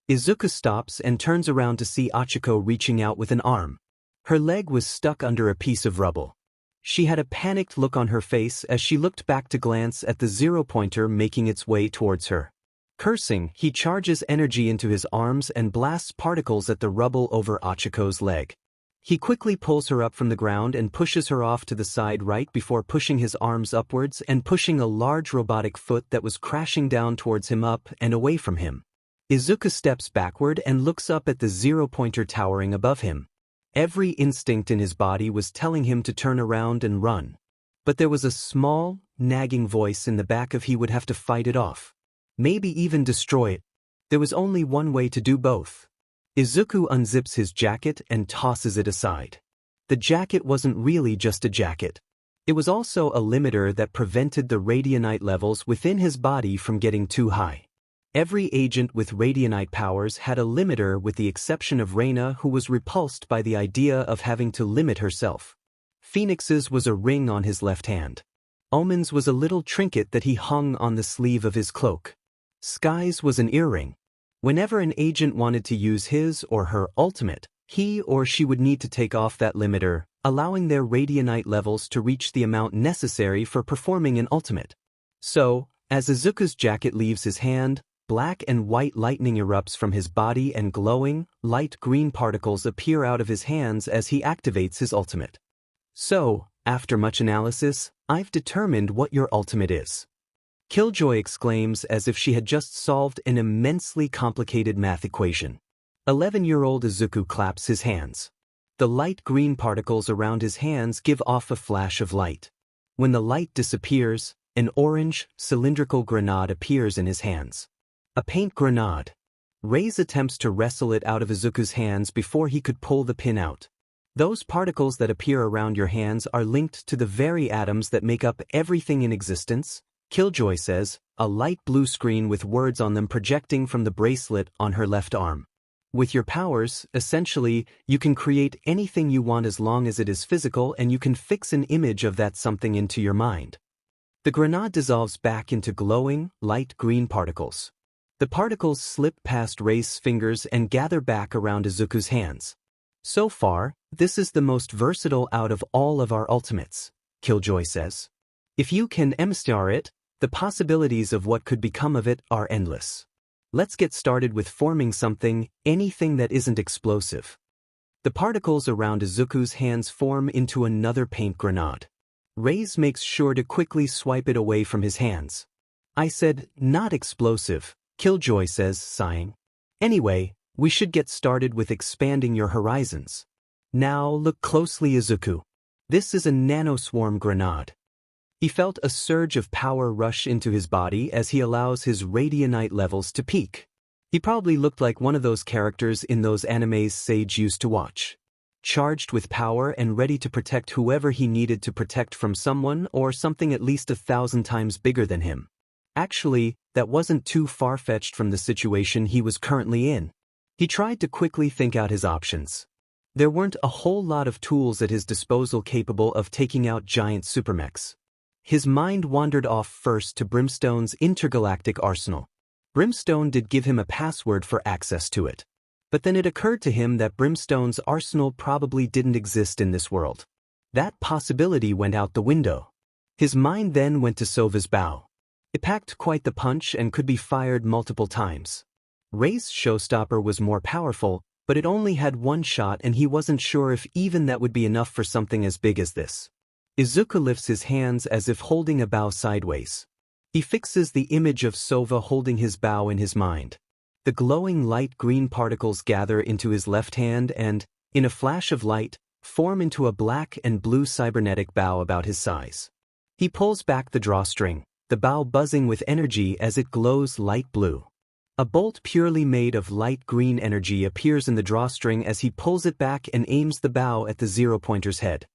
Izuku stops and turns around to see Achiko reaching out with an arm. Her leg was stuck under a piece of rubble. She had a panicked look on her face as she looked back to glance at the zero-pointer making its way towards her. Cursing, he charges energy into his arms and blasts particles at the rubble over Achiko's leg. He quickly pulls her up from the ground and pushes her off to the side right before pushing his arms upwards and pushing a large robotic foot that was crashing down towards him up and away from him. Izuku steps backward and looks up at the zero-pointer towering above him. Every instinct in his body was telling him to turn around and run. But there was a small, nagging voice in the back of he would have to fight it off. Maybe even destroy it. There was only one way to do both. Izuku unzips his jacket and tosses it aside. The jacket wasn't really just a jacket. It was also a limiter that prevented the radianite levels within his body from getting too high. Every agent with radianite powers had a limiter with the exception of Reina, who was repulsed by the idea of having to limit herself. Phoenix's was a ring on his left hand. Omen's was a little trinket that he hung on the sleeve of his cloak. Sky's was an earring. Whenever an agent wanted to use his or her ultimate, he or she would need to take off that limiter, allowing their radianite levels to reach the amount necessary for performing an ultimate. So, as Izuku's jacket leaves his hand, black and white lightning erupts from his body and glowing, light green particles appear out of his hands as he activates his ultimate. So, after much analysis, I've determined what your ultimate is. 𝐒𝐿𝐲 exclaims as if she had just solved an immensely complicated math equation. 11-year-old Izuku claps his hands. The light green particles around his hands give off a flash of light. When the light disappears, an orange, cylindrical grenade appears in his hands. A paint grenade. Ray's attempts to wrestle it out of Izuku's hands before he could pull the pin out. Those particles that appear around your hands are linked to the very atoms that make up everything in existence, 𝐒𝐿𝐲 says, a light blue screen with words on them projecting from the bracelet on her left arm. With your powers, essentially, you can create anything you want as long as it is physical, and you can fix an image of that something into your mind. The grenade dissolves back into glowing, light green particles. The particles slip past Ray's fingers and gather back around Izuku's hands. So far, this is the most versatile out of all of our ultimates, 𝐒𝐿𝐲 says. If you can master it, the possibilities of what could become of it are endless. Let's get started with forming something, anything that isn't explosive. The particles around Izuku's hands form into another paint grenade. Ray's makes sure to quickly swipe it away from his hands. I said, not explosive, 𝐒𝐿𝐲 says, sighing. Anyway, we should get started with expanding your horizons. Now look closely, Izuku. This is a nanoswarm grenade. He felt a surge of power rush into his body as he allows his radianite levels to peak. He probably looked like one of those characters in those animes Sage used to watch. Charged with power and ready to protect whoever he needed to protect from someone or something at least 1,000 times bigger than him. Actually, that wasn't too far-fetched from the situation he was currently in. He tried to quickly think out his options. There weren't a whole lot of tools at his disposal capable of taking out giant supermechs. His mind wandered off first to Brimstone's intergalactic arsenal. Brimstone did give him a password for access to it. But then it occurred to him that Brimstone's arsenal probably didn't exist in this world. That possibility went out the window. His mind then went to Sova's bow. It packed quite the punch and could be fired multiple times. Rei's showstopper was more powerful, but it only had one shot and he wasn't sure if even that would be enough for something as big as this. Izuku lifts his hands as if holding a bow sideways. He fixes the image of Sova holding his bow in his mind. The glowing light green particles gather into his left hand and, in a flash of light, form into a black and blue cybernetic bow about his size. He pulls back the drawstring, the bow buzzing with energy as it glows light blue. A bolt purely made of light green energy appears in the drawstring as he pulls it back and aims the bow at the zero-pointer's head.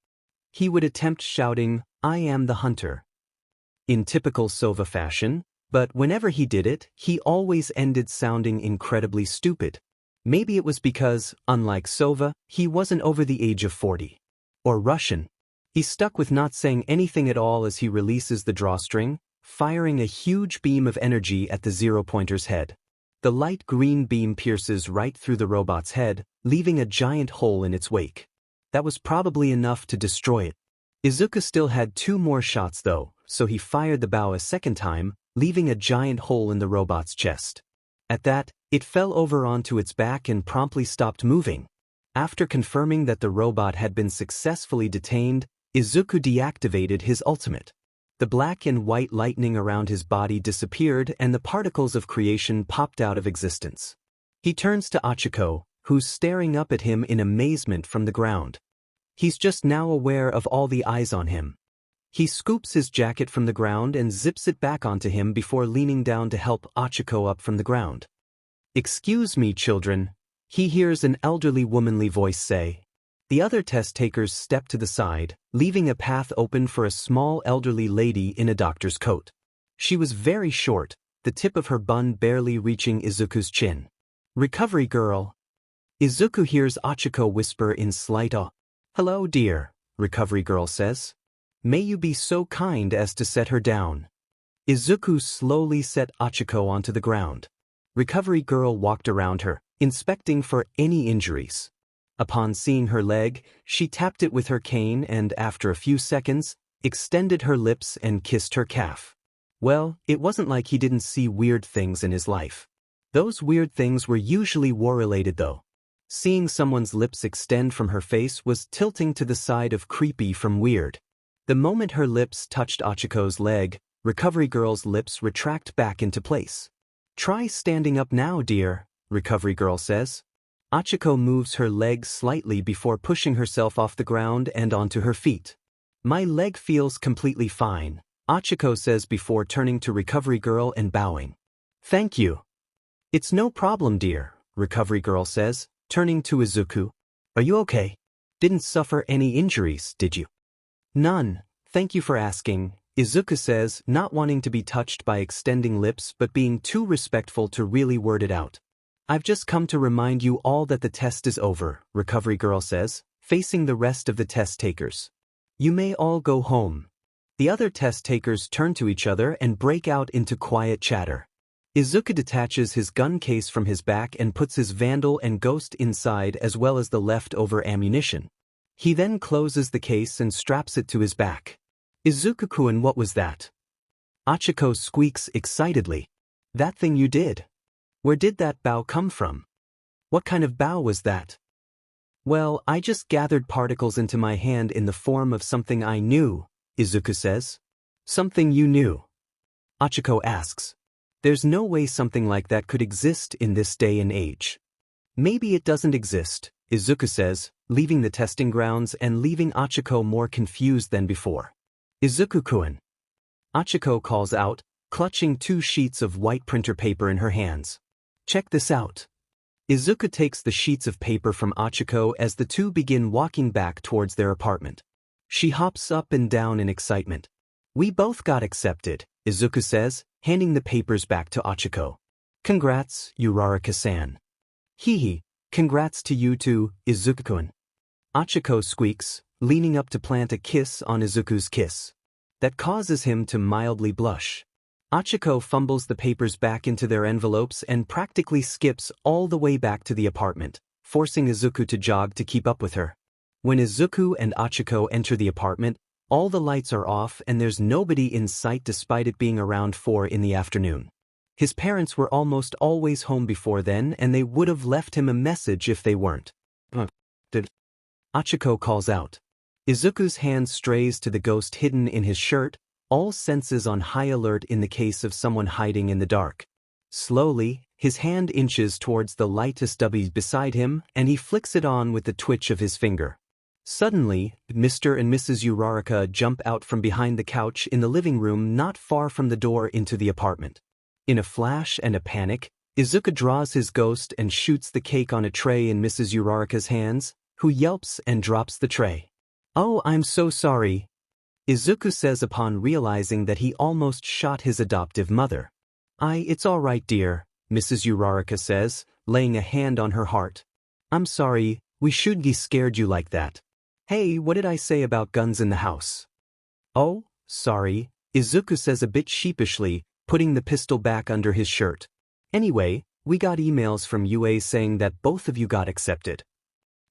He would attempt shouting, "I am the hunter," in typical Sova fashion, but whenever he did it, he always ended sounding incredibly stupid. Maybe it was because, unlike Sova, he wasn't over the age of 40. Or Russian. He's stuck with not saying anything at all as he releases the drawstring, firing a huge beam of energy at the zero-pointer's head. The light green beam pierces right through the robot's head, leaving a giant hole in its wake. That was probably enough to destroy it. Izuku still had 2 more shots though, so he fired the bow a second time, leaving a giant hole in the robot's chest. At that, it fell over onto its back and promptly stopped moving. After confirming that the robot had been successfully detained, Izuku deactivated his ultimate. The black and white lightning around his body disappeared and the particles of creation popped out of existence. He turns to Ichigo, who's staring up at him in amazement from the ground. He's just now aware of all the eyes on him. He scoops his jacket from the ground and zips it back onto him before leaning down to help Ichigo up from the ground. "Excuse me, children," he hears an elderly womanly voice say. The other test-takers step to the side, leaving a path open for a small elderly lady in a doctor's coat. She was very short, the tip of her bun barely reaching Izuku's chin. "Recovery girl." Izuku hears Ichigo whisper in slight awe. "Hello, dear," Recovery girl says. "May you be so kind as to set her down." Izuku slowly set Ichigo onto the ground. Recovery girl walked around her, inspecting for any injuries. Upon seeing her leg, she tapped it with her cane and, after a few seconds, extended her lips and kissed her calf. Well, it wasn't like he didn't see weird things in his life. Those weird things were usually war-related though. Seeing someone's lips extend from her face was tilting to the side of creepy from weird. The moment her lips touched Ichigo's leg, Recovery girl's lips retract back into place. "Try standing up now, dear," Recovery girl says. Ichigo moves her leg slightly before pushing herself off the ground and onto her feet. "My leg feels completely fine," Ichigo says before turning to Recovery girl and bowing. "Thank you." "It's no problem, dear," Recovery girl says, turning to Izuku. "Are you okay? Didn't suffer any injuries, did you?" "None, thank you for asking," Izuku says, not wanting to be touched by extending lips but being too respectful to really word it out. "I've just come to remind you all that the test is over," Recovery girl says, facing the rest of the test takers. "You may all go home." The other test takers turn to each other and break out into quiet chatter. Izuku detaches his gun case from his back and puts his Vandal and Ghost inside as well as the leftover ammunition. He then closes the case and straps it to his back. "Izuku-kun, what was that?" Ichigo squeaks excitedly. "That thing you did. Where did that bow come from?" "What kind of bow was that?" "Well, I just gathered particles into my hand in the form of something I knew," Izuku says. "Something you knew?" Ichigo asks. "There's no way something like that could exist in this day and age." "Maybe it doesn't exist," Izuku says, leaving the testing grounds and leaving Ichigo more confused than before. "Izuku-kun," Ichigo calls out, clutching 2 sheets of white printer paper in her hands. "Check this out." Izuku takes the sheets of paper from Ichigo as the two begin walking back towards their apartment. She hops up and down in excitement. "We both got accepted," Izuku says, handing the papers back to Ichigo. "Congrats, Uraraka-san." "Hee, congrats to you too, Izuku-kun." Ichigo squeaks, leaning up to plant a kiss on Izuku's kiss. That causes him to mildly blush. Ichigo fumbles the papers back into their envelopes and practically skips all the way back to the apartment, forcing Izuku to jog to keep up with her. When Izuku and Ichigo enter the apartment, All the lights are off and there's nobody in sight despite it being around 4 in the afternoon. His parents were almost always home before then and they would have left him a message if they weren't. Izuku calls out. Izuku's hand strays to the ghost hidden in his shirt, all senses on high alert in the case of someone hiding in the dark. Slowly, his hand inches towards the lightest W beside him and he flicks it on with the twitch of his finger. Suddenly, Mr. and Mrs. Uraraka jump out from behind the couch in the living room not far from the door into the apartment. In a flash and a panic, Izuku draws his ghost and shoots the cake on a tray in Mrs. Uraraka's hands, who yelps and drops the tray. "Oh, I'm so sorry," Izuku says upon realizing that he almost shot his adoptive mother. It's all right, dear," Mrs. Uraraka says, laying a hand on her heart. "I'm sorry, we shouldn't have scared you like that. Hey, what did I say about guns in the house?" "Oh, sorry," Izuku says a bit sheepishly, putting the pistol back under his shirt. "Anyway, we got emails from UA saying that both of you got accepted."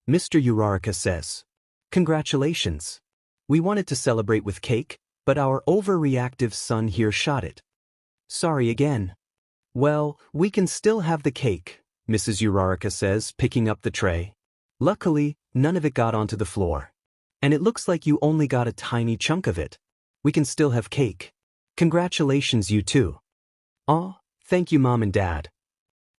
Mr. Uraraka says. "Congratulations. We wanted to celebrate with cake, but our overreactive son here shot it. Sorry again." "Well, we can still have the cake," Mrs. Uraraka says, picking up the tray. "Luckily, none of it got onto the floor. And it looks like you only got a tiny chunk of it. We can still have cake. Congratulations, you two." "Aw, thank you, Mom and Dad,"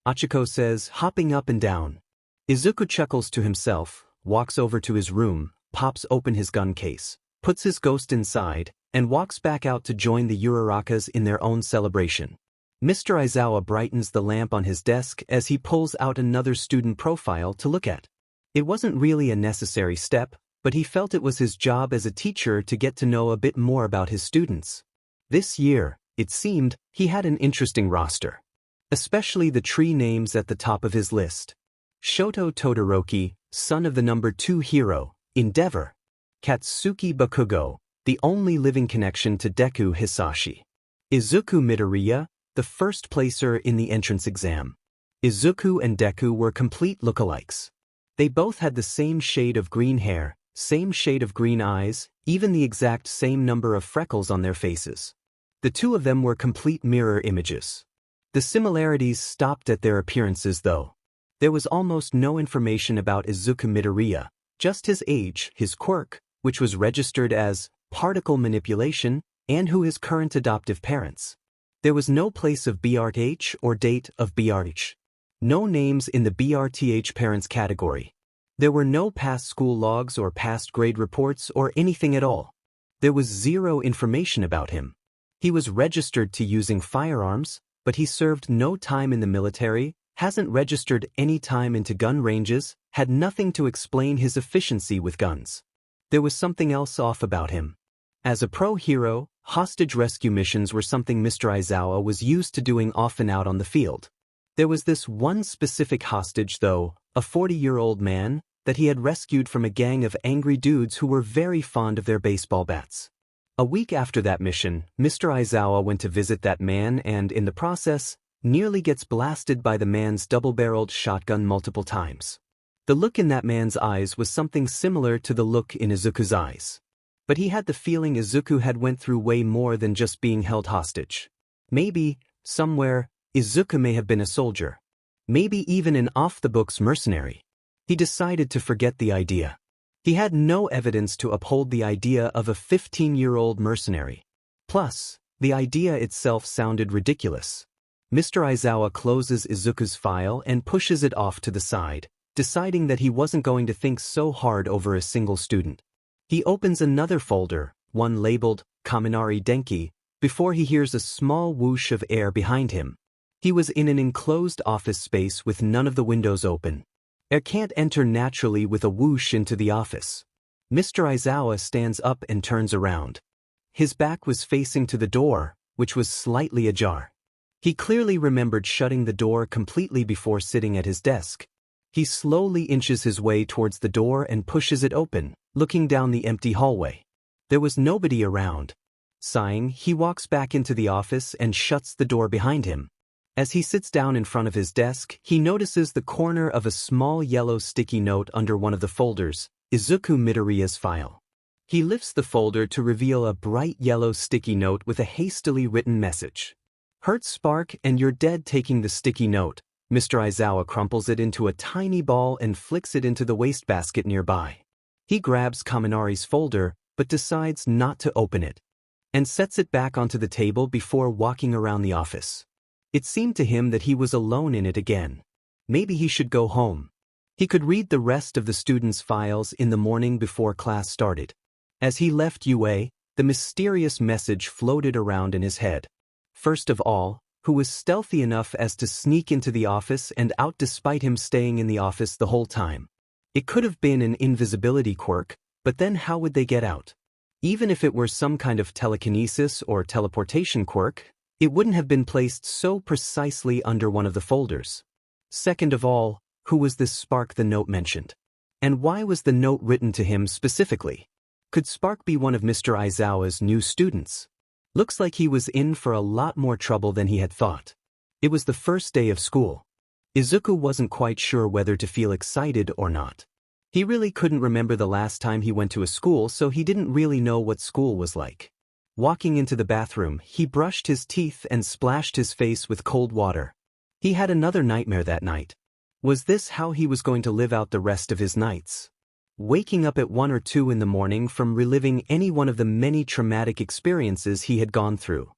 Izuku says, hopping up and down. Izuku chuckles to himself, walks over to his room, pops open his gun case, puts his ghost inside, and walks back out to join the Urarakas in their own celebration. Mr. Izawa brightens the lamp on his desk as he pulls out another student profile to look at. It wasn't really a necessary step, but he felt it was his job as a teacher to get to know a bit more about his students. This year, it seemed, he had an interesting roster. Especially the tree names at the top of his list. Shoto Todoroki, son of the number 2 hero, Endeavor. Katsuki Bakugo, the only living connection to Deku Hisashi. Izuku Midoriya, the first placer in the entrance exam. Izuku and Deku were complete lookalikes. They both had the same shade of green hair, same shade of green eyes, even the exact same number of freckles on their faces. The two of them were complete mirror images. The similarities stopped at their appearances though. There was almost no information about Izuku Midoriya, just his age, his quirk, which was registered as particle manipulation, and who his current adoptive parents. There was no place of BRTH or date of BRTH. No names in the BRTH parents category. There were no past school logs or past grade reports or anything at all. There was zero information about him. He was registered to using firearms, but he served no time in the military, hasn't registered any time into gun ranges, had nothing to explain his efficiency with guns. There was something else off about him. As a pro hero, hostage rescue missions were something Mr. Izawa was used to doing often out on the field. There was this one specific hostage though, a 40-year-old man, that he had rescued from a gang of angry dudes who were very fond of their baseball bats. A week after that mission, Mr. Izawa went to visit that man and, in the process, nearly gets blasted by the man's double-barreled shotgun multiple times. The look in that man's eyes was something similar to the look in Izuku's eyes. But he had the feeling Izuku had went through way more than just being held hostage. Maybe, somewhere, Izuku may have been a soldier. Maybe even an off-the-books mercenary. He decided to forget the idea. He had no evidence to uphold the idea of a 15-year-old mercenary. Plus, the idea itself sounded ridiculous. Mr. Izawa closes Izuku's file and pushes it off to the side, deciding that he wasn't going to think so hard over a single student. He opens another folder, one labeled Kaminari Denki, before he hears a small whoosh of air behind him. He was in an enclosed office space with none of the windows open. Air can't enter naturally with a whoosh into the office. Mr. Izawa stands up and turns around. His back was facing to the door, which was slightly ajar. He clearly remembered shutting the door completely before sitting at his desk. He slowly inches his way towards the door and pushes it open, looking down the empty hallway. There was nobody around. Sighing, he walks back into the office and shuts the door behind him. As he sits down in front of his desk, he notices the corner of a small yellow sticky note under one of the folders, Izuku Midoriya's file. He lifts the folder to reveal a bright yellow sticky note with a hastily written message. "Hurt Spark and you're dead." Taking the sticky note, Mr. Izuku crumples it into a tiny ball and flicks it into the wastebasket nearby. He grabs Kaminari's folder, but decides not to open it, and sets it back onto the table before walking around the office. It seemed to him that he was alone in it again. Maybe he should go home. He could read the rest of the students' files in the morning before class started. As he left UA, the mysterious message floated around in his head. First of all, who was stealthy enough as to sneak into the office and out despite him staying in the office the whole time? It could have been an invisibility quirk, but then how would they get out? Even if it were some kind of telekinesis or teleportation quirk, it wouldn't have been placed so precisely under one of the folders. Second of all, who was this Spark the note mentioned? And why was the note written to him specifically? Could Spark be one of Mr. Izuku's new students? Looks like he was in for a lot more trouble than he had thought. It was the first day of school. Izuku wasn't quite sure whether to feel excited or not. He really couldn't remember the last time he went to a school, so he didn't really know what school was like. Walking into the bathroom, he brushed his teeth and splashed his face with cold water. He had another nightmare that night. Was this how he was going to live out the rest of his nights? Waking up at 1 or 2 in the morning from reliving any one of the many traumatic experiences he had gone through.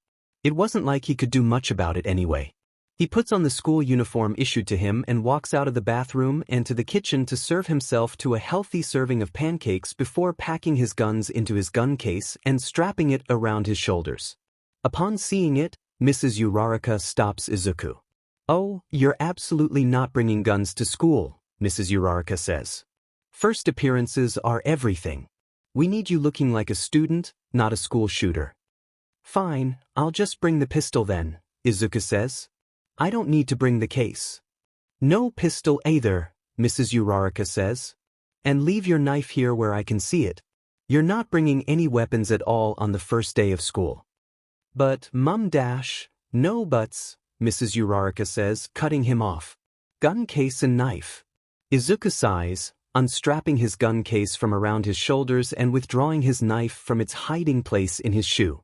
It wasn't like he could do much about it anyway. He puts on the school uniform issued to him and walks out of the bathroom and to the kitchen to serve himself to a healthy serving of pancakes before packing his guns into his gun case and strapping it around his shoulders. Upon seeing it, Mrs. Uraraka stops Izuku. "Oh, you're absolutely not bringing guns to school," Mrs. Uraraka says. "First appearances are everything. We need you looking like a student, not a school shooter." "Fine, I'll just bring the pistol then," Izuku says. "I don't need to bring the case." "No pistol either," Mrs. Uraraka says. "And leave your knife here where I can see it. You're not bringing any weapons at all on the first day of school." "But, Mum dash, no buts," Mrs. Uraraka says, cutting him off. "Gun case and knife." Izuku sighs, unstrapping his gun case from around his shoulders and withdrawing his knife from its hiding place in his shoe.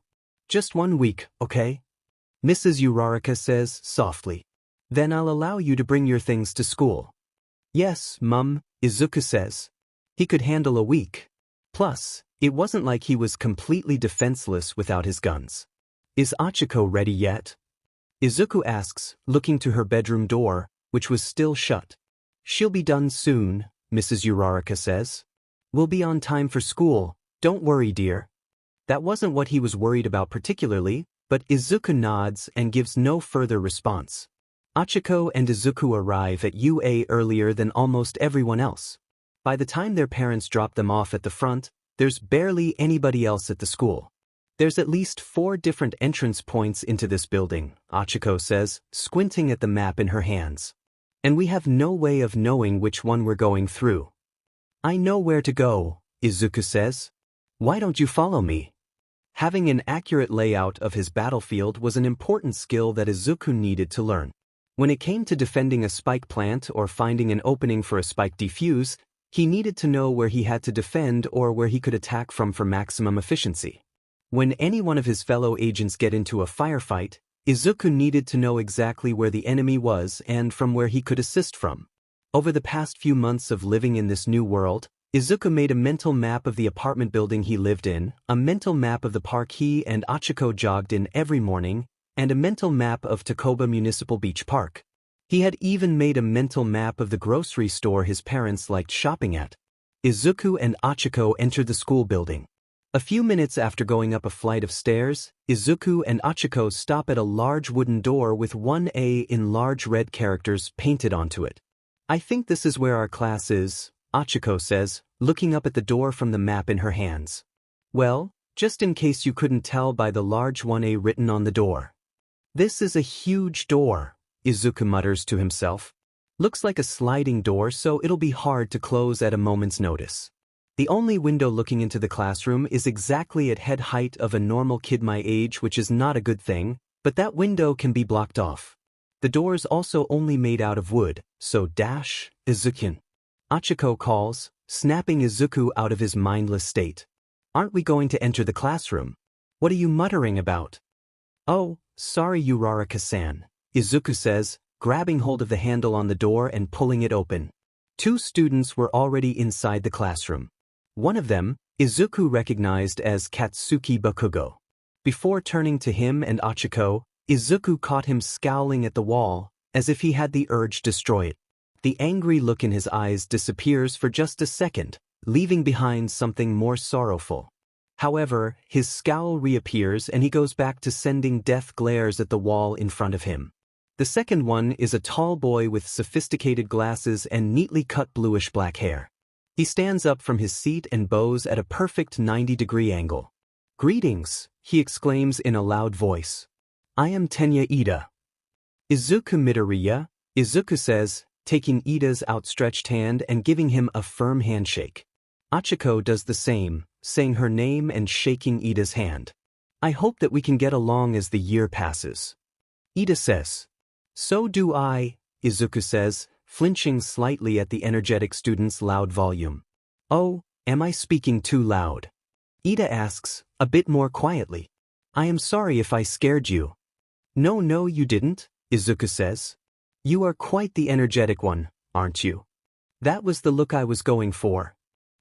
"Just 1 week, okay?" Mrs. Uraraka says softly. "Then I'll allow you to bring your things to school." "Yes, Mum," Izuku says. He could handle a week. Plus, it wasn't like he was completely defenseless without his guns. "Is Achiko ready yet?" Izuku asks, looking to her bedroom door, which was still shut. "She'll be done soon," Mrs. Uraraka says. "We'll be on time for school, don't worry, dear." That wasn't what he was worried about particularly, but Izuku nods and gives no further response. Achiko and Izuku arrive at UA earlier than almost everyone else. By the time their parents drop them off at the front, there's barely anybody else at the school. "There's at least 4 different entrance points into this building," Achiko says, squinting at the map in her hands. "And we have no way of knowing which one we're going through." "I know where to go," Izuku says. "Why don't you follow me?" Having an accurate layout of his battlefield was an important skill that Izuku needed to learn. When it came to defending a spike plant or finding an opening for a spike defuse, he needed to know where he had to defend or where he could attack from for maximum efficiency. When any one of his fellow agents get into a firefight, Izuku needed to know exactly where the enemy was and from where he could assist from. Over the past few months of living in this new world, Izuku made a mental map of the apartment building he lived in, a mental map of the park he and Achiko jogged in every morning, and a mental map of Takoba Municipal Beach Park. He had even made a mental map of the grocery store his parents liked shopping at. Izuku and Achiko entered the school building. A few minutes after going up a flight of stairs, Izuku and Achiko stop at a large wooden door with 1A in large red characters painted onto it. "I think this is where our class is," Achiko says, looking up at the door from the map in her hands. "Well, just in case you couldn't tell by the large 1A written on the door." "This is a huge door," Izuku mutters to himself. "Looks like a sliding door, so it'll be hard to close at a moment's notice." The only window looking into the classroom is exactly at head height of a normal kid my age, which is not a good thing, but that window can be blocked off. The door's also only made out of wood, so Izuku. Achiko calls, snapping Izuku out of his mindless state. Aren't we going to enter the classroom? What are you muttering about? Oh, sorry Uraraka-san, Izuku says, grabbing hold of the handle on the door and pulling it open. Two students were already inside the classroom. One of them, Izuku recognized as Katsuki Bakugo. Before turning to him and Achiko, Izuku caught him scowling at the wall, as if he had the urge to destroy it. The angry look in his eyes disappears for just a second, leaving behind something more sorrowful. However, his scowl reappears and he goes back to sending death glares at the wall in front of him. The second one is a tall boy with sophisticated glasses and neatly cut bluish-black hair. He stands up from his seat and bows at a perfect 90-degree angle. "Greetings," he exclaims in a loud voice. "I am Tenya Ida." "Izuku Midoriya," Izuku says, taking Ida's outstretched hand and giving him a firm handshake. Achiko does the same, saying her name and shaking Ida's hand. "I hope that we can get along as the year passes." Ida says. "So do I," Izuku says, flinching slightly at the energetic student's loud volume. "Oh, am I speaking too loud?" Ida asks, a bit more quietly. "I am sorry if I scared you." No, you didn't," Izuku says. "You are quite the energetic one, aren't you?" "That was the look I was going for,"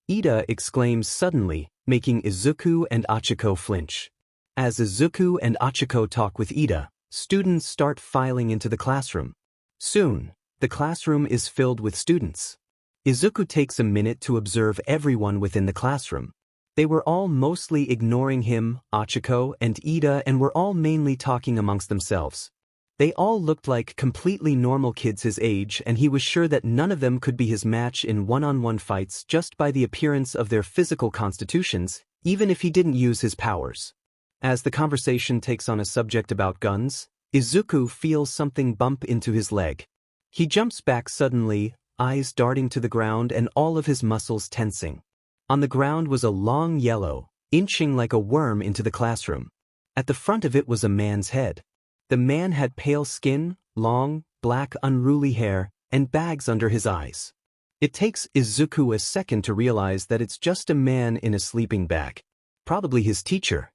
Ida exclaims suddenly, making Izuku and Achiko flinch. As Izuku and Achiko talk with Ida, students start filing into the classroom. Soon, the classroom is filled with students. Izuku takes a minute to observe everyone within the classroom. They were all mostly ignoring him, Achiko, and Ida, and were all mainly talking amongst themselves. They all looked like completely normal kids his age, and he was sure that none of them could be his match in one-on-one fights just by the appearance of their physical constitutions, even if he didn't use his powers. As the conversation takes on a subject about guns, Izuku feels something bump into his leg. He jumps back suddenly, eyes darting to the ground and all of his muscles tensing. On the ground was a long yellow, inching like a worm into the classroom. At the front of it was a man's head. The man had pale skin, long, black unruly hair, and bags under his eyes. It takes Izuku a second to realize that it's just a man in a sleeping bag. Probably his teacher.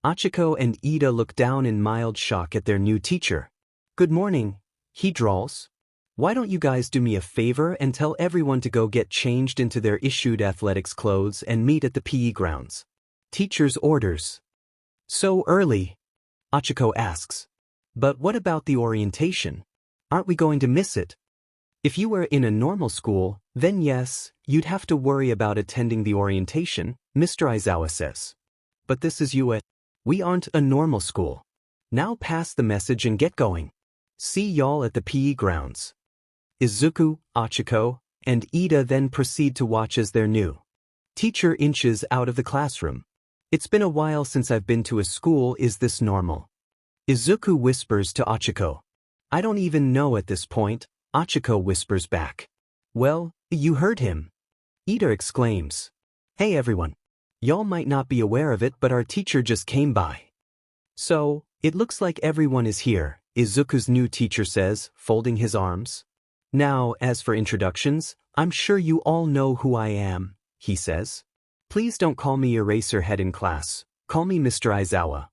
Achiko and Ida look down in mild shock at their new teacher. "Good morning," he drawls. "Why don't you guys do me a favor and tell everyone to go get changed into their issued athletics clothes and meet at the PE grounds?" "Teacher's orders." "So early?" Achiko asks. "But what about the orientation? Aren't we going to miss it?" "If you were in a normal school, then yes, you'd have to worry about attending the orientation," Mr. Izawa says. "But this is UA. We aren't a normal school. Now pass the message and get going. See y'all at the PE grounds." Izuku, Achiko, and Ida then proceed to watch as their new teacher inches out of the classroom. "It's been a while since I've been to a school. Is this normal?" Izuku whispers to Achiko. "I don't even know at this point," Achiko whispers back. "Well, you heard him," Ida exclaims. "Hey everyone. Y'all might not be aware of it, but our teacher just came by." "So, it looks like everyone is here," Izuku's new teacher says, folding his arms. "Now, as for introductions, I'm sure you all know who I am," he says. "Please don't call me Eraserhead in class. Call me Mr. Izawa."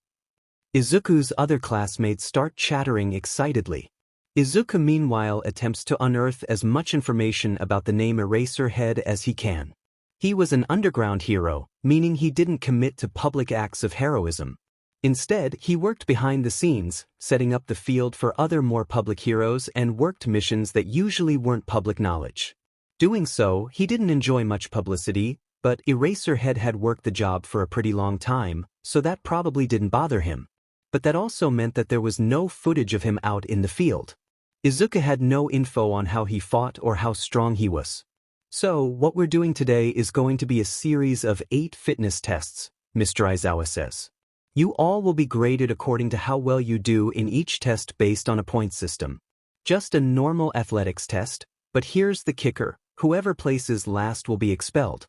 Izuku's other classmates start chattering excitedly. Izuku meanwhile attempts to unearth as much information about the name Eraserhead as he can. He was an underground hero, meaning he didn't commit to public acts of heroism. Instead, he worked behind the scenes, setting up the field for other more public heroes and worked missions that usually weren't public knowledge. Doing so, he didn't enjoy much publicity, but Eraserhead had worked the job for a pretty long time, so that probably didn't bother him. But that also meant that there was no footage of him out in the field. Izuku had no info on how he fought or how strong he was. "So, what we're doing today is going to be a series of 8 fitness tests," Mr. Izawa says. "You all will be graded according to how well you do in each test based on a point system. Just a normal athletics test, but here's the kicker: whoever places last will be expelled."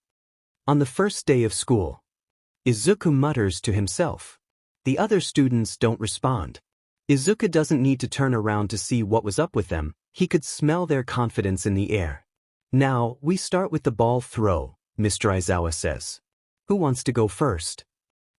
On the first day of school, Izuku mutters to himself. The other students don't respond. Izuku doesn't need to turn around to see what was up with them. He could smell their confidence in the air. "Now, we start with the ball throw," Mr. Izawa says. Who wants to go first?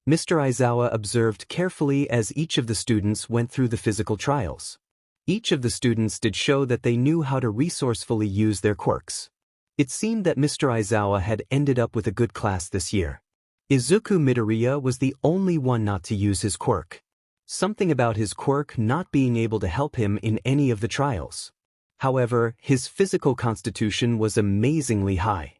Mr. Izawa observed carefully as each of the students went through the physical trials. Each of the students did show that they knew how to resourcefully use their quirks. It seemed that Mr. Izawa had ended up with a good class this year. Izuku Midoriya was the only one not to use his quirk. Something about his quirk not being able to help him in any of the trials. However, his physical constitution was amazingly high.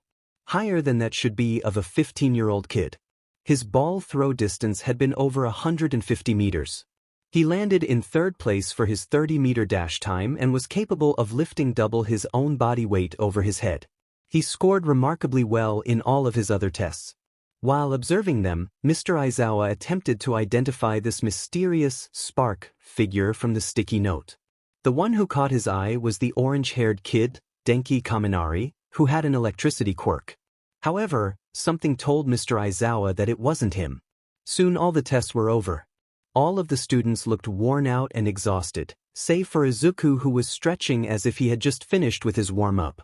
Higher than that should be of a 15-year-old kid. His ball throw distance had been over 150 meters. He landed in third place for his 30-meter dash time and was capable of lifting double his own body weight over his head. He scored remarkably well in all of his other tests. While observing them, Mr. Izawa attempted to identify this mysterious spark figure from the sticky note. The one who caught his eye was the orange-haired kid, Denki Kaminari, who had an electricity quirk. However, something told Mr. Izawa that it wasn't him. Soon all the tests were over. All of the students looked worn out and exhausted, save for Izuku, who was stretching as if he had just finished with his warm-up.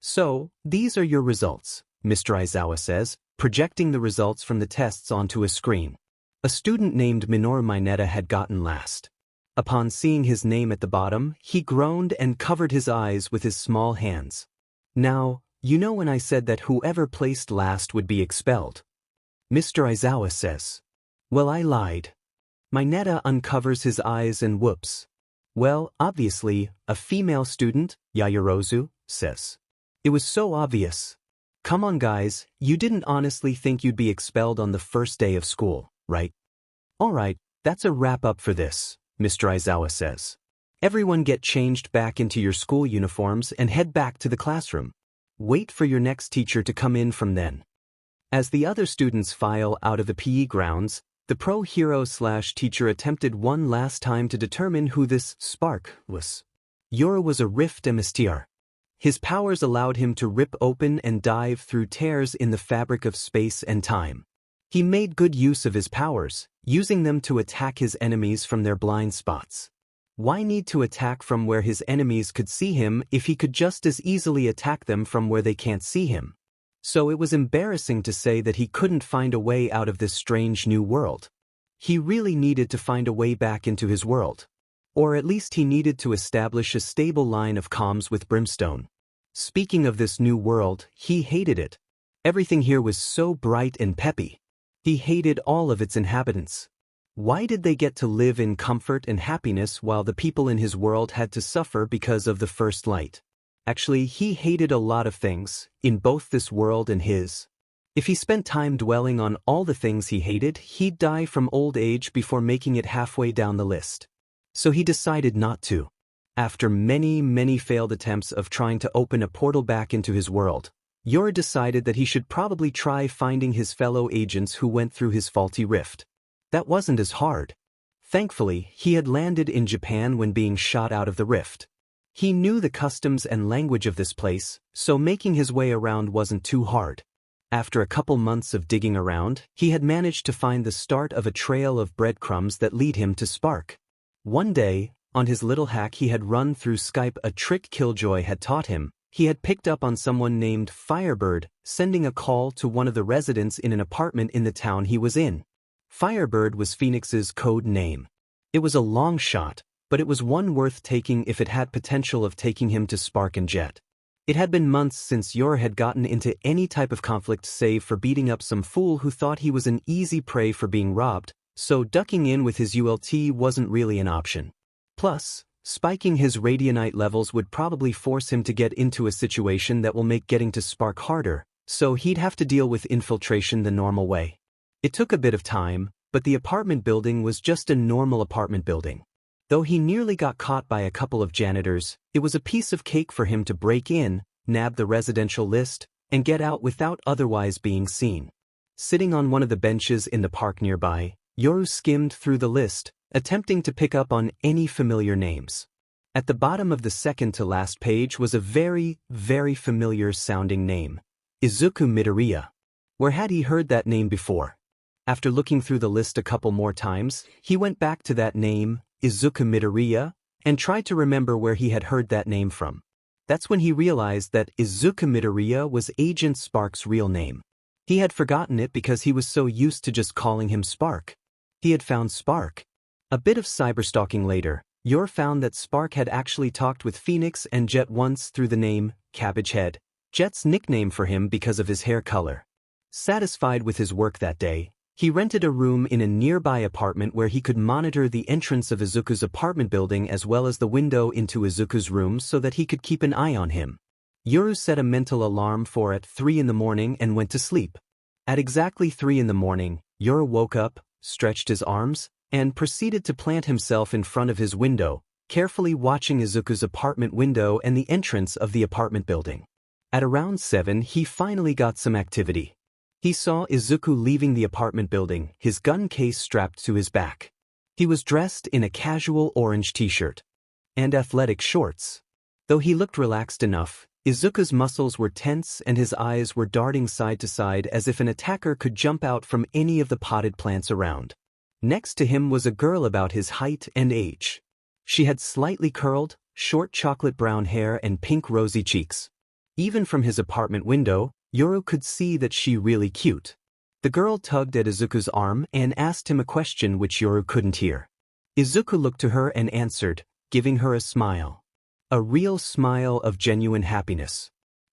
So, these are your results, Mr. Izawa says, projecting the results from the tests onto a screen. A student named Minoru Mineta had gotten last. Upon seeing his name at the bottom, he groaned and covered his eyes with his small hands. Now, you know when I said that whoever placed last would be expelled? Mr. Izawa says. Well, I lied. Mineta uncovers his eyes and whoops. Well, obviously, a female student, Yaoyorozu, says. It was so obvious. Come on guys, you didn't honestly think you'd be expelled on the first day of school, right? Alright, that's a wrap-up for this, Mr. Izawa says. Everyone get changed back into your school uniforms and head back to the classroom. Wait for your next teacher to come in from then. As the other students file out of the PE grounds, the pro-hero/teacher attempted one last time to determine who this spark was. Yoru was a rift emissary. His powers allowed him to rip open and dive through tears in the fabric of space and time. He made good use of his powers, using them to attack his enemies from their blind spots. Why need to attack from where his enemies could see him if he could just as easily attack them from where they can't see him? So it was embarrassing to say that he couldn't find a way out of this strange new world. He really needed to find a way back into his world. Or at least he needed to establish a stable line of comms with Brimstone. Speaking of this new world, he hated it. Everything here was so bright and peppy. He hated all of its inhabitants. Why did they get to live in comfort and happiness while the people in his world had to suffer because of the first light? Actually, he hated a lot of things, in both this world and his. If he spent time dwelling on all the things he hated, he'd die from old age before making it halfway down the list. So he decided not to. After many failed attempts of trying to open a portal back into his world, Yoru decided that he should probably try finding his fellow agents who went through his faulty rift. That wasn't as hard. Thankfully, he had landed in Japan when being shot out of the rift. He knew the customs and language of this place, so making his way around wasn't too hard. After a couple months of digging around, he had managed to find the start of a trail of breadcrumbs that lead him to Spark. One day, on his little hack he had run through Skype, a trick 𝐒𝐿joy had taught him, he had picked up on someone named Firebird sending a call to one of the residents in an apartment in the town he was in. Firebird was Phoenix's code name. It was a long shot, but it was one worth taking if it had potential of taking him to Spark and Jet. It had been months since Yoru had gotten into any type of conflict save for beating up some fool who thought he was an easy prey for being robbed, so ducking in with his ult wasn't really an option. Plus, spiking his radianite levels would probably force him to get into a situation that will make getting to Spark harder, so he'd have to deal with infiltration the normal way. It took a bit of time, but the apartment building was just a normal apartment building. Though he nearly got caught by a couple of janitors, it was a piece of cake for him to break in, nab the residential list, and get out without otherwise being seen. Sitting on one of the benches in the park nearby, Yoru skimmed through the list, attempting to pick up on any familiar names. At the bottom of the second to last page was a very familiar sounding name. Izuku Midoriya. Where had he heard that name before? After looking through the list a couple more times, he went back to that name, Izuku Midoriya, and tried to remember where he had heard that name from. That's when he realized that Izuku Midoriya was Agent Spark's real name. He had forgotten it because he was so used to just calling him Spark. He had found Spark. A bit of cyberstalking later, Yoru found that Spark had actually talked with Phoenix and Jet once through the name Cabbage Head, Jet's nickname for him because of his hair color. Satisfied with his work that day, he rented a room in a nearby apartment where he could monitor the entrance of Izuku's apartment building as well as the window into Izuku's room so that he could keep an eye on him. Yoru set a mental alarm for at 3 in the morning and went to sleep. At exactly 3 in the morning, Yoru woke up, stretched his arms, and proceeded to plant himself in front of his window, carefully watching Izuku's apartment window and the entrance of the apartment building. At around 7, he finally got some activity. He saw Izuku leaving the apartment building, his gun case strapped to his back. He was dressed in a casual orange t-shirt and athletic shorts. Though he looked relaxed enough, Izuku's muscles were tense and his eyes were darting side to side as if an attacker could jump out from any of the potted plants around. Next to him was a girl about his height and age. She had slightly curled, short chocolate brown hair and pink rosy cheeks. Even from his apartment window, Yoru could see that she really cute. The girl tugged at Izuku's arm and asked him a question which Yoru couldn't hear. Izuku looked to her and answered, giving her a smile. A real smile of genuine happiness.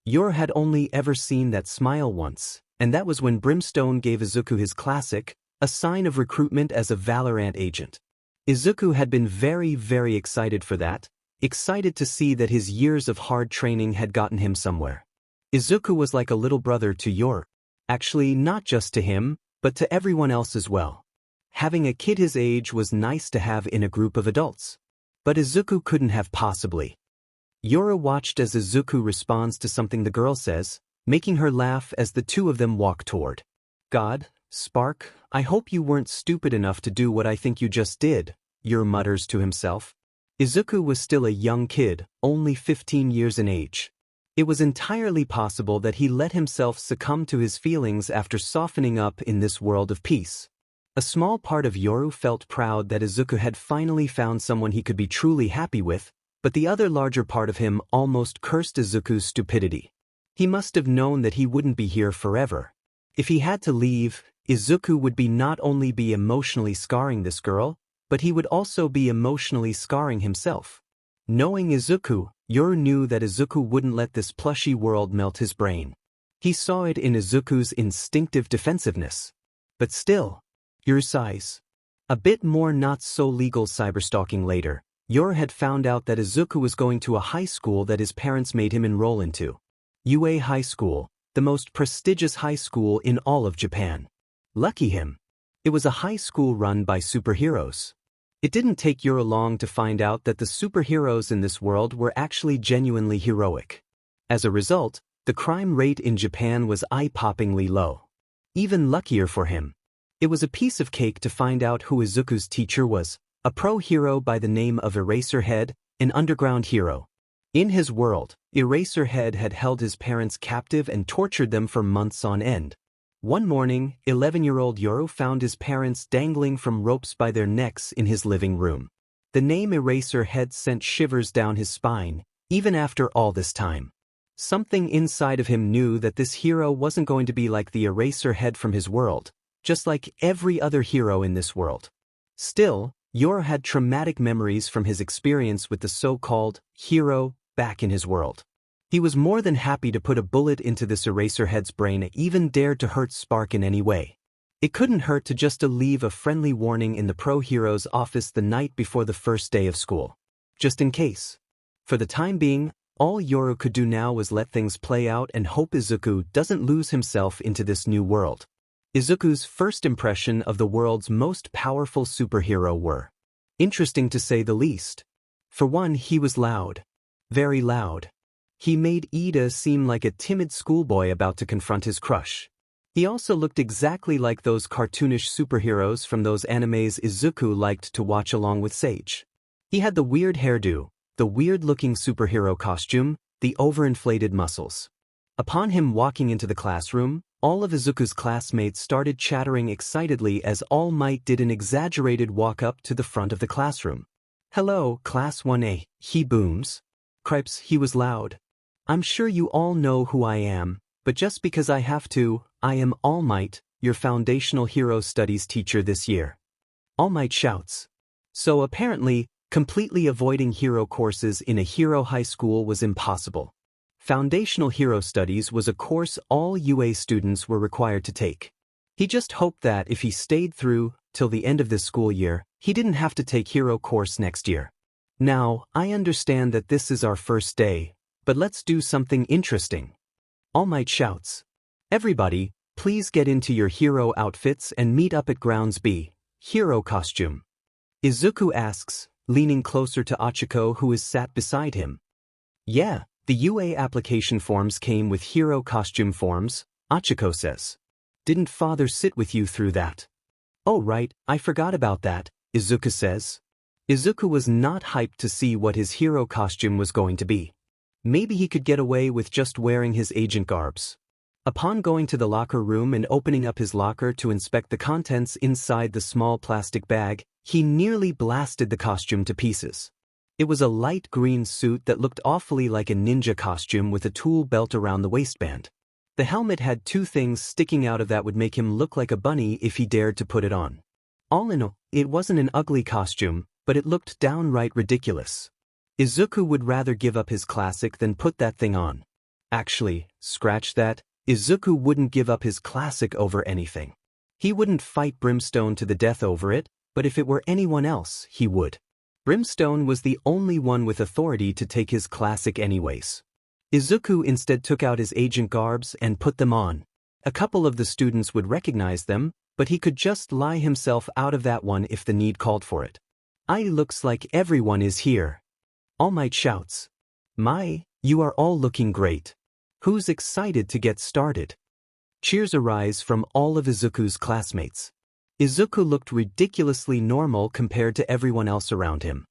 Yoru had only ever seen that smile once, and that was when Brimstone gave Izuku his classic, a sign of recruitment as a Valorant agent. Izuku had been very excited for that, excited to see that his years of hard training had gotten him somewhere. Izuku was like a little brother to Yoru. Actually, not just to him, but to everyone else as well. Having a kid his age was nice to have in a group of adults. But Izuku couldn't have possibly. Yoru watched as Izuku responds to something the girl says, making her laugh as the two of them walk toward. God, Spark, I hope you weren't stupid enough to do what I think you just did, Yoru mutters to himself. Izuku was still a young kid, only 15 years in age. It was entirely possible that he let himself succumb to his feelings after softening up in this world of peace. A small part of Yoru felt proud that Izuku had finally found someone he could be truly happy with, but the other larger part of him almost cursed Izuku's stupidity. He must have known that he wouldn't be here forever. If he had to leave, Izuku would not only be emotionally scarring this girl, but he would also be emotionally scarring himself. Knowing Izuku, Yoru knew that Izuku wouldn't let this plushy world melt his brain. He saw it in Izuku's instinctive defensiveness. But still, Yoru sighs. A bit more not-so-legal cyberstalking later, Yoru had found out that Izuku was going to a high school that his parents made him enroll into. UA High School, the most prestigious high school in all of Japan. Lucky him. It was a high school run by superheroes. It didn't take Yoru long to find out that the superheroes in this world were actually genuinely heroic. As a result, the crime rate in Japan was eye-poppingly low. Even luckier for him. It was a piece of cake to find out who Izuku's teacher was, a pro-hero by the name of Eraserhead, an underground hero. In his world, Eraserhead had held his parents captive and tortured them for months on end. One morning, 11-year-old Yoru found his parents dangling from ropes by their necks in his living room. The name Eraserhead sent shivers down his spine, even after all this time. Something inside of him knew that this hero wasn't going to be like the Eraserhead from his world, just like every other hero in this world. Still, Yoru had traumatic memories from his experience with the so-called hero back in his world. He was more than happy to put a bullet into this Eraserhead's brain and even dared to hurt Spark in any way. It couldn't hurt to just leave a friendly warning in the pro-hero's office the night before the first day of school. Just in case. For the time being, all Yoru could do now was let things play out and hope Izuku doesn't lose himself into this new world. Izuku's first impression of the world's most powerful superhero were interesting to say the least. For one, he was loud. Very loud. He made Ida seem like a timid schoolboy about to confront his crush. He also looked exactly like those cartoonish superheroes from those animes Izuku liked to watch along with Sage. He had the weird hairdo, the weird-looking superhero costume, the overinflated muscles. Upon him walking into the classroom, all of Izuku's classmates started chattering excitedly as All Might did an exaggerated walk up to the front of the classroom. "Hello, Class 1A, he booms. Cripes, he was loud. I'm sure you all know who I am, but just because I have to, I am All Might, your foundational hero studies teacher this year. All Might shouts. So apparently, completely avoiding hero courses in a hero high school was impossible. Foundational Hero Studies was a course all UA students were required to take. He just hoped that if he stayed through till the end of this school year, he didn't have to take hero course next year. Now, I understand that this is our first day, but let's do something interesting. All Might shouts. Everybody, please get into your hero outfits and meet up at Grounds B, hero costume. Izuku asks, leaning closer to Achiko who is sat beside him. Yeah, the UA application forms came with hero costume forms, Achiko says. Didn't father sit with you through that? Oh right, I forgot about that, Izuku says. Izuku was not hyped to see what his hero costume was going to be. Maybe he could get away with just wearing his agent garbs. Upon going to the locker room and opening up his locker to inspect the contents inside the small plastic bag, he nearly blasted the costume to pieces. It was a light green suit that looked awfully like a ninja costume with a tool belt around the waistband. The helmet had two things sticking out of that would make him look like a bunny if he dared to put it on. All in all, it wasn't an ugly costume, but it looked downright ridiculous. Izuku would rather give up his classic than put that thing on. Actually, scratch that, Izuku wouldn't give up his classic over anything. He wouldn't fight Brimstone to the death over it, but if it were anyone else, he would. Brimstone was the only one with authority to take his classic anyways. Izuku instead took out his agent garbs and put them on. A couple of the students would recognize them, but he could just lie himself out of that one if the need called for it. Looks like everyone is here. All Might shouts. My, you are all looking great. Who's excited to get started? Cheers arise from all of Izuku's classmates. Izuku looked ridiculously normal compared to everyone else around him.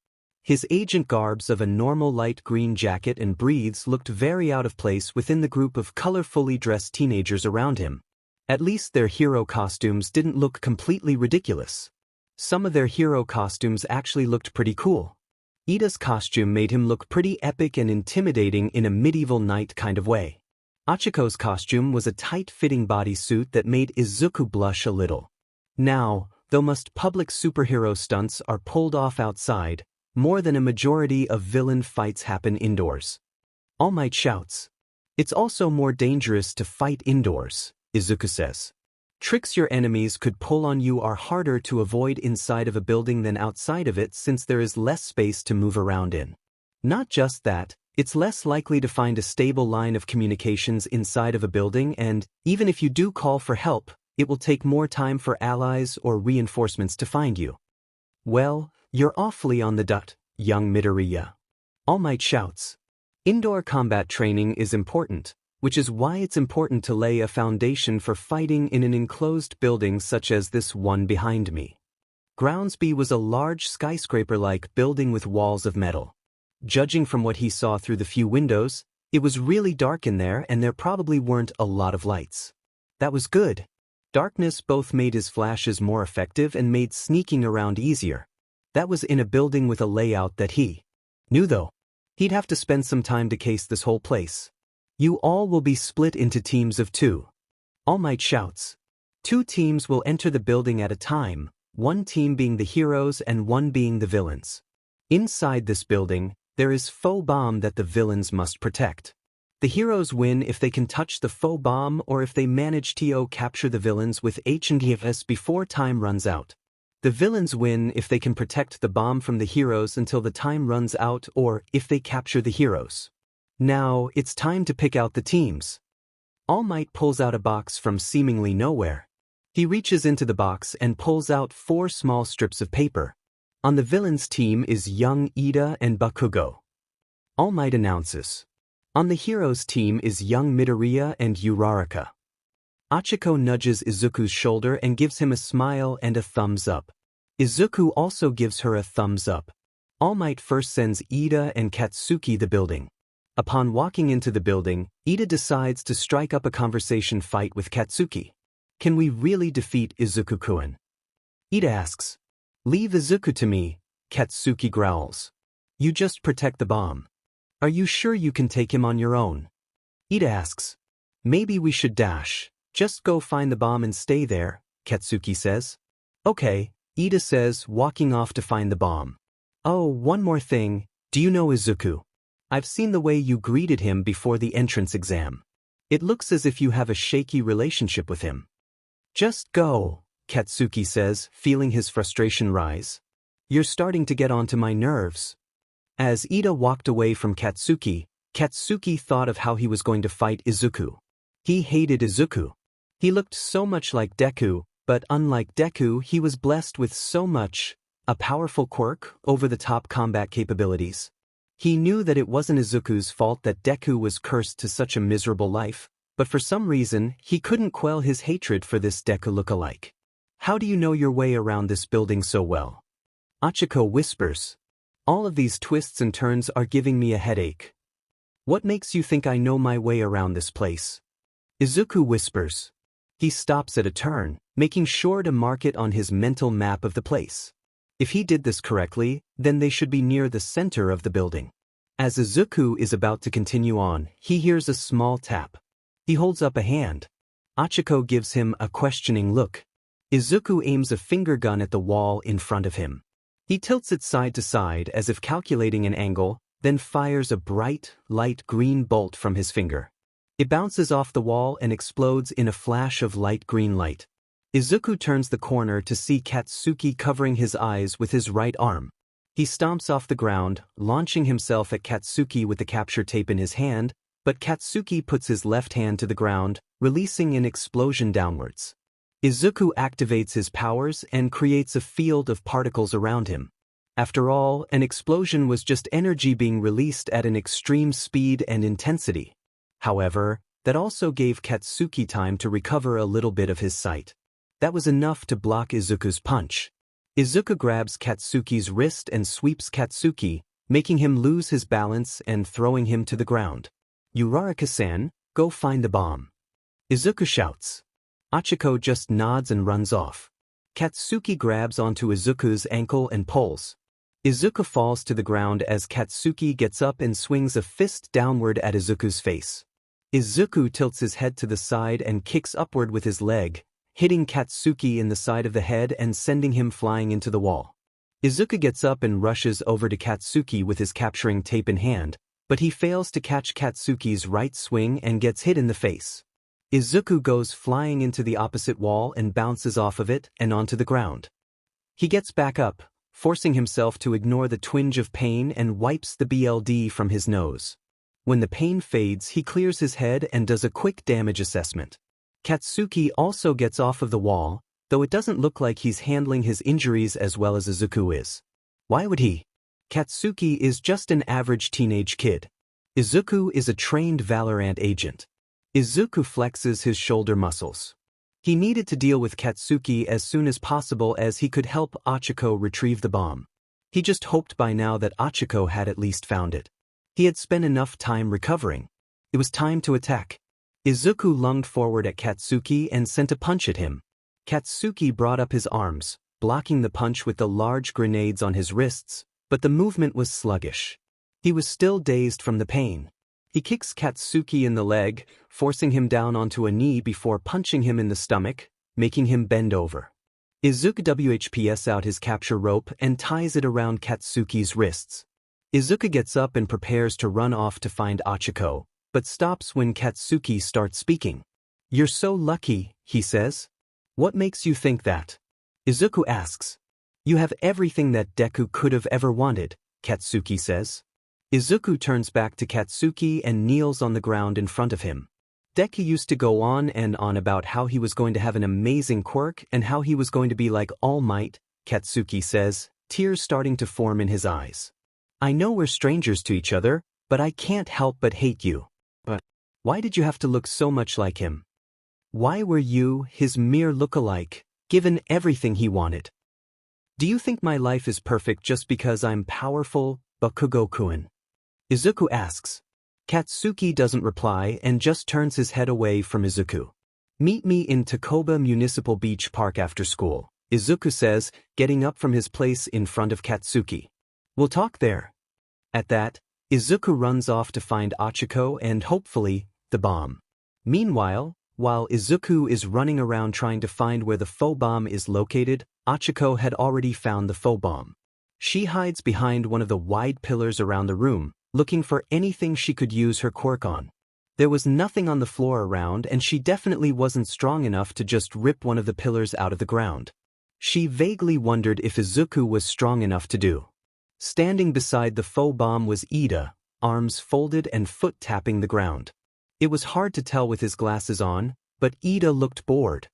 His agent garbs of a normal light green jacket and breathes looked very out of place within the group of colorfully dressed teenagers around him. At least their hero costumes didn't look completely ridiculous. Some of their hero costumes actually looked pretty cool. Ida's costume made him look pretty epic and intimidating in a medieval knight kind of way. Achiko's costume was a tight-fitting bodysuit that made Izuku blush a little. Now, though most public superhero stunts are pulled off outside, more than a majority of villain fights happen indoors. All Might shouts. It's also more dangerous to fight indoors, Izuku says. Tricks your enemies could pull on you are harder to avoid inside of a building than outside of it since there is less space to move around in. Not just that, it's less likely to find a stable line of communications inside of a building, and, even if you do call for help, it will take more time for allies or reinforcements to find you. Well, you're awfully on the dot, young Midoriya. All Might shouts. Indoor combat training is important, which is why it's important to lay a foundation for fighting in an enclosed building such as this one behind me. Grounds B was a large skyscraper-like building with walls of metal. Judging from what he saw through the few windows, it was really dark in there and there probably weren't a lot of lights. That was good. Darkness both made his flashes more effective and made sneaking around easier. That was in a building with a layout that he knew though. He'd have to spend some time to case this whole place. You all will be split into teams of 2. All Might shouts. 2 teams will enter the building at a time, one team being the heroes and one being the villains. Inside this building, there is faux bomb that the villains must protect. The heroes win if they can touch the faux bomb or if they manage to capture the villains with 𝐒𝐮𝐦𝐸𝐸𝐸 before time runs out. The villains win if they can protect the bomb from the heroes until the time runs out or if they capture the heroes. Now, it's time to pick out the teams. All Might pulls out a box from seemingly nowhere. He reaches into the box and pulls out 4 small strips of paper. On the villains' team is young Ida and Bakugo. All Might announces. On the heroes' team is young Midoriya and Uraraka. Achiko nudges Izuku's shoulder and gives him a smile and a thumbs up. Izuku also gives her a thumbs up. All Might first sends Ida and Katsuki the building. Upon walking into the building, Ida decides to strike up a conversation fight with Katsuki. Can we really defeat Izuku-kun? Ida asks. Leave Izuku to me, Katsuki growls. You just protect the bomb. Are you sure you can take him on your own? Ida asks. Maybe we should dash, Just go find the bomb and stay there, Katsuki says. Okay, Ida says, walking off to find the bomb. Oh, one more thing, do you know Izuku? I've seen the way you greeted him before the entrance exam. It looks as if you have a shaky relationship with him. Just go, Katsuki says, feeling his frustration rise. You're starting to get onto my nerves. As Ida walked away from Katsuki, Katsuki thought of how he was going to fight Izuku. He hated Izuku. He looked so much like Deku, but unlike Deku, he was blessed with so much, a powerful quirk, over-the-top combat capabilities. He knew that it wasn't Izuku's fault that Deku was cursed to such a miserable life, but for some reason, he couldn't quell his hatred for this Deku look-alike. How do you know your way around this building so well? Ichiko whispers. All of these twists and turns are giving me a headache. What makes you think I know my way around this place? Izuku whispers. He stops at a turn, making sure to mark it on his mental map of the place. If he did this correctly, then they should be near the center of the building. As Izuku is about to continue on, he hears a small tap. He holds up a hand. Ichiko gives him a questioning look. Izuku aims a finger gun at the wall in front of him. He tilts it side to side as if calculating an angle, then fires a bright, light green bolt from his finger. It bounces off the wall and explodes in a flash of light green light. Izuku turns the corner to see Katsuki covering his eyes with his right arm. He stomps off the ground, launching himself at Katsuki with the capture tape in his hand, but Katsuki puts his left hand to the ground, releasing an explosion downwards. Izuku activates his powers and creates a field of particles around him. After all, an explosion was just energy being released at an extreme speed and intensity. However, that also gave Katsuki time to recover a little bit of his sight. That was enough to block Izuku's punch. Izuku grabs Katsuki's wrist and sweeps Katsuki, making him lose his balance and throwing him to the ground. Uraraka-san, go find the bomb. Izuku shouts. Ichiko just nods and runs off. Katsuki grabs onto Izuku's ankle and pulls. Izuku falls to the ground as Katsuki gets up and swings a fist downward at Izuku's face. Izuku tilts his head to the side and kicks upward with his leg, hitting Katsuki in the side of the head and sending him flying into the wall. Izuku gets up and rushes over to Katsuki with his capturing tape in hand, but he fails to catch Katsuki's right swing and gets hit in the face. Izuku goes flying into the opposite wall and bounces off of it and onto the ground. He gets back up, forcing himself to ignore the twinge of pain and wipes the BLD from his nose. When the pain fades, he clears his head and does a quick damage assessment. Katsuki also gets off of the wall, though it doesn't look like he's handling his injuries as well as Izuku is. Why would he? Katsuki is just an average teenage kid. Izuku is a trained Valorant agent. Izuku flexes his shoulder muscles. He needed to deal with Katsuki as soon as possible as he could help Ichiko retrieve the bomb. He just hoped by now that Ichiko had at least found it. He had spent enough time recovering. It was time to attack. Izuku lunged forward at Katsuki and sent a punch at him. Katsuki brought up his arms, blocking the punch with the large grenades on his wrists, but the movement was sluggish. He was still dazed from the pain. He kicks Katsuki in the leg, forcing him down onto a knee before punching him in the stomach, making him bend over. Izuku WHPs out his capture rope and ties it around Katsuki's wrists. Izuku gets up and prepares to run off to find Ichiko, but stops when Katsuki starts speaking. "You're so lucky," he says. "What makes you think that?" Izuku asks. "You have everything that Deku could have ever wanted," Katsuki says. Izuku turns back to Katsuki and kneels on the ground in front of him. Deku used to go on and on about how he was going to have an amazing quirk and how he was going to be like All Might, Katsuki says, tears starting to form in his eyes. "I know we're strangers to each other, but I can't help but hate you. But why did you have to look so much like him? Why were you, his mere look-alike, given everything he wanted? Do you think my life is perfect just because I'm powerful, Bakugo-kun?" Izuku asks. Katsuki doesn't reply and just turns his head away from Izuku. "Meet me in Takoba Municipal Beach Park after school," Izuku says, getting up from his place in front of Katsuki. "We'll talk there." At that, Izuku runs off to find Ichiko and, hopefully, the bomb. Meanwhile, While Izuku is running around trying to find where the faux bomb is located, Achiko had already found the faux bomb. She hides behind one of the wide pillars around the room, looking for anything she could use her quirk on. There was nothing on the floor around, and she definitely wasn't strong enough to just rip one of the pillars out of the ground. She vaguely wondered if Izuku was strong enough to do. Standing beside the faux bomb was Ida, arms folded and foot tapping the ground. It was hard to tell with his glasses on, but Ida looked bored.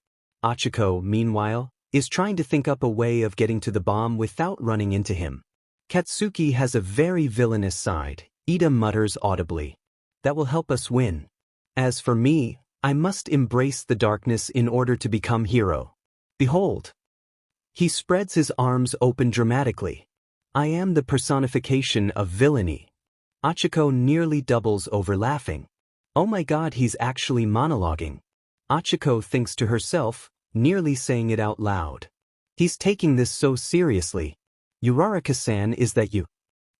Achiko, meanwhile, is trying to think up a way of getting to the bomb without running into him. Katsuki has a very villainous side, Ida mutters audibly. That will help us win. As for me, I must embrace the darkness in order to become hero. Behold. He spreads his arms open dramatically. I am the personification of villainy. Achiko nearly doubles over laughing. Oh my god, he's actually monologuing. Achiko thinks to herself, nearly saying it out loud. He's taking this so seriously. Uraraka-san, is that you?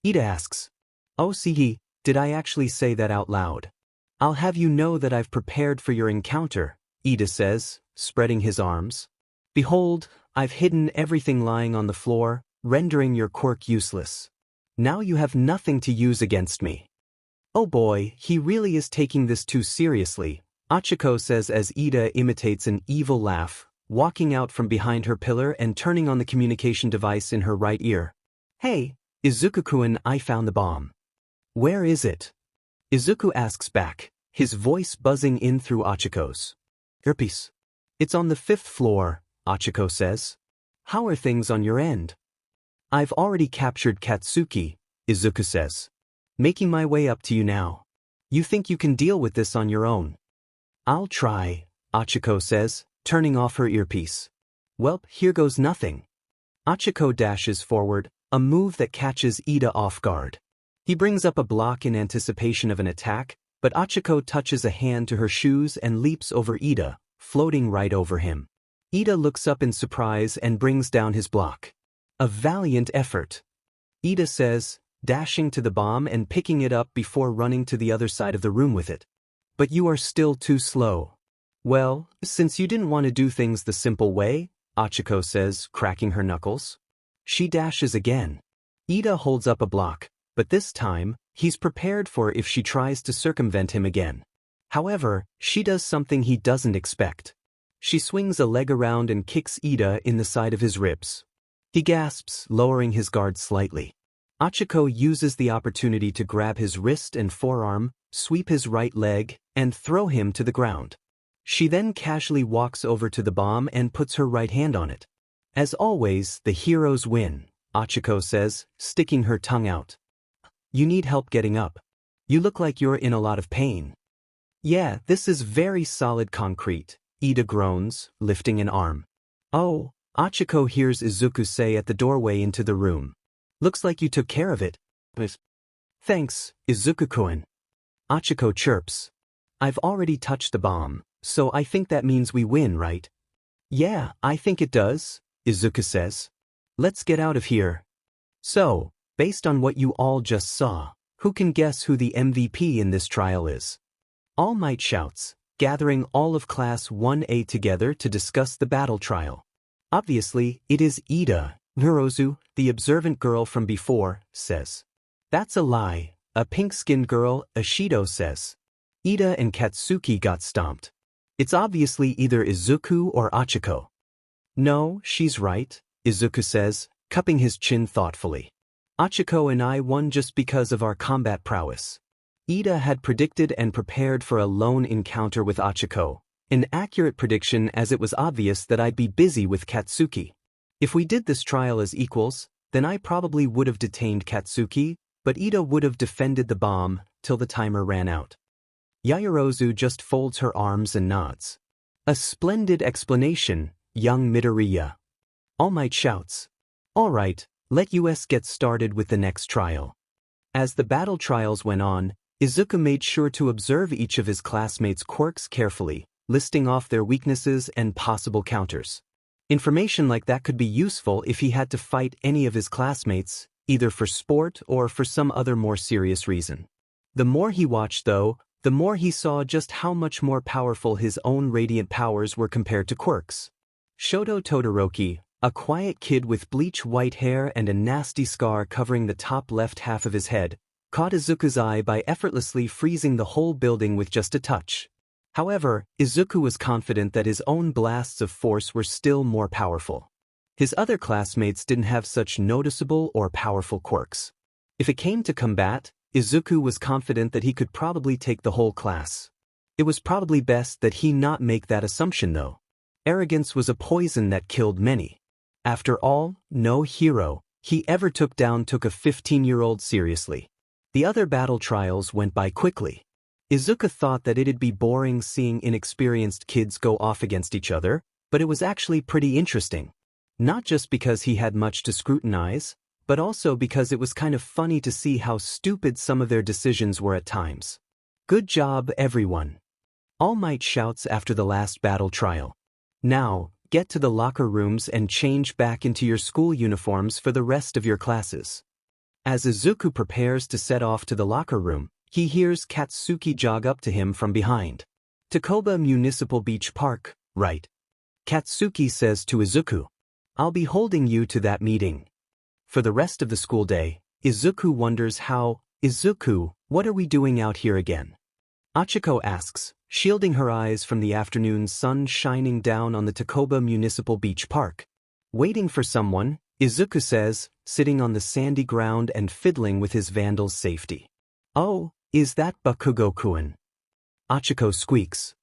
Ida asks. Oh see, did I actually say that out loud? I'll have you know that I've prepared for your encounter, Ida says, spreading his arms. Behold, I've hidden everything lying on the floor, rendering your quirk useless. Now you have nothing to use against me. Oh boy, he really is taking this too seriously, Achiko says as Ida imitates an evil laugh, walking out from behind her pillar and turning on the communication device in her right ear. Hey, Izuku-kun, I found the bomb. Where is it? Izuku asks back, his voice buzzing in through Achiko's earpiece. It's on the 5th floor, Achiko says. How are things on your end? I've already captured Katsuki, Izuku says. Making my way up to you now. You think you can deal with this on your own? I'll try, Achiko says, turning off her earpiece. Welp, here goes nothing. Achiko dashes forward, a move that catches Ida off guard. He brings up a block in anticipation of an attack, but Achiko touches a hand to her shoes and leaps over Ida, floating right over him. Ida looks up in surprise and brings down his block. A valiant effort. Ida says, dashing to the bomb and picking it up before running to the other side of the room with it. But you are still too slow. Well, since you didn't want to do things the simple way, Achiko says, cracking her knuckles. She dashes again. Ida holds up a block, but this time, he's prepared for if she tries to circumvent him again. However, she does something he doesn't expect. She swings a leg around and kicks Ida in the side of his ribs. He gasps, lowering his guard slightly. Achiko uses the opportunity to grab his wrist and forearm, sweep his right leg, and throw him to the ground. She then casually walks over to the bomb and puts her right hand on it. As always, the heroes win, Achiko says, sticking her tongue out. You need help getting up. You look like you're in a lot of pain. Yeah, this is very solid concrete, Ida groans, lifting an arm. Oh, Achiko hears Izuku say at the doorway into the room. Looks like you took care of it. Thanks, Izuku-kun. Achiko chirps. I've already touched the bomb, so I think that means we win, right? Yeah, I think it does, Izuku says. Let's get out of here. So, based on what you all just saw, who can guess who the MVP in this trial is? All Might shouts, gathering all of Class 1A together to discuss the battle trial. Obviously, it is Ida. Nurozu, the observant girl from before, says. That's a lie, a pink-skinned girl, Ashido says. Ida and Katsuki got stomped. It's obviously either Izuku or Achiko. No, she's right, Izuku says, cupping his chin thoughtfully. Achiko and I won just because of our combat prowess. Ida had predicted and prepared for a lone encounter with Achiko, an accurate prediction as it was obvious that I'd be busy with Katsuki. If we did this trial as equals, then I probably would have detained Katsuki, but Ida would have defended the bomb till the timer ran out. Yaoyorozu just folds her arms and nods. A splendid explanation, young Midoriya. All Might shouts. All right, let us get started with the next trial. As the battle trials went on, Izuku made sure to observe each of his classmates' quirks carefully, listing off their weaknesses and possible counters. Information like that could be useful if he had to fight any of his classmates, either for sport or for some other more serious reason. The more he watched, though, the more he saw just how much more powerful his own radiant powers were compared to Quirk's. Shoto Todoroki, a quiet kid with bleach white hair and a nasty scar covering the top left half of his head, caught Izuku's eye by effortlessly freezing the whole building with just a touch. However, Izuku was confident that his own blasts of force were still more powerful. His other classmates didn't have such noticeable or powerful quirks. If it came to combat, Izuku was confident that he could probably take the whole class. It was probably best that he not make that assumption though. Arrogance was a poison that killed many. After all, no hero he ever took down took a 15-year-old seriously. The other battle trials went by quickly. Izuku thought that it'd be boring seeing inexperienced kids go off against each other, but it was actually pretty interesting. Not just because he had much to scrutinize, but also because it was kind of funny to see how stupid some of their decisions were at times. Good job, everyone. All Might shouts after the last battle trial. Now, get to the locker rooms and change back into your school uniforms for the rest of your classes. As Izuku prepares to set off to the locker room, he hears Katsuki jog up to him from behind. Takoba Municipal Beach Park, right? Katsuki says to Izuku, I'll be holding you to that meeting. For the rest of the school day, Izuku wonders how, Izuku, what are we doing out here again? Achiko asks, shielding her eyes from the afternoon sun shining down on the Takoba Municipal Beach Park. Waiting for someone, Izuku says, sitting on the sandy ground and fiddling with his vandal's safety. Oh, is that Bakugo-kun? Achiko squeaks.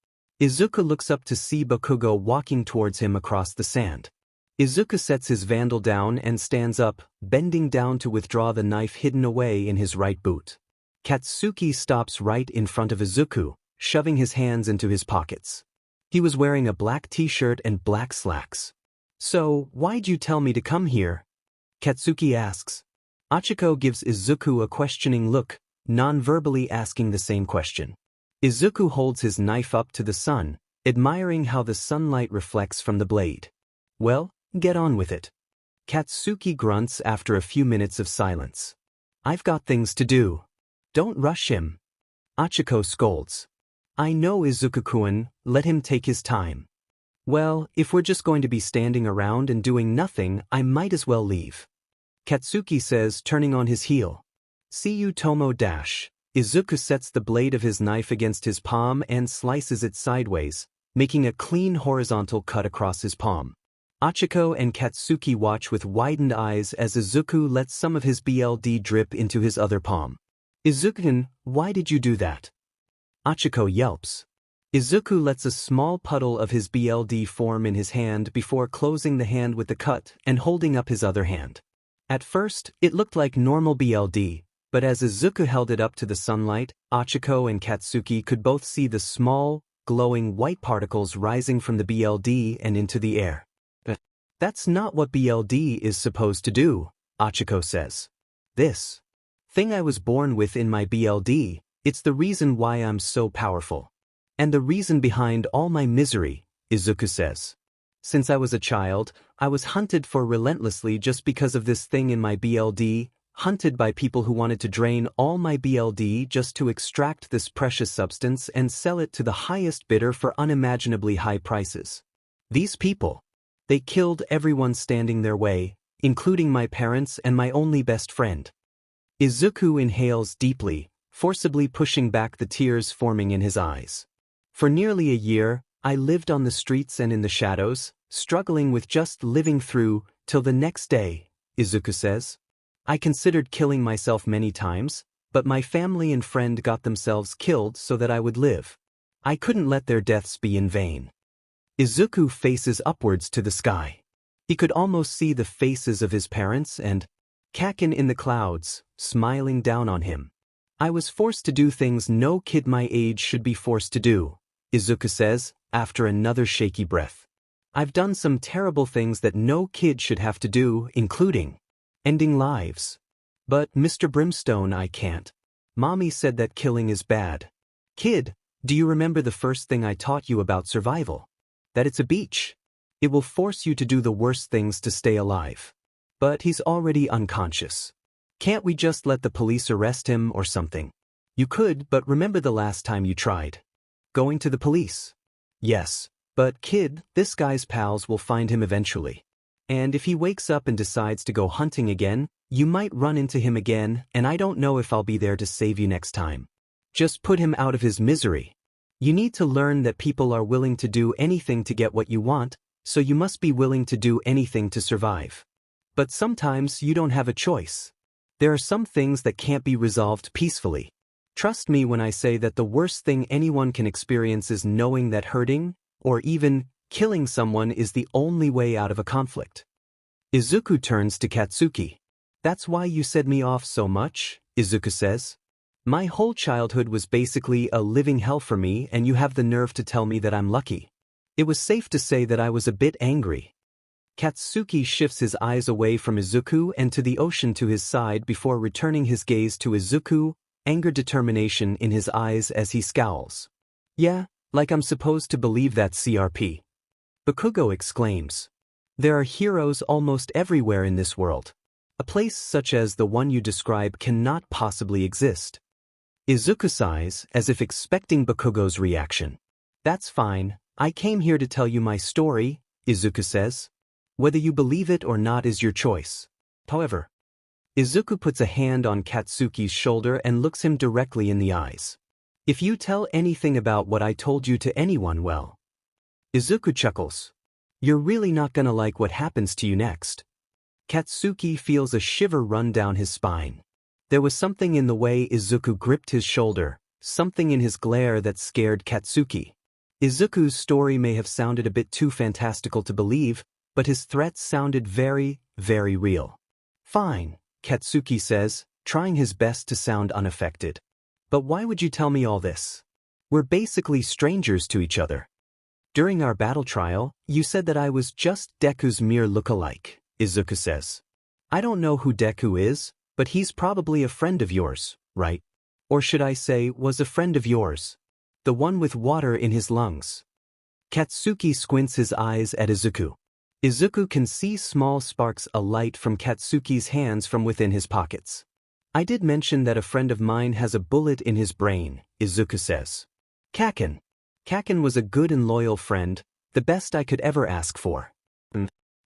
Izuku looks up to see Bakugo walking towards him across the sand. Izuku sets his vandal down and stands up, bending down to withdraw the knife hidden away in his right boot. Katsuki stops right in front of Izuku, shoving his hands into his pockets. He was wearing a black t-shirt and black slacks. So, why'd you tell me to come here? Katsuki asks. Achiko gives Izuku a questioning look, non-verbally asking the same question. Izuku holds his knife up to the sun, admiring how the sunlight reflects from the blade. Well, get on with it. Katsuki grunts after a few minutes of silence. I've got things to do. Don't rush him. Achiko scolds. I know Izuku-kun, let him take his time. Well, if we're just going to be standing around and doing nothing, I might as well leave. Katsuki says, turning on his heel. See you, Tomo dash. Izuku sets the blade of his knife against his palm and slices it sideways, making a clean horizontal cut across his palm. Achiko and Katsuki watch with widened eyes as Izuku lets some of his BLD drip into his other palm. Izuku-kun, why did you do that? Achiko yelps. Izuku lets a small puddle of his BLD form in his hand before closing the hand with the cut and holding up his other hand. At first, it looked like normal BLD, but as Izuku held it up to the sunlight, Achiko and Katsuki could both see the small, glowing white particles rising from the BLD and into the air. That's not what BLD is supposed to do, Achiko says. This thing I was born with in my BLD, it's the reason why I'm so powerful. And the reason behind all my misery, Izuku says. Since I was a child, I was hunted for relentlessly just because of this thing in my BLD, hunted by people who wanted to drain all my BLD just to extract this precious substance and sell it to the highest bidder for unimaginably high prices. These people, they killed everyone standing their way, including my parents and my only best friend. Izuku inhales deeply, forcibly pushing back the tears forming in his eyes. For nearly a year, I lived on the streets and in the shadows, struggling with just living through, till the next day, Izuku says. I considered killing myself many times, but my family and friend got themselves killed so that I would live. I couldn't let their deaths be in vain. Izuku faces upwards to the sky. He could almost see the faces of his parents and Kaken in the clouds, smiling down on him. I was forced to do things no kid my age should be forced to do, Izuku says, after another shaky breath. I've done some terrible things that no kid should have to do, including ending lives. But, Mr. Brimstone, I can't. Mommy said that killing is bad. Kid, do you remember the first thing I taught you about survival? That it's a beach. It will force you to do the worst things to stay alive. But he's already unconscious. Can't we just let the police arrest him or something? You could, but remember the last time you tried. Going to the police. Yes. But kid, this guy's pals will find him eventually. And if he wakes up and decides to go hunting again, you might run into him again, and I don't know if I'll be there to save you next time. Just put him out of his misery. You need to learn that people are willing to do anything to get what you want, so you must be willing to do anything to survive. But sometimes you don't have a choice. There are some things that can't be resolved peacefully. Trust me when I say that the worst thing anyone can experience is knowing that hurting, or even killing someone is the only way out of a conflict. Izuku turns to Katsuki. That's why you set me off so much, Izuku says. My whole childhood was basically a living hell for me, and you have the nerve to tell me that I'm lucky. It was safe to say that I was a bit angry. Katsuki shifts his eyes away from Izuku and to the ocean to his side before returning his gaze to Izuku, anger determination in his eyes as he scowls. Yeah, like I'm supposed to believe that CRP. Bakugo exclaims. There are heroes almost everywhere in this world. A place such as the one you describe cannot possibly exist. Izuku sighs, as if expecting Bakugo's reaction. That's fine, I came here to tell you my story, Izuku says. Whether you believe it or not is your choice. However, Izuku puts a hand on Katsuki's shoulder and looks him directly in the eyes. If you tell anything about what I told you to anyone, well. Izuku chuckles. You're really not gonna like what happens to you next. Katsuki feels a shiver run down his spine. There was something in the way Izuku gripped his shoulder, something in his glare that scared Katsuki. Izuku's story may have sounded a bit too fantastical to believe, but his threats sounded very, very real. Fine, Katsuki says, trying his best to sound unaffected. But why would you tell me all this? We're basically strangers to each other. During our battle trial, you said that I was just Deku's mere look-alike, Izuku says. I don't know who Deku is, but he's probably a friend of yours, right? Or should I say, was a friend of yours? The one with water in his lungs. Katsuki squints his eyes at Izuku. Izuku can see small sparks alight from Katsuki's hands from within his pockets. I did mention that a friend of mine has a bullet in his brain, Izuku says. Kaken. Kaken was a good and loyal friend, the best I could ever ask for.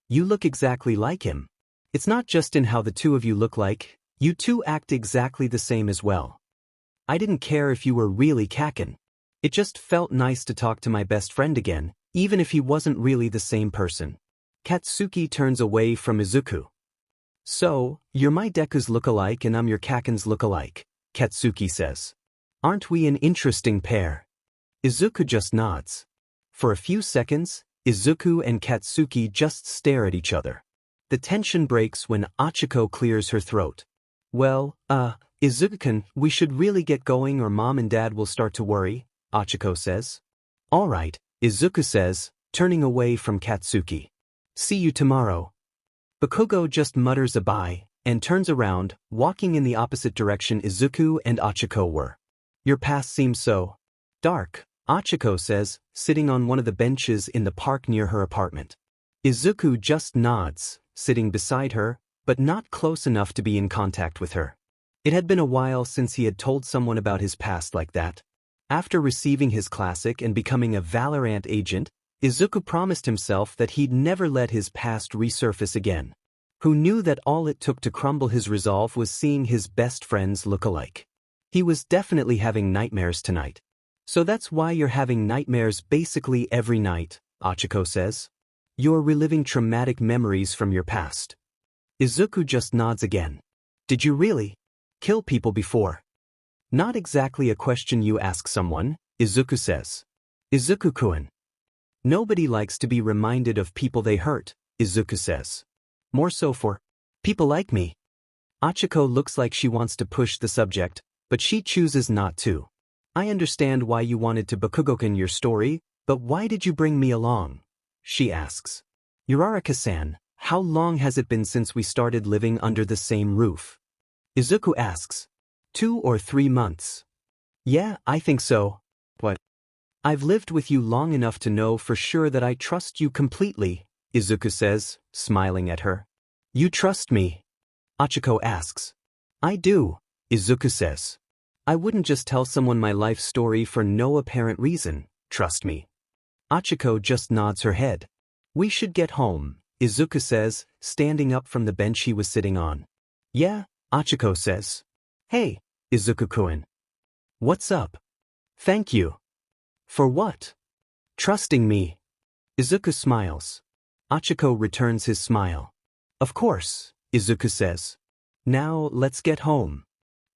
You look exactly like him. It's not just in how the two of you look like, you two act exactly the same as well. I didn't care if you were really Kaken. It just felt nice to talk to my best friend again, even if he wasn't really the same person. Katsuki turns away from Izuku. So, you're my Deku's look-alike and I'm your Kaken's look-alike, Katsuki says. Aren't we an interesting pair? Izuku just nods. For a few seconds, Izuku and Katsuki just stare at each other. The tension breaks when Achiko clears her throat. Well, Izuku-kun, we should really get going or Mom and Dad will start to worry, Achiko says. All right, Izuku says, turning away from Katsuki. See you tomorrow. Bakugo just mutters a bye, and turns around, walking in the opposite direction Izuku and Achiko were. Your past seems so dark, Achiko says, sitting on one of the benches in the park near her apartment. Izuku just nods, sitting beside her, but not close enough to be in contact with her. It had been a while since he had told someone about his past like that. After receiving his classic and becoming a Valorant agent, Izuku promised himself that he'd never let his past resurface again. Who knew that all it took to crumble his resolve was seeing his best friends look alike? He was definitely having nightmares tonight. So that's why you're having nightmares basically every night, Achiko says. You're reliving traumatic memories from your past. Izuku just nods again. Did you really kill people before? Not exactly a question you ask someone, Izuku says. Izuku-kun. Nobody likes to be reminded of people they hurt, Izuku says. More so for people like me. Achiko looks like she wants to push the subject, but she chooses not to. I understand why you wanted to Bakugo-kun your story, but why did you bring me along? She asks. Uraraka-san, how long has it been since we started living under the same roof? Izuku asks. 2 or 3 months. Yeah, I think so. What? I've lived with you long enough to know for sure that I trust you completely, Izuku says, smiling at her. You trust me? Achiko asks. I do, Izuku says. I wouldn't just tell someone my life story for no apparent reason, trust me. Achiko just nods her head. We should get home, Izuku says, standing up from the bench he was sitting on. Yeah, Achiko says. Hey, Izuku-kun. What's up? Thank you. For what? Trusting me. Izuku smiles. Achiko returns his smile. Of course, Izuku says. Now let's get home.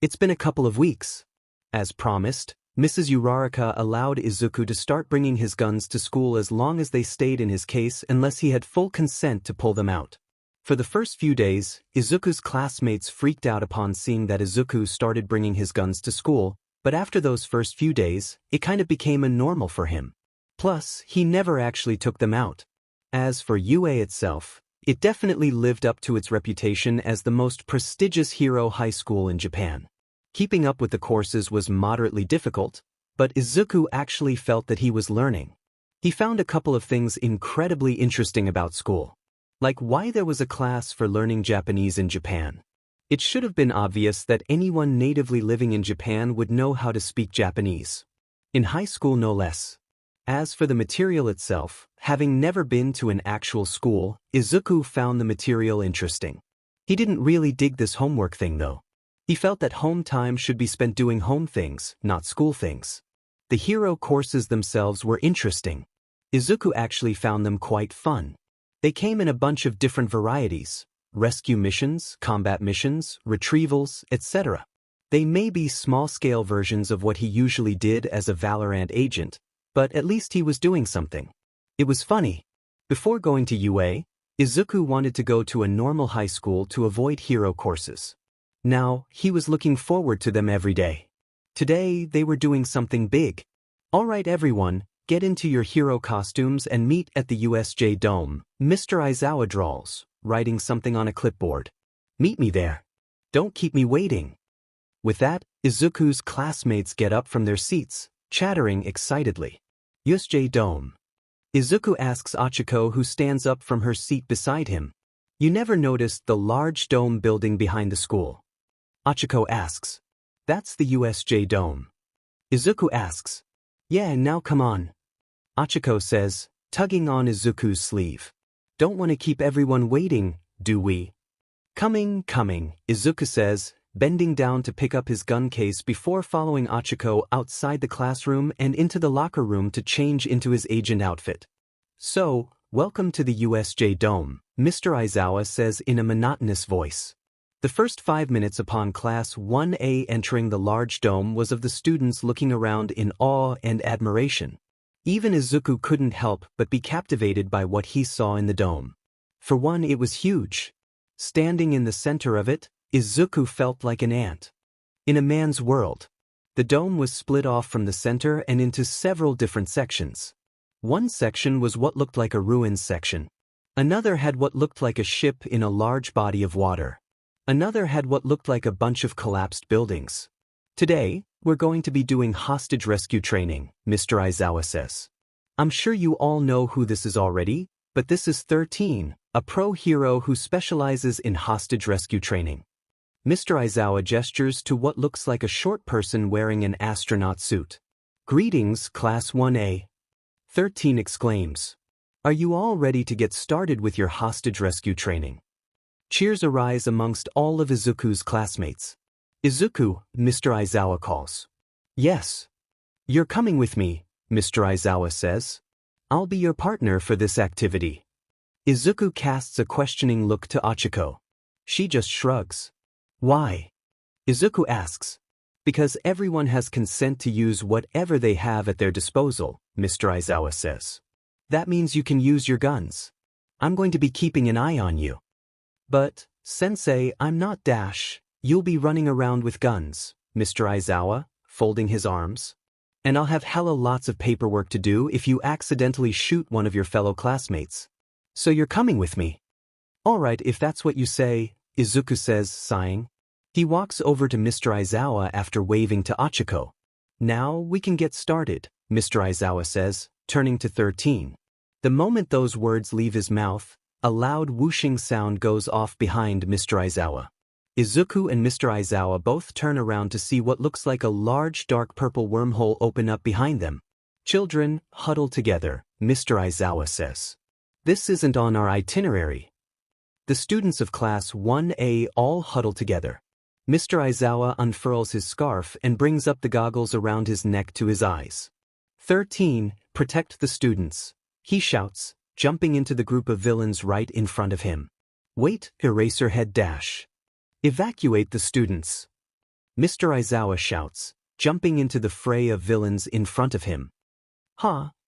It's been a couple of weeks. As promised, Mrs. Uraraka allowed Izuku to start bringing his guns to school as long as they stayed in his case unless he had full consent to pull them out. For the first few days, Izuku's classmates freaked out upon seeing that Izuku started bringing his guns to school, but after those first few days, it kind of became a normal for him. Plus, he never actually took them out. As for UA itself, it definitely lived up to its reputation as the most prestigious hero high school in Japan. Keeping up with the courses was moderately difficult, but Izuku actually felt that he was learning. He found a couple of things incredibly interesting about school. Like why there was a class for learning Japanese in Japan. It should have been obvious that anyone natively living in Japan would know how to speak Japanese. In high school no less. As for the material itself, having never been to an actual school, Izuku found the material interesting. He didn't really dig this homework thing though. He felt that home time should be spent doing home things, not school things. The hero courses themselves were interesting. Izuku actually found them quite fun. They came in a bunch of different varieties: rescue missions, combat missions, retrievals, etc. They may be small-scale versions of what he usually did as a Valorant agent, but at least he was doing something. It was funny. Before going to UA, Izuku wanted to go to a normal high school to avoid hero courses. Now, he was looking forward to them every day. Today, they were doing something big. Alright everyone, get into your hero costumes and meet at the USJ Dome, Mr. Aizawa drawls, writing something on a clipboard. Meet me there. Don't keep me waiting. With that, Izuku's classmates get up from their seats, chattering excitedly. USJ Dome. Izuku asks Achiko, who stands up from her seat beside him. You never noticed the large dome building behind the school? Achiko asks. That's the USJ Dome. Izuku asks. Yeah, now come on. Achiko says, tugging on Izuku's sleeve. Don't want to keep everyone waiting, do we? Coming, Izuku says, bending down to pick up his gun case before following Achiko outside the classroom and into the locker room to change into his agent outfit. So, welcome to the USJ Dome, Mr. Aizawa says in a monotonous voice. The first 5 minutes upon Class 1A entering the large dome was of the students looking around in awe and admiration. Even Izuku couldn't help but be captivated by what he saw in the dome. For one, it was huge. Standing in the center of it, Izuku felt like an ant. In a man's world. The dome was split off from the center and into several different sections. One section was what looked like a ruins section. Another had what looked like a ship in a large body of water. Another had what looked like a bunch of collapsed buildings. Today, we're going to be doing hostage rescue training, Mr. Aizawa says. I'm sure you all know who this is already, but this is 13, a pro hero who specializes in hostage rescue training. Mr. Aizawa gestures to what looks like a short person wearing an astronaut suit. Greetings, Class 1A. 13 exclaims. Are you all ready to get started with your hostage rescue training? Cheers arise amongst all of Izuku's classmates. Izuku, Mr. Aizawa calls. Yes. You're coming with me, Mr. Aizawa says. I'll be your partner for this activity. Izuku casts a questioning look to Achiko. She just shrugs. Why? Izuku asks. Because everyone has consent to use whatever they have at their disposal, Mr. Aizawa says. That means you can use your guns. I'm going to be keeping an eye on you. But, Sensei, I'm not Dash. You'll be running around with guns, Mr. Aizawa, folding his arms. And I'll have hella lots of paperwork to do if you accidentally shoot one of your fellow classmates. So you're coming with me? Alright, if that's what you say, Izuku says, sighing. He walks over to Mr. Aizawa after waving to Achiko. Now we can get started, Mr. Aizawa says, turning to 13. The moment those words leave his mouth, a loud whooshing sound goes off behind Mr. Aizawa. Izuku and Mr. Izawa both turn around to see what looks like a large dark purple wormhole open up behind them. Children, huddle together, Mr. Izawa says. This isn't on our itinerary. The students of Class 1A all huddle together. Mr. Izawa unfurls his scarf and brings up the goggles around his neck to his eyes. 13, protect the students, he shouts, jumping into the group of villains right in front of him. Wait, Eraserhead dash. Evacuate the students. Mr. Izawa shouts, jumping into the fray of villains in front of him.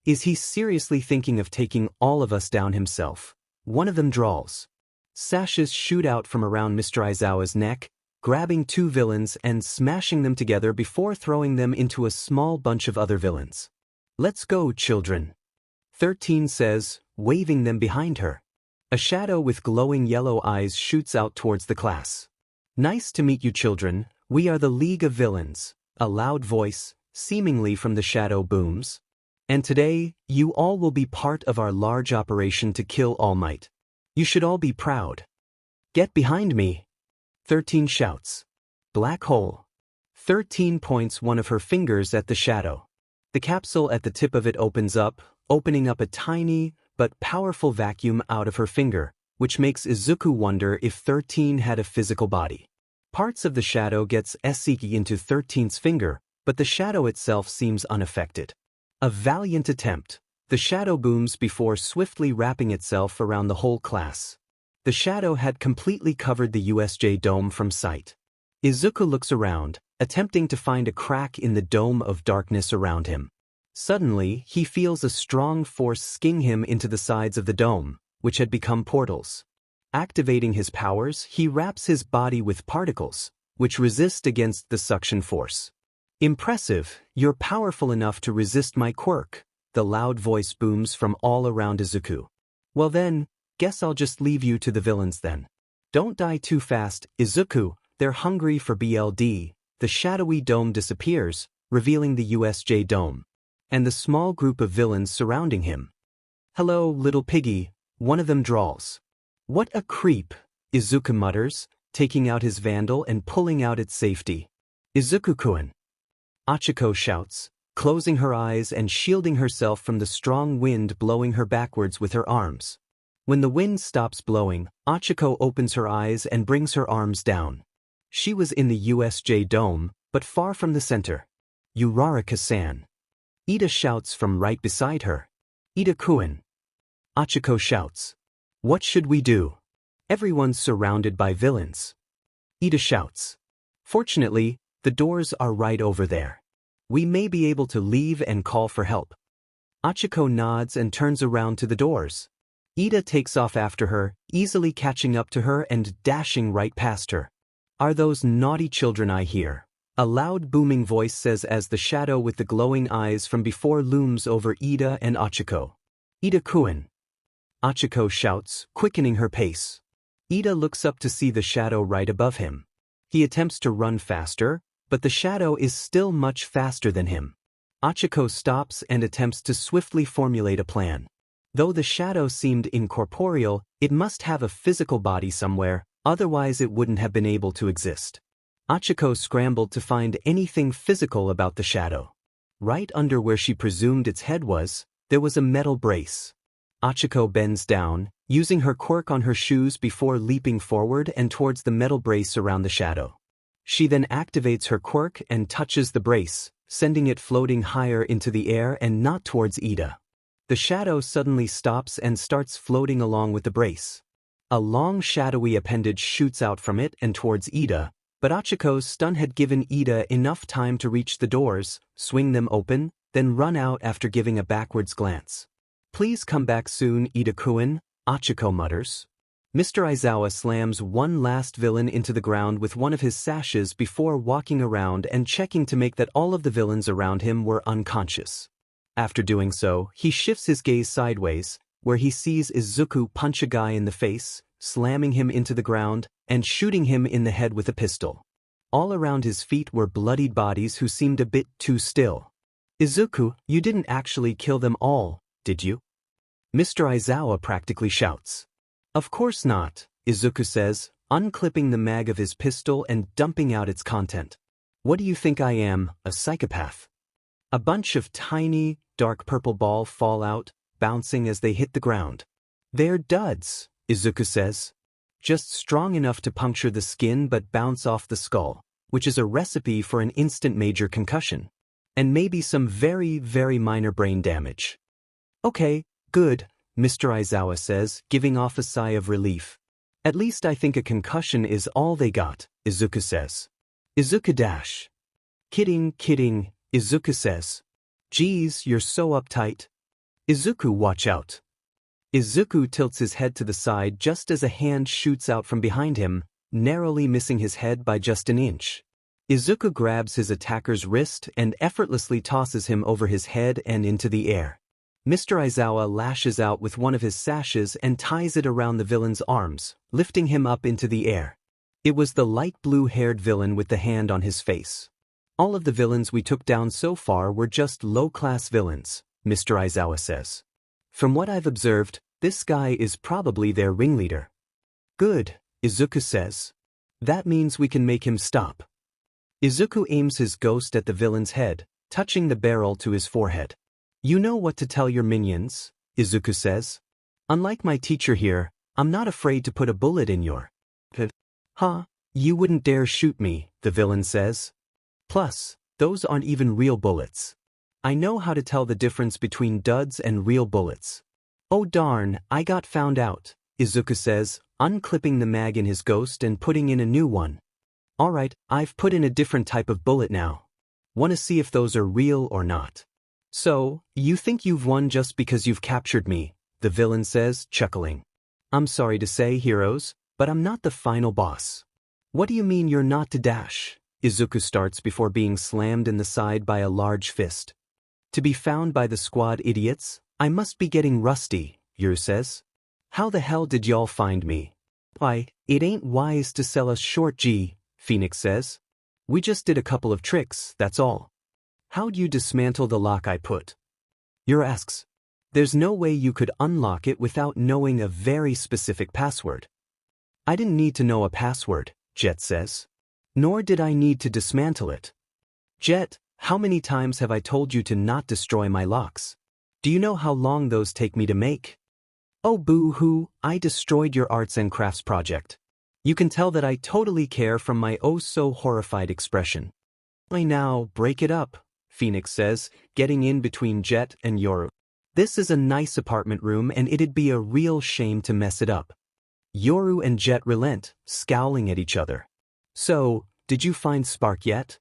Is he seriously thinking of taking all of us down himself? One of them drawls. Sashes shoot out from around Mr. Izawa's neck, grabbing two villains and smashing them together before throwing them into a small bunch of other villains. Let's go, children. 13 says, waving them behind her. A shadow with glowing yellow eyes shoots out towards the class. Nice to meet you, children. We are the League of Villains. A loud voice, seemingly from the shadow, booms. And today, you all will be part of our large operation to kill All Might. You should all be proud. Get behind me. 13 shouts. Black hole. 13 points one of her fingers at the shadow. The capsule at the tip of it opens up, opening up a tiny but powerful vacuum out of her finger, which makes Izuku wonder if 13 had a physical body. Parts of the shadow gets seeped into 13's finger, but the shadow itself seems unaffected. A valiant attempt. The shadow booms before swiftly wrapping itself around the whole class. The shadow had completely covered the USJ dome from sight. Izuku looks around, attempting to find a crack in the dome of darkness around him. Suddenly, he feels a strong force sking him into the sides of the dome, which had become portals. Activating his powers, he wraps his body with particles, which resist against the suction force. Impressive, you're powerful enough to resist my quirk, the loud voice booms from all around Izuku. Well then, guess I'll just leave you to the villains then. Don't die too fast, Izuku, they're hungry for BLD. The shadowy dome disappears, revealing the USJ dome. And the small group of villains surrounding him. Hello, little piggy, one of them drawls. What a creep, Izuku mutters, taking out his vandal and pulling out its safety. Izuku-kun. Achiko shouts, closing her eyes and shielding herself from the strong wind blowing her backwards with her arms. When the wind stops blowing, Achiko opens her eyes and brings her arms down. She was in the USJ dome, but far from the center. Uraraka-san. Ida shouts from right beside her. Ida-kun. Achiko shouts. What should we do? Everyone's surrounded by villains. Ida shouts. Fortunately, the doors are right over there. We may be able to leave and call for help. Achiko nods and turns around to the doors. Ida takes off after her, easily catching up to her and dashing right past her. Are those naughty children I hear? A loud booming voice says as the shadow with the glowing eyes from before looms over Ida and Achiko. Ida-kun. Achiko shouts, quickening her pace. Ida looks up to see the shadow right above him. He attempts to run faster, but the shadow is still much faster than him. Achiko stops and attempts to swiftly formulate a plan. Though the shadow seemed incorporeal, it must have a physical body somewhere, otherwise it wouldn't have been able to exist. Achiko scrambled to find anything physical about the shadow. Right under where she presumed its head was, there was a metal brace. Achiko bends down, using her quirk on her shoes before leaping forward and towards the metal brace around the shadow. She then activates her quirk and touches the brace, sending it floating higher into the air and not towards Ida. The shadow suddenly stops and starts floating along with the brace. A long shadowy appendage shoots out from it and towards Ida, but Achiko's stun had given Ida enough time to reach the doors, swing them open, then run out after giving a backwards glance. Please come back soon, Ida-kun, Achiko mutters. Mr. Izawa slams one last villain into the ground with one of his sashes before walking around and checking to make that all of the villains around him were unconscious. After doing so, he shifts his gaze sideways, where he sees Izuku punch a guy in the face, slamming him into the ground, and shooting him in the head with a pistol. All around his feet were bloodied bodies who seemed a bit too still. Izuku, you didn't actually kill them all, did you? Mr. Izawa practically shouts. Of course not, Izuku says, unclipping the mag of his pistol and dumping out its content. What do you think I am, a psychopath? A bunch of tiny, dark purple balls fall out, bouncing as they hit the ground. They're duds, Izuku says. Just strong enough to puncture the skin but bounce off the skull, which is a recipe for an instant major concussion. And maybe some very, very minor brain damage. Okay, good, Mr. Aizawa says, giving off a sigh of relief. At least I think a concussion is all they got, Izuku says. Izuku dash. Kidding, Izuku says. Geez, you're so uptight. Izuku, watch out. Izuku tilts his head to the side just as a hand shoots out from behind him, narrowly missing his head by just an inch. Izuku grabs his attacker's wrist and effortlessly tosses him over his head and into the air. Mr. Aizawa lashes out with one of his sashes and ties it around the villain's arms, lifting him up into the air. It was the light blue-haired villain with the hand on his face. All of the villains we took down so far were just low-class villains, Mr. Aizawa says. From what I've observed, this guy is probably their ringleader. Good, Izuku says. That means we can make him stop. Izuku aims his ghost at the villain's head, touching the barrel to his forehead. You know what to tell your minions, Izuku says. Unlike my teacher here, I'm not afraid to put a bullet in your head. Huh, you wouldn't dare shoot me, the villain says. Plus, those aren't even real bullets. I know how to tell the difference between duds and real bullets. Oh darn, I got found out, Izuku says, unclipping the mag in his ghost and putting in a new one. Alright, I've put in a different type of bullet now. Wanna see if those are real or not. So, you think you've won just because you've captured me, the villain says, chuckling. I'm sorry to say, heroes, but I'm not the final boss. What do you mean you're not to dash? Izuku starts before being slammed in the side by a large fist. To be found by the squad idiots? I must be getting rusty, Yoru says. How the hell did y'all find me? Why, it ain't wise to sell us short, G, Phoenix says. We just did a couple of tricks, that's all. How'd you dismantle the lock I put? Yoru asks. There's no way you could unlock it without knowing a very specific password. I didn't need to know a password, Jet says. Nor did I need to dismantle it. Jet, how many times have I told you to not destroy my locks? Do you know how long those take me to make? Oh boo-hoo, I destroyed your arts and crafts project. You can tell that I totally care from my oh-so-horrified expression. I now break it up, Phoenix says, getting in between Jet and Yoru. This is a nice apartment room and it'd be a real shame to mess it up. Yoru and Jet relent, scowling at each other. So, did you find Spark yet?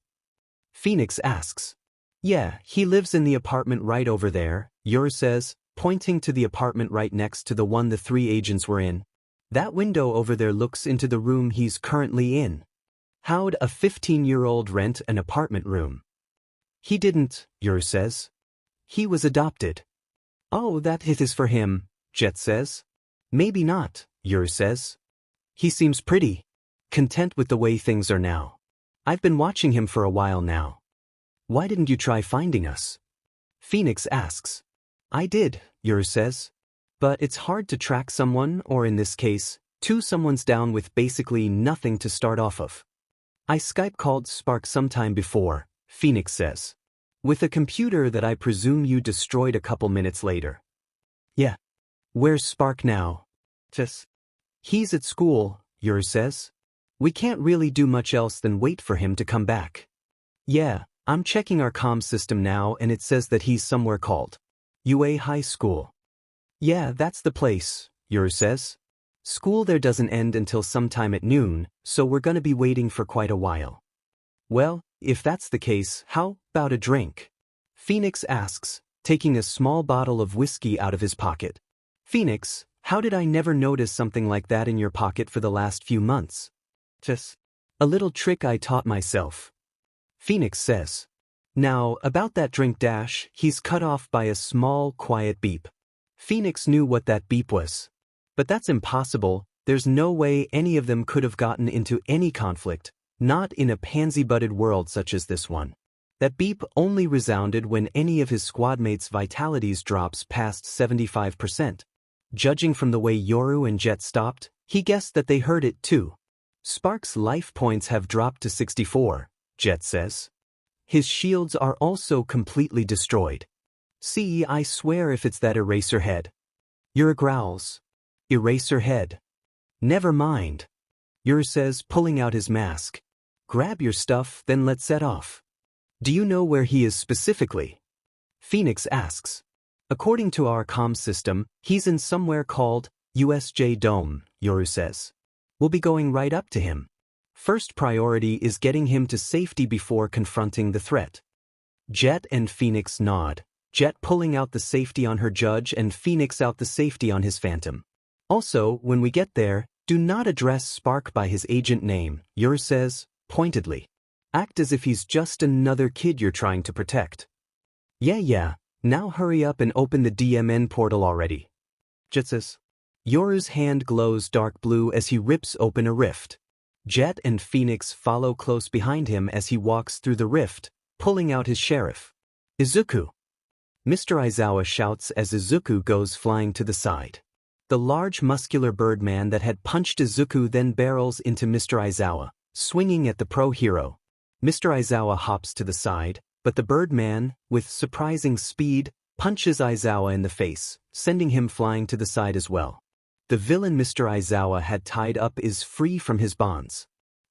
Phoenix asks. Yeah, he lives in the apartment right over there, Yoru says, pointing to the apartment right next to the one the three agents were in. That window over there looks into the room he's currently in. How'd a 15-year-old rent an apartment room? He didn't, Yoru says. He was adopted. Oh, that hit is for him, Jet says. Maybe not, Yoru says. He seems pretty content with the way things are now. I've been watching him for a while now. Why didn't you try finding us? Phoenix asks. I did, Yoru says. But it's hard to track someone, or in this case, someone's down with basically nothing to start off of. I Skype called Spark sometime before, Phoenix says. With a computer that I presume you destroyed a couple minutes later. Yeah. Where's Spark now? He's at school, Yoru says. We can't really do much else than wait for him to come back. Yeah, I'm checking our comm system now and it says that he's somewhere called UA High School. Yeah, that's the place, Yoru says. School there doesn't end until sometime at noon, so we're gonna be waiting for quite a while. Well, if that's the case, how about a drink? Phoenix asks, taking a small bottle of whiskey out of his pocket. Phoenix, how did I never notice something like that in your pocket for the last few months? A little trick I taught myself. Phoenix says. Now, about that drink dash, he's cut off by a small, quiet beep. Phoenix knew what that beep was. But that's impossible, there's no way any of them could have gotten into any conflict, not in a pansy-butted world such as this one. That beep only resounded when any of his squadmates' vitalities drops past 75%. Judging from the way Yoru and Jet stopped, he guessed that they heard it too. Spark's life points have dropped to 64, Jet says. His shields are also completely destroyed. See, I swear if it's that eraser head. Yoru growls. Eraser head. Never mind. Yoru says, pulling out his mask. Grab your stuff, then let's set off. Do you know where he is specifically? Phoenix asks. According to our comm system, he's in somewhere called USJ Dome, Yoru says. We'll be going right up to him. First priority is getting him to safety before confronting the threat. Jet and Phoenix nod, Jet pulling out the safety on her Judge and Phoenix out the safety on his Phantom. Also, when we get there, do not address Spark by his agent name, Yoru says, pointedly. Act as if he's just another kid you're trying to protect. Yeah, now hurry up and open the DMN portal already. Jet says. Yoru's hand glows dark blue as he rips open a rift. Jet and Phoenix follow close behind him as he walks through the rift, pulling out his sheriff. Izuku. Mr. Aizawa shouts as Izuku goes flying to the side. The large muscular birdman that had punched Izuku then barrels into Mr. Aizawa, swinging at the pro hero. Mr. Aizawa hops to the side, but the birdman, with surprising speed, punches Aizawa in the face, sending him flying to the side as well. The villain Mr. Aizawa had tied up is free from his bonds.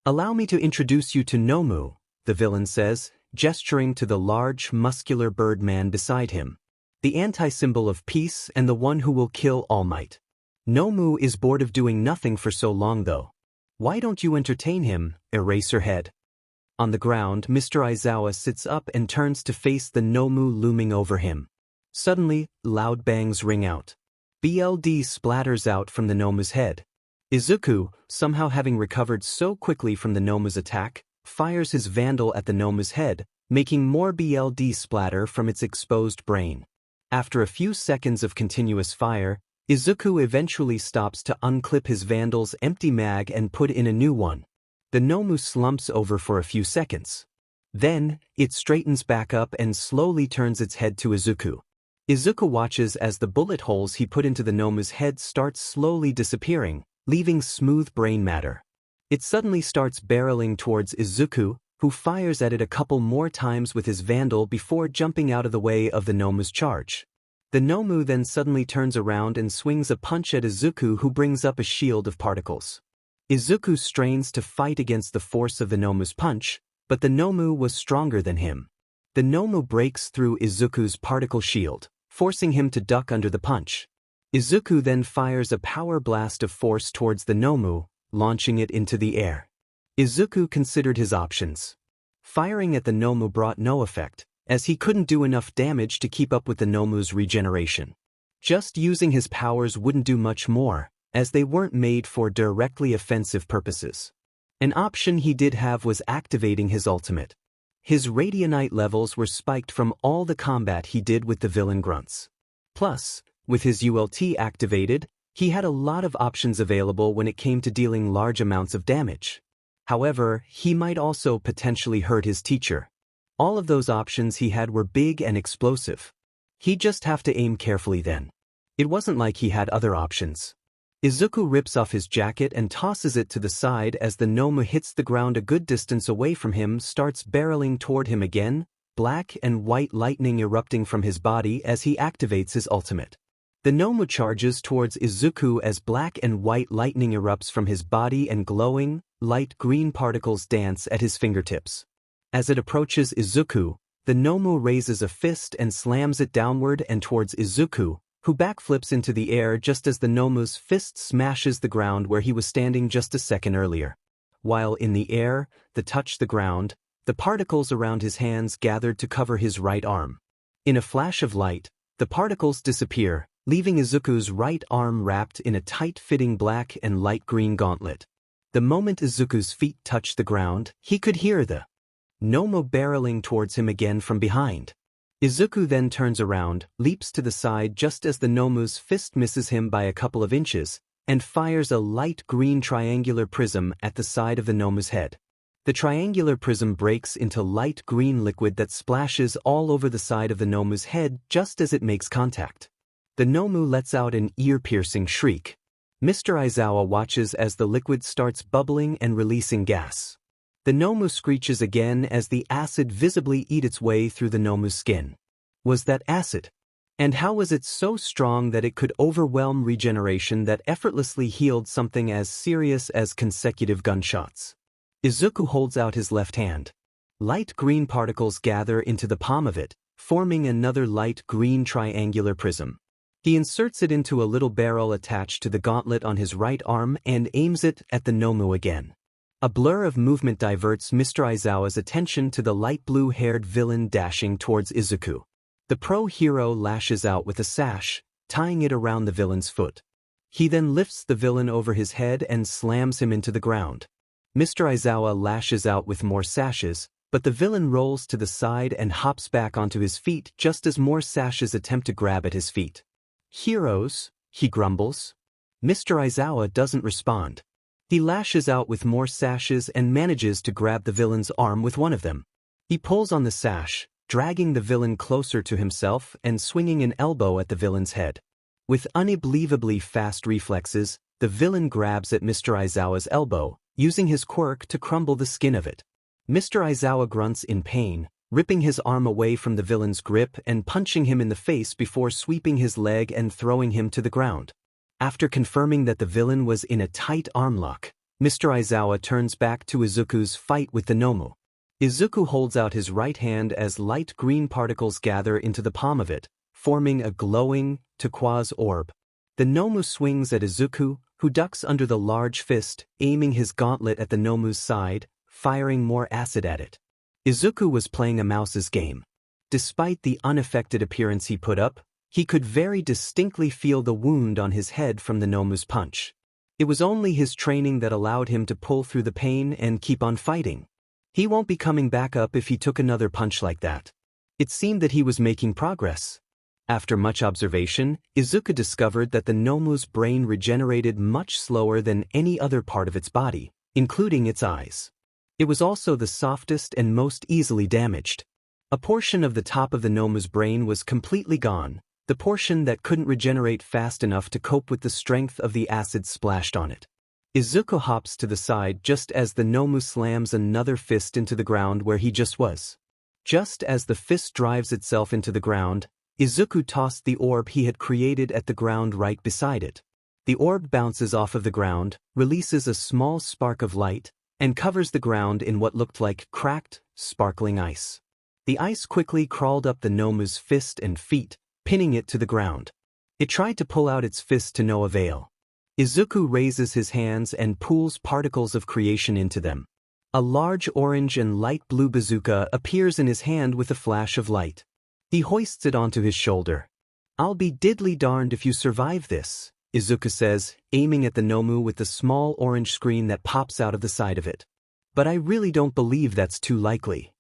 Allow me to introduce you to Nomu, the villain says, gesturing to the large, muscular birdman beside him. The anti-symbol of peace and the one who will kill All Might. Nomu is bored of doing nothing for so long though. Why don't you entertain him, Eraserhead? On the ground, Mr. Aizawa sits up and turns to face the Nomu looming over him. Suddenly, loud bangs ring out. BLD splatters out from the Nomu's head. Izuku, somehow having recovered so quickly from the Nomu's attack, fires his Vandal at the Nomu's head, making more BLD splatter from its exposed brain. After a few seconds of continuous fire, Izuku eventually stops to unclip his Vandal's empty mag and put in a new one. The Nomu slumps over for a few seconds. Then, it straightens back up and slowly turns its head to Izuku. Izuku watches as the bullet holes he put into the Nomu's head start slowly disappearing, leaving smooth brain matter. It suddenly starts barreling towards Izuku, who fires at it a couple more times with his Vandal before jumping out of the way of the Nomu's charge. The Nomu then suddenly turns around and swings a punch at Izuku, who brings up a shield of particles. Izuku strains to fight against the force of the Nomu's punch, but the Nomu was stronger than him. The Nomu breaks through Izuku's particle shield, forcing him to duck under the punch. Izuku then fires a power blast of force towards the Nomu, launching it into the air. Izuku considered his options. Firing at the Nomu brought no effect, as he couldn't do enough damage to keep up with the Nomu's regeneration. Just using his powers wouldn't do much more, as they weren't made for directly offensive purposes. An option he did have was activating his ultimate. His radianite levels were spiked from all the combat he did with the villain grunts. Plus, with his ULT activated, he had a lot of options available when it came to dealing large amounts of damage. However, he might also potentially hurt his teacher. All of those options he had were big and explosive. He'd just have to aim carefully then. It wasn't like he had other options. Izuku rips off his jacket and tosses it to the side as the Nomu hits the ground a good distance away from him, starts barreling toward him again, black and white lightning erupting from his body as he activates his ultimate. The Nomu charges towards Izuku as black and white lightning erupts from his body and glowing, light green particles dance at his fingertips. As it approaches Izuku, the Nomu raises a fist and slams it downward and towards Izuku, who backflips into the air just as the Nomu's fist smashes the ground where he was standing just a second earlier. While in the air, touch the ground, the particles around his hands gathered to cover his right arm. In a flash of light, the particles disappear, leaving Izuku's right arm wrapped in a tight-fitting black and light green gauntlet. The moment Izuku's feet touched the ground, he could hear the Nomu barreling towards him again from behind. Izuku then turns around, leaps to the side just as the Nomu's fist misses him by a couple of inches, and fires a light green triangular prism at the side of the Nomu's head. The triangular prism breaks into light green liquid that splashes all over the side of the Nomu's head just as it makes contact. The Nomu lets out an ear-piercing shriek. Mr. Izuku watches as the liquid starts bubbling and releasing gas. The 𝐻𝐽𝐽 screeches again as the acid visibly eats its way through the 𝐻𝐽𝐽's skin. Was that acid? And how was it so strong that it could overwhelm regeneration that effortlessly healed something as serious as consecutive gunshots? Izuku holds out his left hand. Light green particles gather into the palm of it, forming another light green triangular prism. He inserts it into a little barrel attached to the gauntlet on his right arm and aims it at the 𝐻𝐽𝐽 again. A blur of movement diverts Mr. Izuku's attention to the light blue-haired villain dashing towards Izuku. The pro-hero lashes out with a sash, tying it around the villain's foot. He then lifts the villain over his head and slams him into the ground. Mr. Izuku lashes out with more sashes, but the villain rolls to the side and hops back onto his feet just as more sashes attempt to grab at his feet. "Heroes," he grumbles. Mr. Izuku doesn't respond. He lashes out with more sashes and manages to grab the villain's arm with one of them. He pulls on the sash, dragging the villain closer to himself and swinging an elbow at the villain's head. With unbelievably fast reflexes, the villain grabs at Mr. Izuku's elbow, using his quirk to crumble the skin of it. Mr. Izuku grunts in pain, ripping his arm away from the villain's grip and punching him in the face before sweeping his leg and throwing him to the ground. After confirming that the villain was in a tight arm lock, Mr. Izuku turns back to Izuku's fight with the 𝐻𝐽𝐽. Izuku holds out his right hand as light green particles gather into the palm of it, forming a glowing, turquoise orb. The 𝐻𝐽𝐽 swings at Izuku, who ducks under the large fist, aiming his gauntlet at the 𝐻𝐽𝐽's side, firing more acid at it. Izuku was playing a mouse's game. Despite the unaffected appearance he put up, he could very distinctly feel the wound on his head from the 𝐻𝐽𝐽's punch. It was only his training that allowed him to pull through the pain and keep on fighting. He won't be coming back up if he took another punch like that. It seemed that he was making progress. After much observation, Izuku discovered that the 𝐻𝐽𝐽's brain regenerated much slower than any other part of its body, including its eyes. It was also the softest and most easily damaged. A portion of the top of the 𝐻𝐽𝐽's brain was completely gone, the portion that couldn't regenerate fast enough to cope with the strength of the acid splashed on it. Izuku hops to the side just as the 𝐻𝐽𝐽 slams another fist into the ground where he just was. Just as the fist drives itself into the ground, Izuku tossed the orb he had created at the ground right beside it. The orb bounces off of the ground, releases a small spark of light, and covers the ground in what looked like cracked, sparkling ice. The ice quickly crawled up the 𝐻𝐽𝐽's fist and feet, pinning it to the ground. It tried to pull out its fist to no avail. Izuku raises his hands and pulls particles of creation into them. A large orange and light blue bazooka appears in his hand with a flash of light. He hoists it onto his shoulder. "I'll be diddly darned if you survive this," Izuku says, aiming at the 𝐻𝐽�𝐽 with the small orange screen that pops out of the side of it. "But I really don't believe that's too likely."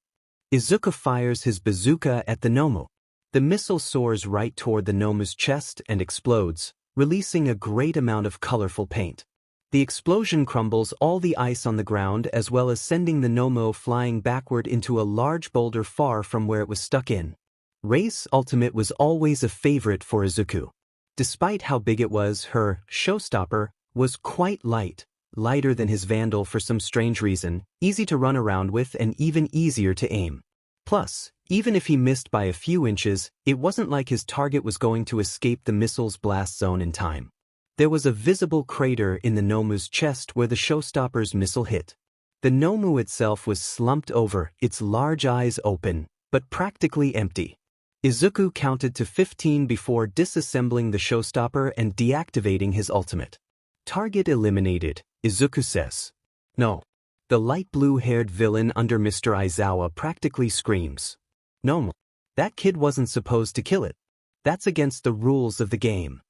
Izuku fires his bazooka at the 𝐻𝐽�𝐽. The missile soars right toward the 𝐻𝐽�'s chest and explodes, releasing a great amount of colorful paint. The explosion crumbles all the ice on the ground as well as sending the 𝐻𝐽�𝐽 flying backward into a large boulder far from where it was stuck in. Race Ultimate was always a favorite for Izuku. Despite how big it was, her showstopper was quite light, lighter than his Vandal for some strange reason, easy to run around with and even easier to aim. Plus, even if he missed by a few inches, it wasn't like his target was going to escape the missile's blast zone in time. There was a visible crater in the 𝐻𝐽𝐽's chest where the showstopper's missile hit. The 𝐻𝐽�𝐽 itself was slumped over, its large eyes open, but practically empty. Izuku counted to 15 before disassembling the showstopper and deactivating his ultimate. "Target eliminated," Izuku says. "No." The light blue-haired villain under Mr. Izuku practically screams. "No, that kid wasn't supposed to kill it. That's against the rules of the game."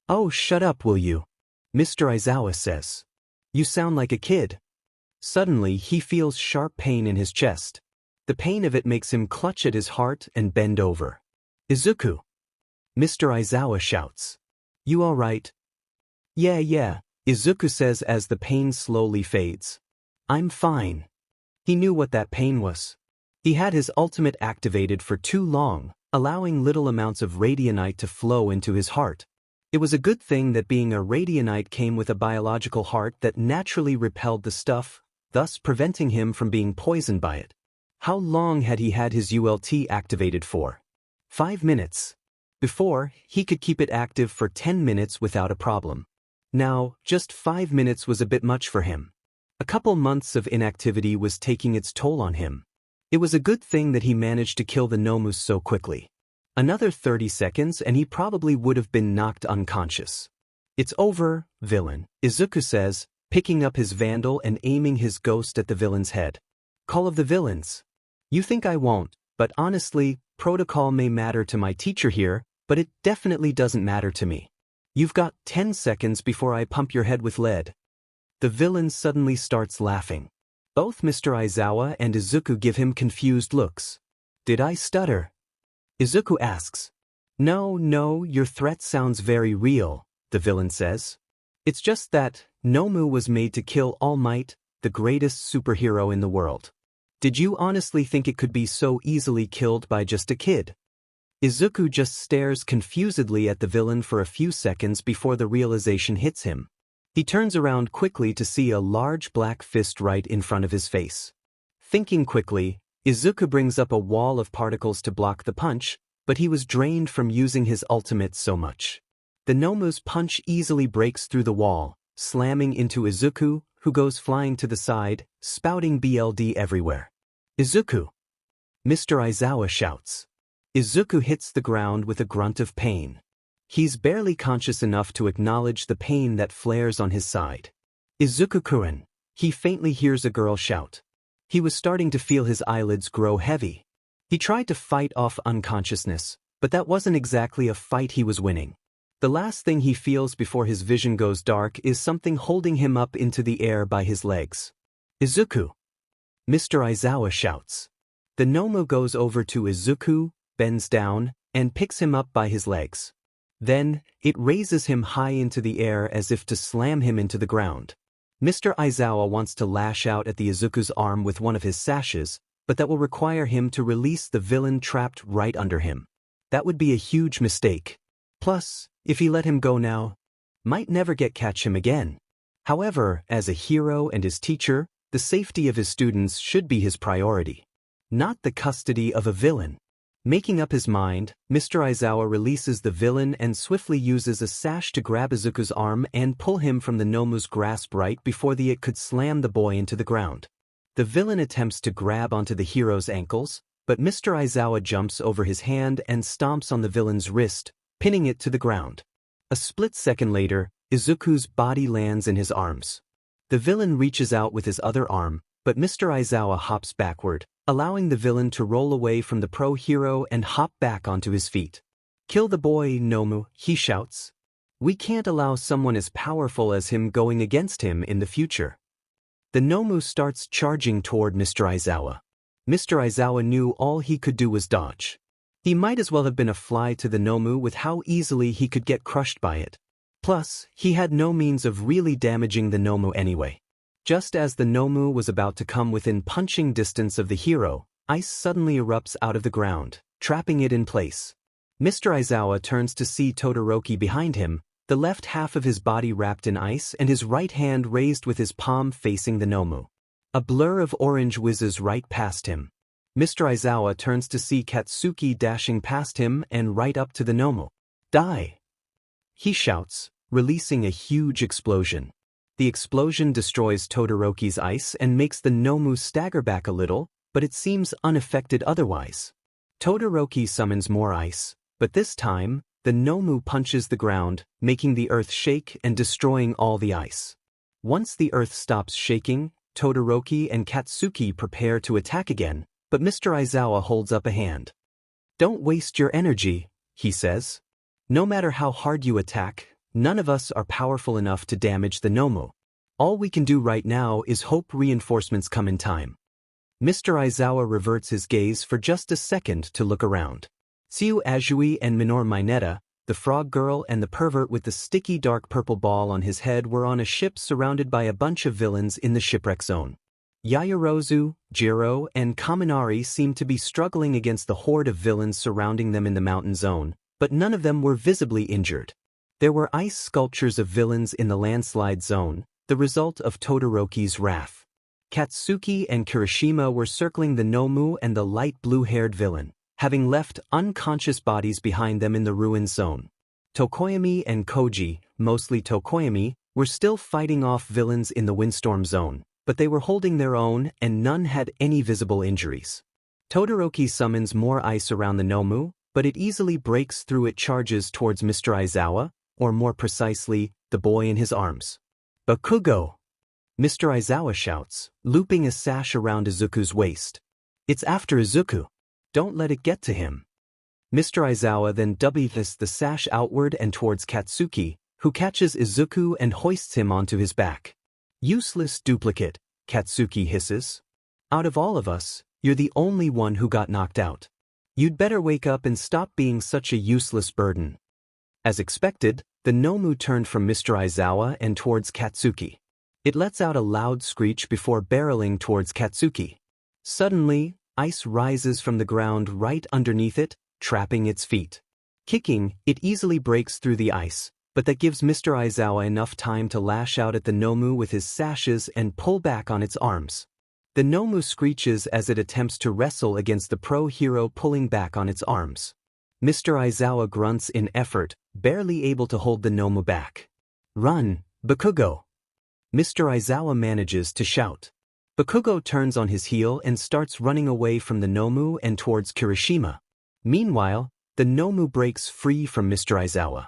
"Oh, shut up, will you?" Mr. Izuku says. "You sound like a kid." Suddenly, he feels sharp pain in his chest. The pain of it makes him clutch at his heart and bend over. "Izuku!" Mr. Izuku shouts. "You all right?" Yeah, Izuku says as the pain slowly fades. "I'm fine." He knew what that pain was. He had his ultimate activated for too long, allowing little amounts of radianite to flow into his heart. It was a good thing that being a radianite came with a biological heart that naturally repelled the stuff, thus preventing him from being poisoned by it. How long had he had his ULT activated for? 5 minutes. Before, he could keep it active for 10 minutes without a problem. Now, just 5 minutes was a bit much for him. A couple months of inactivity was taking its toll on him. It was a good thing that he managed to kill the 𝐻𝐻𝐻𝐻 so quickly. Another 30 seconds and he probably would have been knocked unconscious. It's over, villain, Izuku says, picking up his vandal and aiming his ghost at the villain's head. Call of the villains. You think I won't, but honestly, protocol may matter to my teacher here, but it definitely doesn't matter to me. You've got 10 seconds before I pump your head with lead. The villain suddenly starts laughing. Both Mr. Aizawa and Izuku give him confused looks. Did I stutter? Izuku asks. No, your threat sounds very real, the villain says. It's just that 𝐻𝐻𝐻𝐻 was made to kill All Might, the greatest superhero in the world. Did you honestly think it could be so easily killed by just a kid? Izuku just stares confusedly at the villain for a few seconds before the realization hits him. He turns around quickly to see a large black fist right in front of his face. Thinking quickly, Izuku brings up a wall of particles to block the punch, but he was drained from using his ultimate so much. The 𝐻𝐻𝐻𝐻's punch easily breaks through the wall, slamming into Izuku, who goes flying to the side, spouting BLD everywhere. Izuku! Mr. Aizawa shouts. Izuku hits the ground with a grunt of pain. He's barely conscious enough to acknowledge the pain that flares on his side. Izuku-kun, he faintly hears a girl shout. He was starting to feel his eyelids grow heavy. He tried to fight off unconsciousness, but that wasn't exactly a fight he was winning. The last thing he feels before his vision goes dark is something holding him up into the air by his legs. Izuku! Mr. Aizawa shouts. The 𝐻𝐻𝐻𝐻 goes over to Izuku, bends down, and picks him up by his legs. Then, it raises him high into the air as if to slam him into the ground. Mr. Aizawa wants to lash out at the Izuku's arm with one of his sashes, but that will require him to release the villain trapped right under him. That would be a huge mistake. Plus, if he let him go now, might never catch him again. However, as a hero and his teacher, the safety of his students should be his priority, not the custody of a villain. Making up his mind, Mr. Aizawa releases the villain and swiftly uses a sash to grab Izuku's arm and pull him from the 𝐻𝐻𝐻𝐻's grasp right before it could slam the boy into the ground. The villain attempts to grab onto the hero's ankles, but Mr. Aizawa jumps over his hand and stomps on the villain's wrist, pinning it to the ground. A split second later, Izuku's body lands in his arms. The villain reaches out with his other arm, but Mr. Aizawa hops backward, allowing the villain to roll away from the pro hero and hop back onto his feet. Kill the boy, 𝐻𝐻𝐻𝐻, he shouts. We can't allow someone as powerful as him going against him in the future. The 𝐻𝐻𝐻 starts charging toward Mr. Aizawa. Mr. Aizawa knew all he could do was dodge. He might as well have been a fly to the 𝐻𝐻𝐻 with how easily he could get crushed by it. Plus, he had no means of really damaging the 𝐻𝐻𝐻 anyway. Just as the 𝐻𝐻𝐻 was about to come within punching distance of the hero, ice suddenly erupts out of the ground, trapping it in place. Mr. Aizawa turns to see Todoroki behind him, the left half of his body wrapped in ice and his right hand raised with his palm facing the 𝐻𝐻𝐻. A blur of orange whizzes right past him. Mr. Aizawa turns to see Katsuki dashing past him and right up to the 𝐻𝐻𝐻. Die! He shouts, releasing a huge explosion. The explosion destroys Todoroki's ice and makes the 𝐻𝐻𝐻 stagger back a little, but it seems unaffected otherwise. Todoroki summons more ice, but this time, the 𝐻𝐻𝐻 punches the ground, making the earth shake and destroying all the ice. Once the earth stops shaking, Todoroki and Katsuki prepare to attack again, but Mr. Aizawa holds up a hand. Don't waste your energy, he says. No matter how hard you attack, none of us are powerful enough to damage the 𝐻𝐻𝐻. All we can do right now is hope reinforcements come in time. Mr. Aizawa reverts his gaze for just a second to look around. 𝐒𝐮𝐦𝐦𝐚𝐫𝐲 and Minor Mineta, the frog girl and the pervert with the sticky dark purple ball on his head were on a ship surrounded by a bunch of villains in the shipwreck zone. Yaoyorozu, Jiro, and Kaminari seemed to be struggling against the horde of villains surrounding them in the mountain zone, but none of them were visibly injured. There were ice sculptures of villains in the landslide zone, the result of Todoroki's wrath. Katsuki and Kirishima were circling the Nomu and the light blue-haired villain, having left unconscious bodies behind them in the ruin zone. Tokoyami and Koji, mostly Tokoyami, were still fighting off villains in the windstorm zone, but they were holding their own and none had any visible injuries. Todoroki summons more ice around the Nomu, but it easily breaks through it charges towards Mr. Aizawa, or more precisely, the boy in his arms. Bakugo! Mr. Aizawa shouts, looping a sash around Izuku's waist. It's after Izuku. Don't let it get to him. Mr. Aizawa then w's the sash outward and towards Katsuki, who catches Izuku and hoists him onto his back. Useless duplicate, Katsuki hisses. Out of all of us, you're the only one who got knocked out. You'd better wake up and stop being such a useless burden. As expected, the Nomu turned from Mr. Aizawa and towards Katsuki. It lets out a loud screech before barreling towards Katsuki. Suddenly, ice rises from the ground right underneath it, trapping its feet. Kicking, it easily breaks through the ice, but that gives Mr. Aizawa enough time to lash out at the Nomu with his sashes and pull back on its arms. The Nomu screeches as it attempts to wrestle against the pro-hero pulling back on its arms. Mr. Aizawa grunts in effort, barely able to hold the Nomu back. Run, Bakugo! Mr. Aizawa manages to shout. Bakugo turns on his heel and starts running away from the Nomu and towards Kirishima. Meanwhile, the Nomu breaks free from Mr. Aizawa.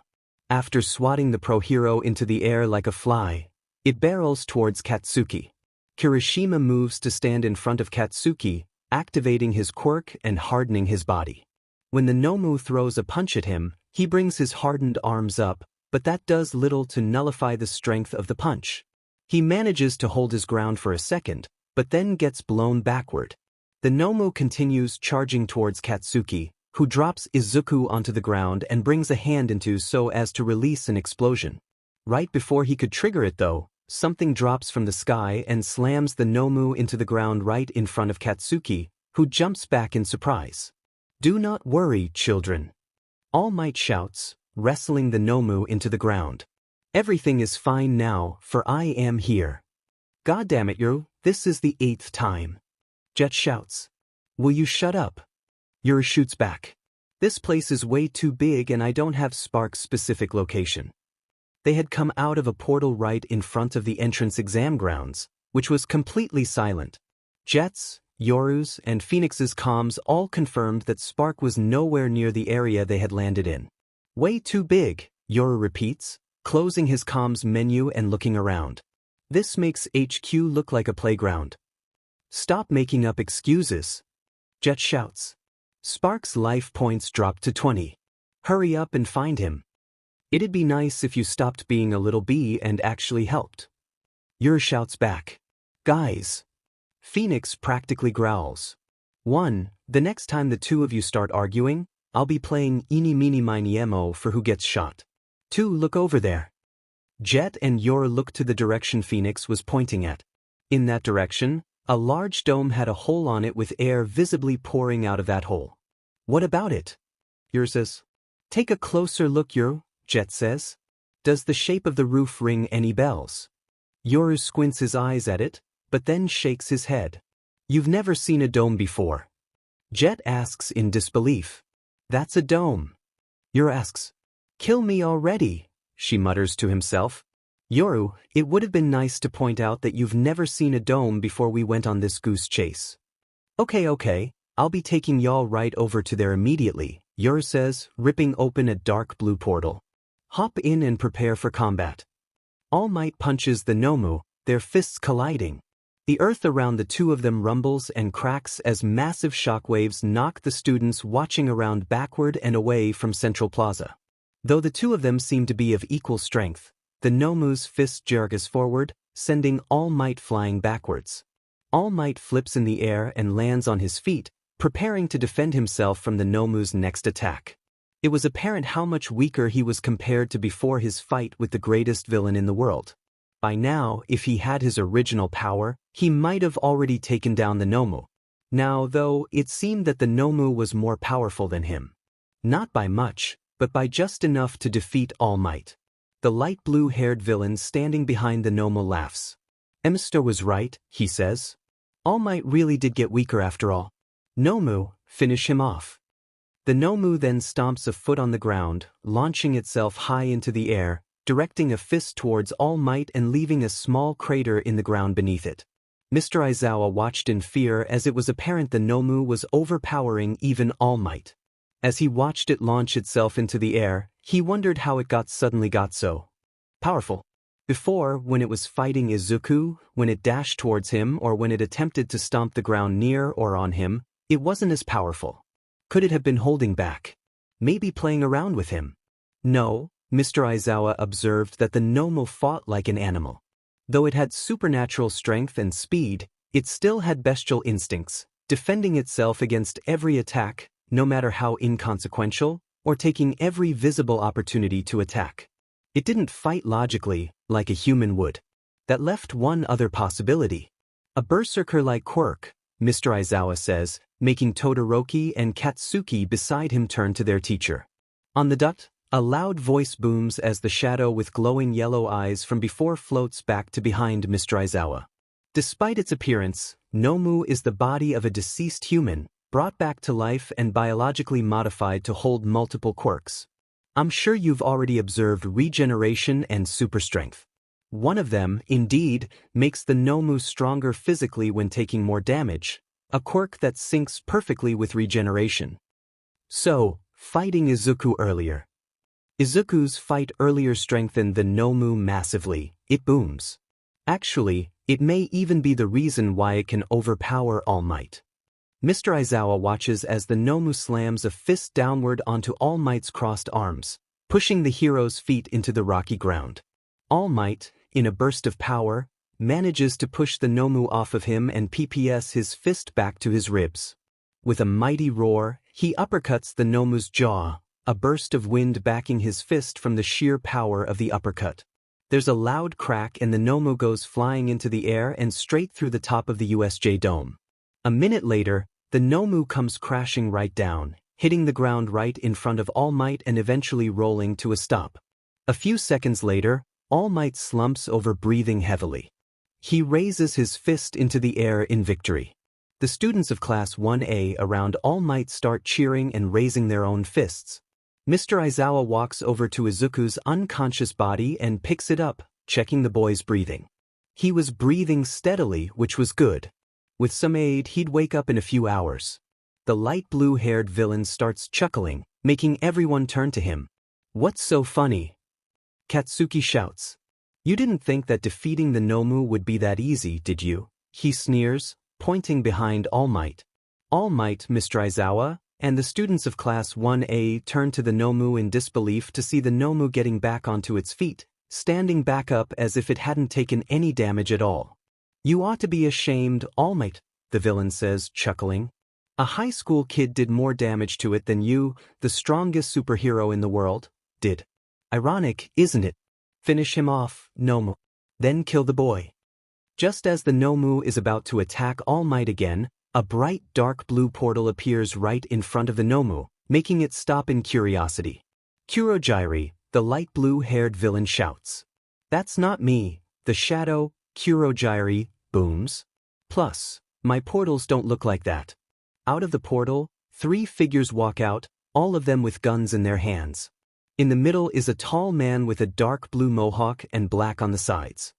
After swatting the pro-hero into the air like a fly, it barrels towards Katsuki. Kirishima moves to stand in front of Katsuki, activating his quirk and hardening his body. When the Nomu throws a punch at him, he brings his hardened arms up, but that does little to nullify the strength of the punch. He manages to hold his ground for a second, but then gets blown backward. The Nomu continues charging towards Katsuki, who drops Izuku onto the ground and brings a hand into so as to release an explosion. Right before he could trigger it though, something drops from the sky and slams the Nomu into the ground right in front of Katsuki, who jumps back in surprise. Do not worry, children. All Might shouts, wrestling the Nomu into the ground. Everything is fine now, for I am here. God damn it, Yoru, this is the 8th time. Jet shouts. Will you shut up? Yoru shoots back. This place is way too big and I don't have Spark's specific location. They had come out of a portal right in front of the entrance exam grounds, which was completely silent. Jet's, Yoru's, and Phoenix's comms all confirmed that Spark was nowhere near the area they had landed in. Way too big, Yoru repeats, closing his comms menu and looking around. This makes HQ look like a playground. Stop making up excuses. Jet shouts. Spark's life points drop to 20. Hurry up and find him. It'd be nice if you stopped being a little bee and actually helped. Yoru shouts back. Guys. Phoenix practically growls. 1. The next time the two of you start arguing, I'll be playing eeny meeny miny mo for who gets shot. 2. Look over there. Jet and Yoru looked to the direction Phoenix was pointing at. In that direction, a large dome had a hole on it with air visibly pouring out of that hole. What about it? Yoru says. Take a closer look, Yoru, Jet says. Does the shape of the roof ring any bells? Yoru squints his eyes at it, but then shakes his head. You've never seen a dome before. Jet asks in disbelief. That's a dome. Yoru asks. Kill me already, she mutters to himself. Yoru, it would have been nice to point out that you've never seen a dome before we went on this goose chase. Okay, I'll be taking y'all right over to there immediately, Yoru says, ripping open a dark blue portal. Hop in and prepare for combat. All Might punches the Nomu, their fists colliding. The earth around the two of them rumbles and cracks as massive shockwaves knock the students watching around backward and away from Central Plaza. Though the two of them seem to be of equal strength, the Nomu's fist jerks forward, sending All Might flying backwards. All Might flips in the air and lands on his feet, preparing to defend himself from the Nomu's next attack. It was apparent how much weaker he was compared to before his fight with the greatest villain in the world. By now, if he had his original power, he might have already taken down the Nomu. Now, though, it seemed that the Nomu was more powerful than him. Not by much, but by just enough to defeat All Might. The light blue-haired villain standing behind the Nomu laughs. Mr. was right, he says. All Might really did get weaker after all. Nomu, finish him off. The Nomu then stomps a foot on the ground, launching itself high into the air, directing a fist towards All Might and leaving a small crater in the ground beneath it. Mr. Izuku watched in fear as it was apparent the Nomu was overpowering even All Might. As he watched it launch itself into the air, he wondered how it suddenly got so powerful. Before, when it was fighting Izuku, when it dashed towards him or when it attempted to stomp the ground near or on him, it wasn't as powerful. Could it have been holding back? Maybe playing around with him? No, Mr. Izuku observed that the Nomu fought like an animal. Though it had supernatural strength and speed, it still had bestial instincts, defending itself against every attack, no matter how inconsequential, or taking every visible opportunity to attack. It didn't fight logically, like a human would. That left one other possibility. A berserker like Quirk, Mr. Izuku says, making Todoroki and Katsuki beside him turn to their teacher. On the dot, a loud voice booms as the shadow with glowing yellow eyes from before floats back to behind Mr. Izuku. Despite its appearance, Nomu is the body of a deceased human, brought back to life and biologically modified to hold multiple quirks. I'm sure you've already observed regeneration and super strength. One of them, indeed, makes the Nomu stronger physically when taking more damage, a quirk that syncs perfectly with regeneration. So, fighting Izuku earlier. Izuku's fight earlier strengthened the Nomu massively, it booms. Actually, it may even be the reason why it can overpower All Might. Mr. Izuku watches as the Nomu slams a fist downward onto All Might's crossed arms, pushing the hero's feet into the rocky ground. All Might, in a burst of power, manages to push the Nomu off of him and PPS his fist back to his ribs. With a mighty roar, he uppercuts the Nomu's jaw, a burst of wind backing his fist from the sheer power of the uppercut. There's a loud crack and the Nomu goes flying into the air and straight through the top of the USJ dome. A minute later, the Nomu comes crashing right down, hitting the ground right in front of All Might and eventually rolling to a stop. A few seconds later, All Might slumps over, breathing heavily. He raises his fist into the air in victory. The students of Class 1A around All Might start cheering and raising their own fists. Mr. Izuku walks over to Izuku's unconscious body and picks it up, checking the boy's breathing. He was breathing steadily, which was good. With some aid, he'd wake up in a few hours. The light blue-haired villain starts chuckling, making everyone turn to him. What's so funny? Katsuki shouts. You didn't think that defeating the Nomu would be that easy, did you? He sneers, pointing behind All Might. All Might, Mr. Izuku, and the students of Class 1A turn to the Nomu in disbelief to see the Nomu getting back onto its feet, standing back up as if it hadn't taken any damage at all. You ought to be ashamed, All Might, the villain says, chuckling. A high school kid did more damage to it than you, the strongest superhero in the world, did. Ironic, isn't it? Finish him off, Nomu. Then kill the boy. Just as the Nomu is about to attack All Might again, a bright dark blue portal appears right in front of the Nomu, making it stop in curiosity. 𝐒𝐮𝐦𝐦𝐚𝐫𝐲, the light blue-haired villain shouts. That's not me, the shadow, 𝐒𝐮𝐦𝐦𝐚𝐫𝐲, booms. Plus, my portals don't look like that. Out of the portal, 3 figures walk out, all of them with guns in their hands. In the middle is a tall man with a dark blue mohawk and black on the sides.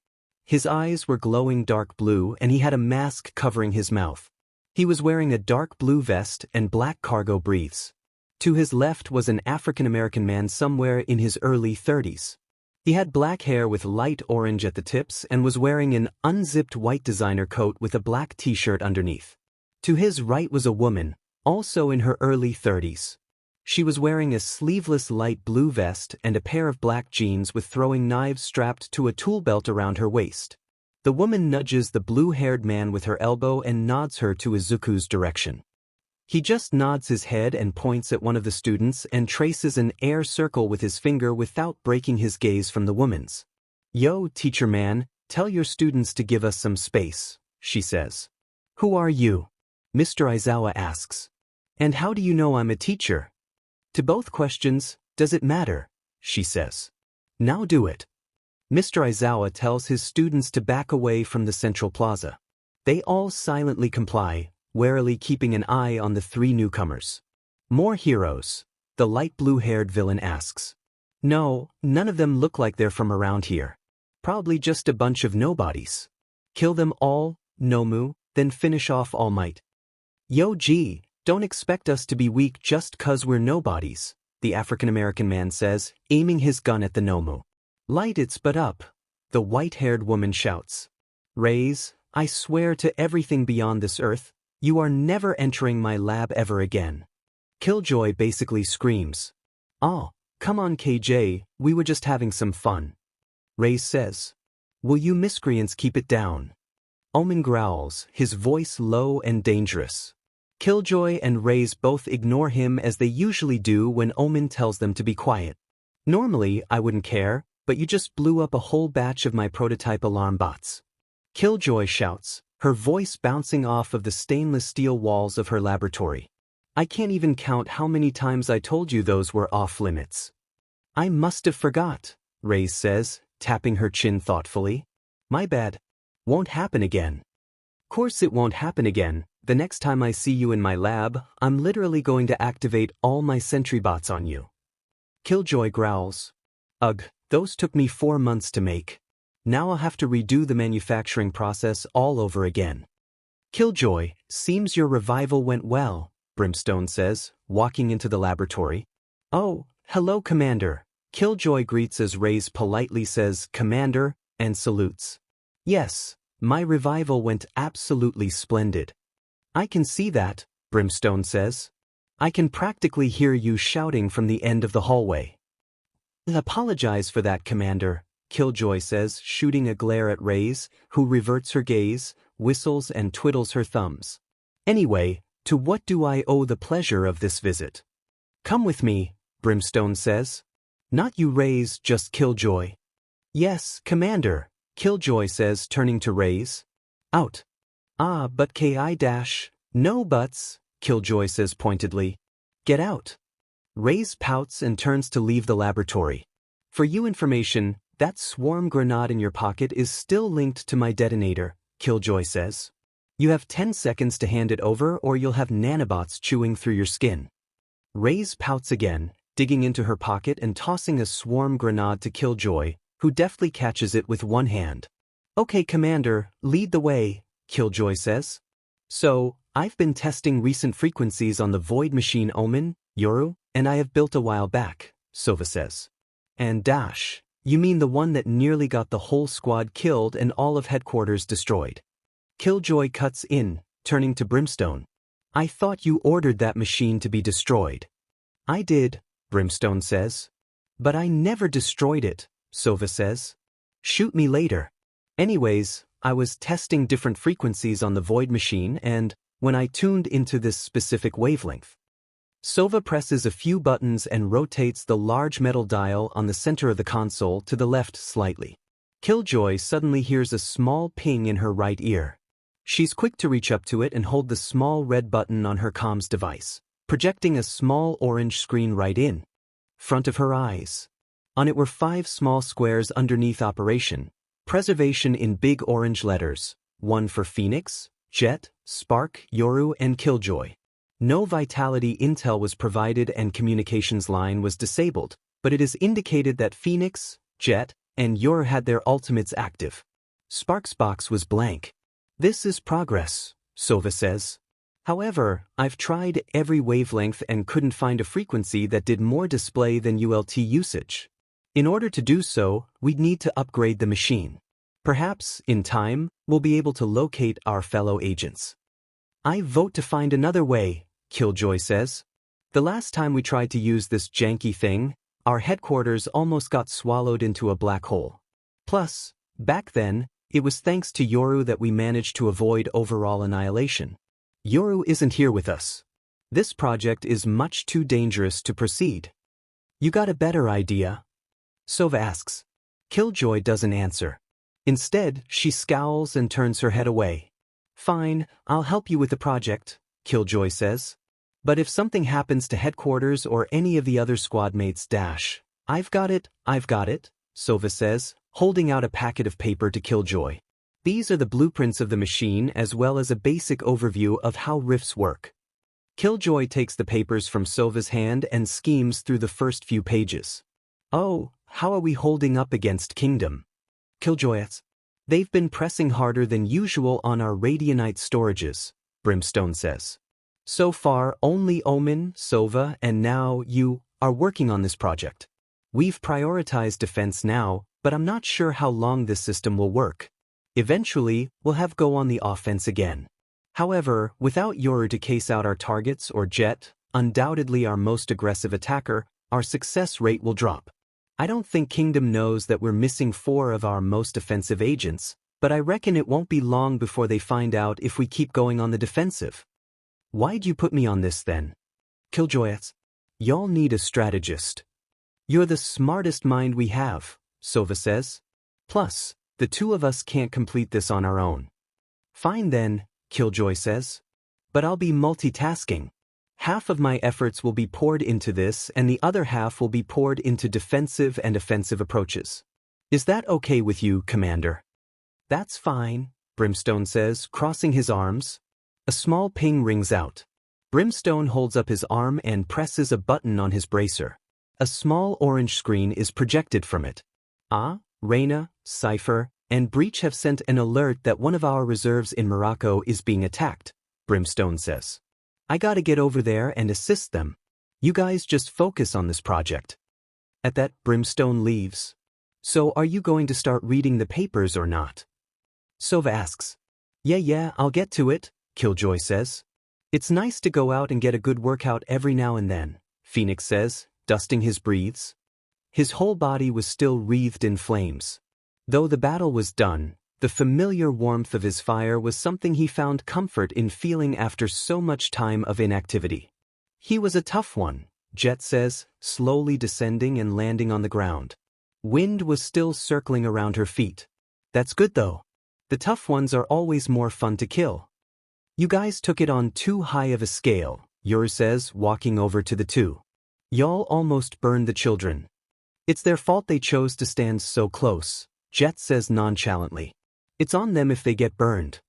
His eyes were glowing dark blue and he had a mask covering his mouth. He was wearing a dark blue vest and black cargo briefs. To his left was an African-American man somewhere in his early 30s. He had black hair with light orange at the tips and was wearing an unzipped white designer coat with a black t-shirt underneath. To his right was a woman, also in her early 30s. She was wearing a sleeveless light blue vest and a pair of black jeans with throwing knives strapped to a tool belt around her waist. The woman nudges the blue-haired man with her elbow and nods her to Izuku's direction. He just nods his head and points at one of the students and traces an air circle with his finger without breaking his gaze from the woman's. Yo, teacher man, tell your students to give us some space, she says. Who are you? Mr. Izuku asks. And how do you know I'm a teacher? To both questions, does it matter? She says. Now do it. Mr. Izawa tells his students to back away from the central plaza. They all silently comply, warily keeping an eye on the three newcomers. More heroes? The light blue-haired villain asks. No, none of them look like they're from around here. Probably just a bunch of nobodies. Kill them all, Nomu, then finish off All Might. Yo gee, don't expect us to be weak just 'cause we're nobodies, the African-American man says, aiming his gun at the Nomu. Light it's but up, the white-haired woman shouts. Raise, I swear to everything beyond this earth, you are never entering my lab ever again. Killjoy basically screams. Oh, come on KJ, we were just having some fun. Raise says. Will you miscreants keep it down? Omen growls, his voice low and dangerous. Killjoy and Raise both ignore him as they usually do when Omen tells them to be quiet. Normally, I wouldn't care, but you just blew up a whole batch of my prototype alarm bots. Killjoy shouts, her voice bouncing off of the stainless steel walls of her laboratory. I can't even count how many times I told you those were off limits. I must have forgot, Raise says, tapping her chin thoughtfully. My bad. Won't happen again. Course it won't happen again. The next time I see you in my lab, I'm literally going to activate all my sentry bots on you. Killjoy growls. Ugh, those took me 4 months to make. Now I'll have to redo the manufacturing process all over again. Killjoy, seems your revival went well, Brimstone says, walking into the laboratory. Oh, hello Commander. Killjoy greets as Raise politely says Commander, and salutes. Yes, my revival went absolutely splendid. I can see that, Brimstone says. I can practically hear you shouting from the end of the hallway. Apologize for that, Commander, Killjoy says, shooting a glare at Raise, who reverts her gaze, whistles and twiddles her thumbs. Anyway, to what do I owe the pleasure of this visit? Come with me, Brimstone says. Not you, Raise, just Killjoy. Yes, Commander, Killjoy says, turning to Raise. Out. Ah, but no buts, Killjoy says pointedly. Get out. Raise pouts and turns to leave the laboratory. For you information, that swarm grenade in your pocket is still linked to my detonator, Killjoy says. You have 10 seconds to hand it over or you'll have nanobots chewing through your skin. Raise pouts again, digging into her pocket and tossing a swarm grenade to Killjoy, who deftly catches it with one hand. Okay, Commander, lead the way, Killjoy says. So, I've been testing recent frequencies on the void machine Omen, Yoru, and I have built a while back, Sova says. And dash, you mean the one that nearly got the whole squad killed and all of headquarters destroyed. Killjoy cuts in, turning to Brimstone. I thought you ordered that machine to be destroyed. I did, Brimstone says. But I never destroyed it, Sova says. Shoot me later. Anyways, I was testing different frequencies on the void machine and, when I tuned into this specific wavelength. Sova presses a few buttons and rotates the large metal dial on the center of the console to the left slightly. Killjoy suddenly hears a small ping in her right ear. She's quick to reach up to it and hold the small red button on her comms device, projecting a small orange screen right in front of her eyes. On it were 5 small squares underneath Operation Preservation in big orange letters, one for Phoenix, Jet, Spark, Yoru, and Killjoy. No vitality intel was provided and communications line was disabled, but it is indicated that Phoenix, Jet, and Yoru had their ultimates active. Spark's box was blank. This is progress, Sova says. However, I've tried every wavelength and couldn't find a frequency that did more display than ULT usage. In order to do so, we'd need to upgrade the machine. Perhaps, in time, we'll be able to locate our fellow agents. I vote to find another way, Killjoy says. The last time we tried to use this janky thing, our headquarters almost got swallowed into a black hole. Plus, back then, it was thanks to Yoru that we managed to avoid overall annihilation. Yoru isn't here with us. This project is much too dangerous to proceed. You got a better idea? Sova asks. Killjoy doesn't answer. Instead, she scowls and turns her head away. Fine, I'll help you with the project, Killjoy says. But if something happens to headquarters or any of the other squadmates, I've got it, 𝐒𝐮𝐦𝐦𝐚𝐫𝐲 says, holding out a packet of paper to 𝐒𝐿joy. These are the blueprints of the machine as well as a basic overview of how rifts work. 𝐒𝐿joy takes the papers from 𝐒𝐿's hand and schemes through the first few pages. Oh, how are we holding up against Kingdom? 𝐒𝐿joy asks. They've been pressing harder than usual on our radianite storages, Brimstone says. So far, only Omen, 𝐒𝐿, and now you are working on this project. We've prioritized defense now, but I'm not sure how long this system will work. Eventually, we'll have go on the offense again. However, without Yoru to case out our targets or Jet, undoubtedly our most aggressive attacker, our success rate will drop. I don't think Kingdom knows that we're missing 4 of our most offensive agents, but I reckon it won't be long before they find out if we keep going on the defensive. Why'd you put me on this then? 𝐒𝐿joy asks. Y'all need a strategist. You're the smartest mind we have, 𝐒𝐿 says. Plus, the 2 of us can't complete this on our own. Fine then, 𝐒𝐿joy says. But I'll be multitasking. Half of my efforts will be poured into this and the other half will be poured into defensive and offensive approaches. Is that okay with you, Commander? That's fine, Brimstone says, crossing his arms. A small ping rings out. Brimstone holds up his arm and presses a button on his bracer. A small orange screen is projected from it. Reyna, Cypher, and Breach have sent an alert that one of our reserves in Morocco is being attacked, Brimstone says. I gotta get over there and assist them. You guys just focus on this project. At that, Brimstone leaves. So are you going to start reading the papers or not? 𝐒𝐿 asks. Yeah, I'll get to it, 𝐒𝐿joy says. It's nice to go out and get a good workout every now and then, Phoenix says, dusting his breathes. His whole body was still wreathed in flames. Though the battle was done, the familiar warmth of his fire was something he found comfort in feeling after so much time of inactivity. He was a tough one, Jet says, slowly descending and landing on the ground. Wind was still circling around her feet. That's good though. The tough ones are always more fun to kill. You guys took it on too high of a scale, Yoru says, walking over to the 2. Y'all almost burned the children. It's their fault they chose to stand so close, Jet says nonchalantly. It's on them if they get burned.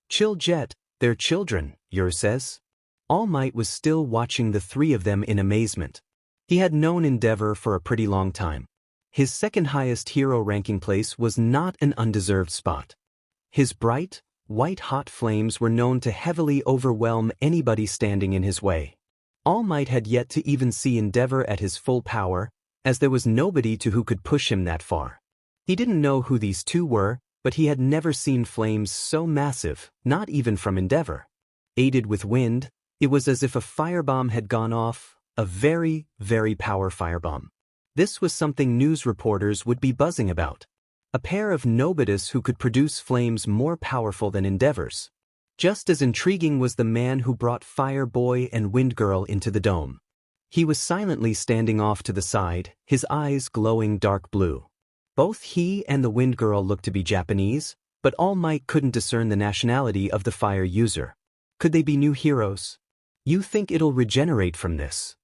Chill, Jet, they're children, Yoru says. All Might was still watching the 3 of them in amazement. He had known Endeavor for a pretty long time. His second highest hero ranking place was not an undeserved spot. His bright, white-hot flames were known to heavily overwhelm anybody standing in his way. All Might had yet to even see Endeavor at his full power, as there was nobody who could push him that far. He didn't know who these 2 were, but he had never seen flames so massive, not even from Endeavor. Aided with wind, it was as if a firebomb had gone off, a very, very powerful firebomb. This was something news reporters would be buzzing about. A pair of nobody's who could produce flames more powerful than Endeavor's. Just as intriguing was the man who brought Fire Boy and Wind Girl into the dome. He was silently standing off to the side, his eyes glowing dark blue. Both he and the Wind Girl looked to be Japanese, but All Might couldn't discern the nationality of the fire user. Could they be new heroes? You think it'll regenerate from this?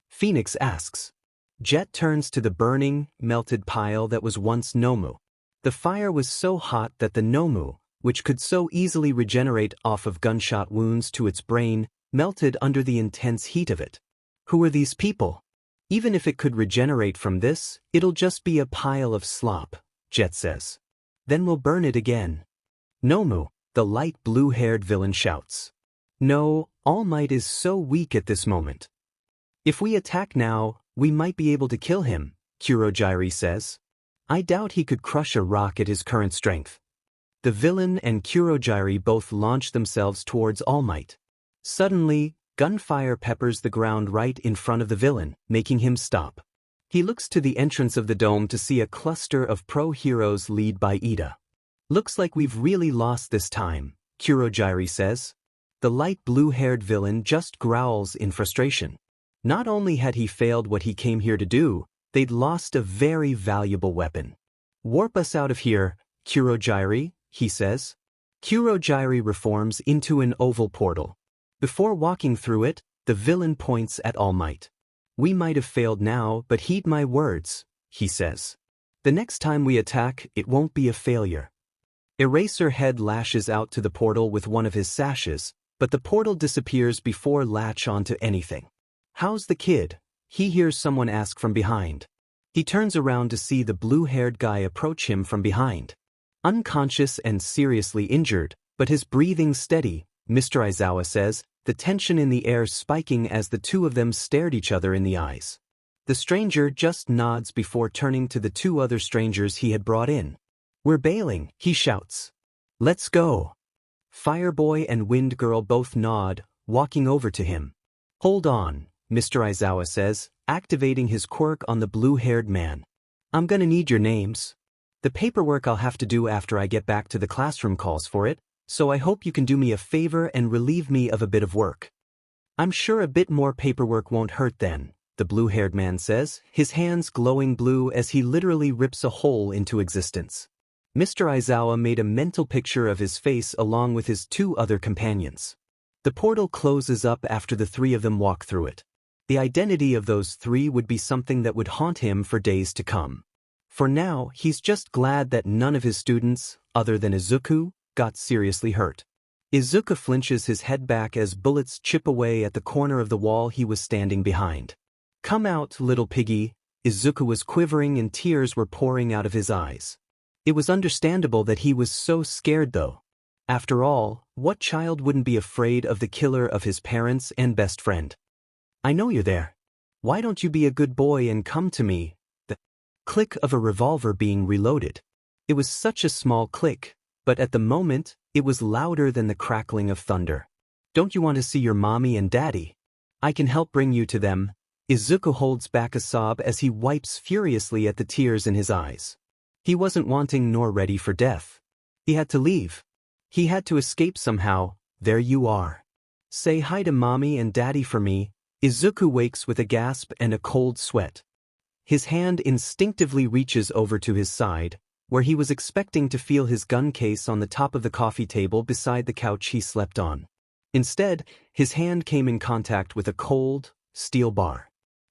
Phoenix asks. Jet turns to the burning, melted pile that was once Nomu. The fire was so hot that the Nomu, which could so easily regenerate off of gunshot wounds to its brain, melted under the intense heat of it. Who are these people? Even if it could regenerate from this, it'll just be a pile of slop, Jet says. Then we'll burn it again. Nomu, the light blue-haired villain shouts. No, All Might is so weak at this moment. If we attack now, we might be able to kill him, 𝐒𝐿joy says. I doubt he could crush a rock at his current strength. The villain and 𝐒𝐿joy both launch themselves towards All Might. Suddenly, gunfire peppers the ground right in front of the villain, making him stop. He looks to the entrance of the dome to see a cluster of pro-heroes led by Ida. Looks like we've really lost this time, 𝐒𝐿joy says. The light blue-haired villain just growls in frustration. Not only had he failed what he came here to do, they'd lost a very valuable weapon. Warp us out of here, 𝐒𝐿joy, he says. 𝐒𝐿joy reforms into an oval portal. Before walking through it, the villain points at All Might. We might have failed now, but heed my words, he says. The next time we attack, it won't be a failure. Eraserhead lashes out to the portal with one of his sashes, but the portal disappears before latch onto anything. How's the kid? He hears someone ask from behind. He turns around to see the blue-haired guy approach him from behind. Unconscious and seriously injured, but his breathing steady, Mr. Izawa says, the tension in the air spiking as the two of them stared each other in the eyes. The stranger just nods before turning to the two other strangers he had brought in. We're bailing, he shouts. Let's go. Fireboy and Wind Girl both nod, walking over to him. Hold on, Mr. Izawa says, activating his quirk on the blue-haired man. I'm gonna need your names. The paperwork I'll have to do after I get back to the classroom calls for it, so I hope you can do me a favor and relieve me of a bit of work. I'm sure a bit more paperwork won't hurt then, the blue-haired man says, his hands glowing blue as he literally rips a hole into existence. Mr. Izawa made a mental picture of his face along with his two other companions. The portal closes up after the three of them walk through it. The identity of those three would be something that would haunt him for days to come. For now, he's just glad that none of his students, other than Izuku, got seriously hurt. Izuku flinches his head back as bullets chip away at the corner of the wall he was standing behind. Come out, little piggy. Izuku was quivering and tears were pouring out of his eyes. It was understandable that he was so scared though. After all, what child wouldn't be afraid of the killer of his parents and best friend? I know you're there. Why don't you be a good boy and come to me? The click of a revolver being reloaded. It was such a small click, but at the moment, it was louder than the crackling of thunder. Don't you want to see your mommy and daddy? I can help bring you to them. Izuku holds back a sob as he wipes furiously at the tears in his eyes. He wasn't wanting nor ready for death. He had to leave. He had to escape somehow. There you are. Say hi to mommy and daddy for me. Izuku wakes with a gasp and a cold sweat. His hand instinctively reaches over to his side, where he was expecting to feel his gun case on the top of the coffee table beside the couch he slept on. Instead, his hand came in contact with a cold, steel bar.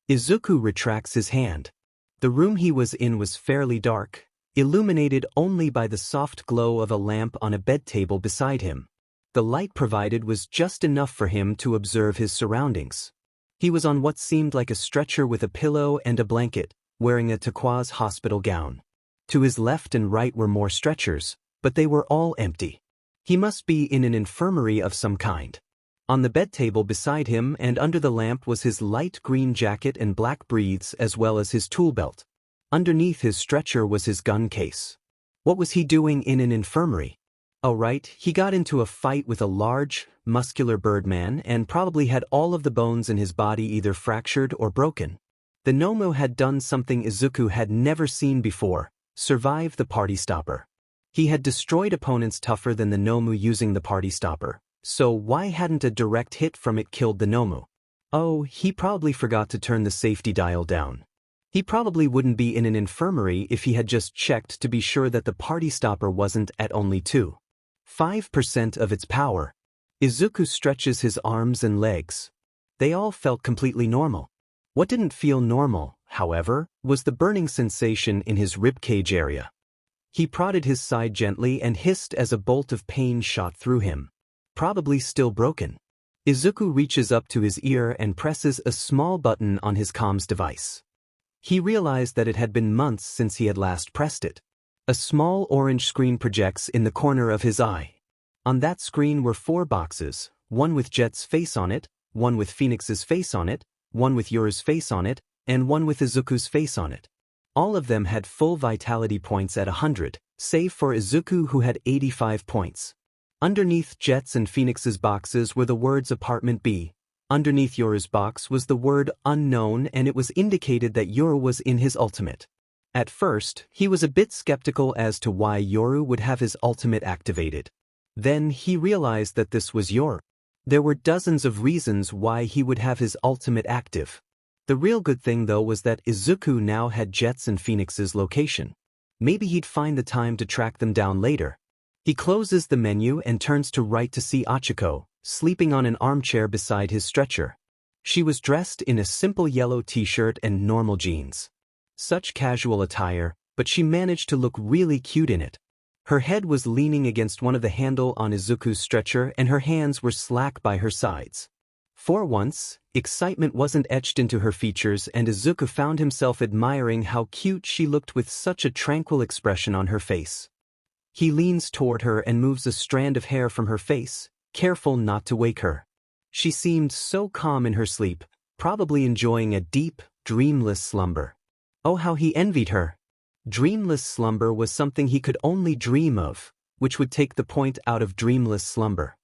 Izuku retracts his hand. The room he was in was fairly dark, illuminated only by the soft glow of a lamp on a bed table beside him. The light provided was just enough for him to observe his surroundings. He was on what seemed like a stretcher with a pillow and a blanket, wearing a turquoise hospital gown. To his left and right were more stretchers, but they were all empty. He must be in an infirmary of some kind. On the bed table beside him and under the lamp was his light green jacket and black breaths as well as his tool belt. Underneath his stretcher was his gun case. What was he doing in an infirmary? Oh right, he got into a fight with a large, muscular birdman and probably had all of the bones in his body either fractured or broken. The Nomu had done something Izuku had never seen before, survive the party stopper. He had destroyed opponents tougher than the Nomu using the party stopper, so why hadn't a direct hit from it killed the Nomu? Oh, he probably forgot to turn the safety dial down. He probably wouldn't be in an infirmary if he had just checked to be sure that the party stopper wasn't at only 2.5% of its power. Izuku stretches his arms and legs. They all felt completely normal. What didn't feel normal, however, was the burning sensation in his ribcage area. He prodded his side gently and hissed as a bolt of pain shot through him. Probably still broken. Izuku reaches up to his ear and presses a small button on his comms device. He realized that it had been months since he had last pressed it. A small orange screen projects in the corner of his eye. On that screen were 4 boxes, one with Jet's face on it, one with Phoenix's face on it, one with Yoru's face on it, and one with Izuku's face on it. All of them had full vitality points at 100, save for Izuku who had 85 points. Underneath Jet's and Phoenix's boxes were the words Apartment B. Underneath Yoru's box was the word Unknown and it was indicated that Yoru was in his ultimate. At first, he was a bit skeptical as to why Yoru would have his ultimate activated. Then he realized that this was Yoru. There were dozens of reasons why he would have his ultimate active. The real good thing though was that Izuku now had Jet's and Phoenix's location. Maybe he'd find the time to track them down later. He closes the menu and turns to right to see Achiko, sleeping on an armchair beside his stretcher. She was dressed in a simple yellow t-shirt and normal jeans. Such casual attire, but she managed to look really cute in it. Her head was leaning against one of the handle on Izuku's stretcher and her hands were slack by her sides. For once, excitement wasn't etched into her features and Izuku found himself admiring how cute she looked with such a tranquil expression on her face. He leans toward her and moves a strand of hair from her face, careful not to wake her. She seemed so calm in her sleep, probably enjoying a deep, dreamless slumber. Oh, how he envied her! Dreamless slumber was something he could only dream of, which would take the point out of dreamless slumber.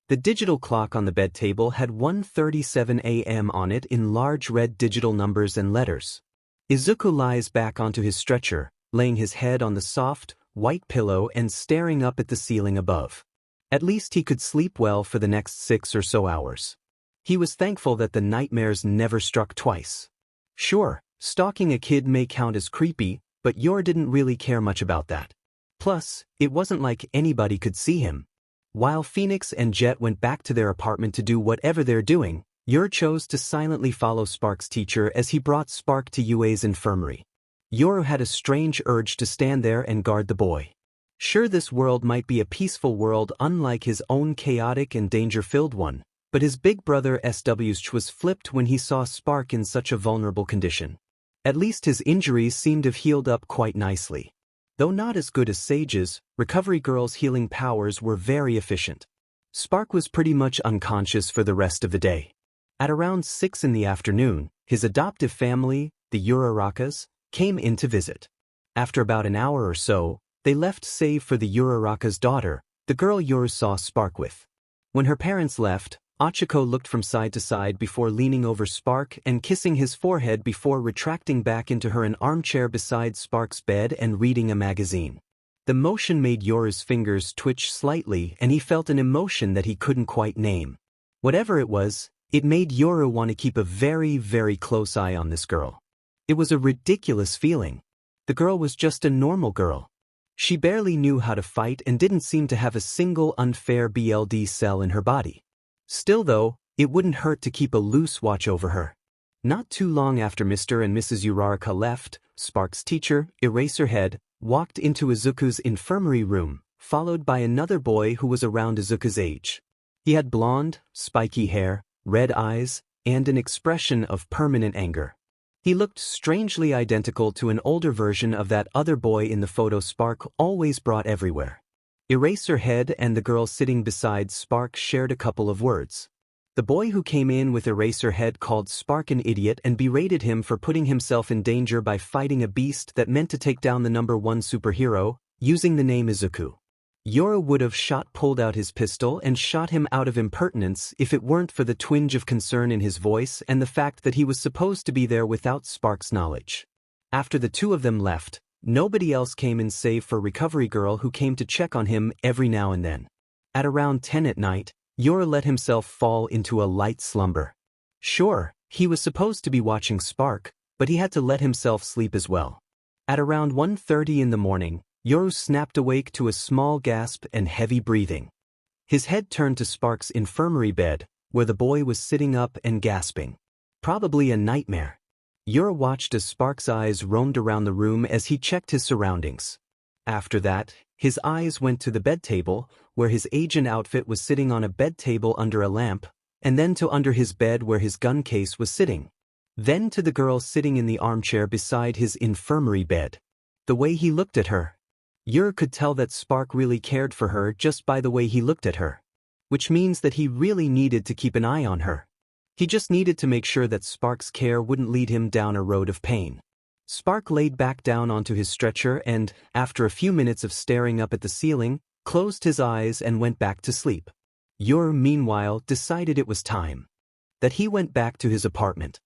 The digital clock on the bed table had 1:37 a.m. on it in large red digital numbers and letters. Izuku lies back onto his stretcher, laying his head on the soft, white pillow and staring up at the ceiling above. At least he could sleep well for the next 6 or so hours. He was thankful that the nightmares never struck twice. Sure, stalking a kid may count as creepy, but Yoru didn't really care much about that. Plus, it wasn't like anybody could see him. While Phoenix and Jet went back to their apartment to do whatever they're doing, Yoru chose to silently follow Spark's teacher as he brought Spark to Yue's infirmary. Yoru had a strange urge to stand there and guard the boy. Sure, this world might be a peaceful world unlike his own chaotic and danger-filled one, but his big brother SW's was flipped when he saw Spark in such a vulnerable condition. At least his injuries seemed to have healed up quite nicely. Though not as good as Sage's, Recovery Girl's healing powers were very efficient. Spark was pretty much unconscious for the rest of the day. At around 6 in the afternoon, his adoptive family, the Urarakas, came in to visit. After about an hour or so, they left save for the Uraraka's daughter, the girl Yoru saw Spark with. When her parents left, Ochako looked from side to side before leaning over Spark and kissing his forehead before retracting back into her an armchair beside Spark's bed and reading a magazine. The motion made Yoru's fingers twitch slightly and he felt an emotion that he couldn't quite name. Whatever it was, it made Yoru want to keep a very, very close eye on this girl. It was a ridiculous feeling. The girl was just a normal girl. She barely knew how to fight and didn't seem to have a single unfair BLD cell in her body. Still though, it wouldn't hurt to keep a loose watch over her. Not too long after Mr. and Mrs. Uraraka left, Spark's teacher, Eraserhead, walked into Izuku's infirmary room, followed by another boy who was around Izuku's age. He had blonde, spiky hair, red eyes, and an expression of permanent anger. He looked strangely identical to an older version of that other boy in the photo Spark always brought everywhere. Eraserhead and the girl sitting beside Spark shared a couple of words. The boy who came in with Eraserhead called Spark an idiot and berated him for putting himself in danger by fighting a beast that meant to take down the #1 superhero, using the name Izuku. Yoru would have pulled out his pistol and shot him out of impertinence if it weren't for the twinge of concern in his voice and the fact that he was supposed to be there without Spark's knowledge. After the two of them left, nobody else came in save for Recovery Girl who came to check on him every now and then. At around 10 at night, Yoru let himself fall into a light slumber. Sure, he was supposed to be watching Spark, but he had to let himself sleep as well. At around 1:30 in the morning, Yoru snapped awake to a small gasp and heavy breathing. His head turned to Spark's infirmary bed, where the boy was sitting up and gasping. Probably a nightmare. Yoru watched as Spark's eyes roamed around the room as he checked his surroundings. After that, his eyes went to the bed table, where his agent outfit was sitting on a bed table under a lamp, and then to under his bed where his gun case was sitting. Then to the girl sitting in the armchair beside his infirmary bed. The way he looked at her. Yoru could tell that Spark really cared for her just by the way he looked at her. Which means that he really needed to keep an eye on her. He just needed to make sure that Spark's care wouldn't lead him down a road of pain. Spark laid back down onto his stretcher and, after a few minutes of staring up at the ceiling, closed his eyes and went back to sleep. Yoru, meanwhile, decided it was time. That he went back to his apartment.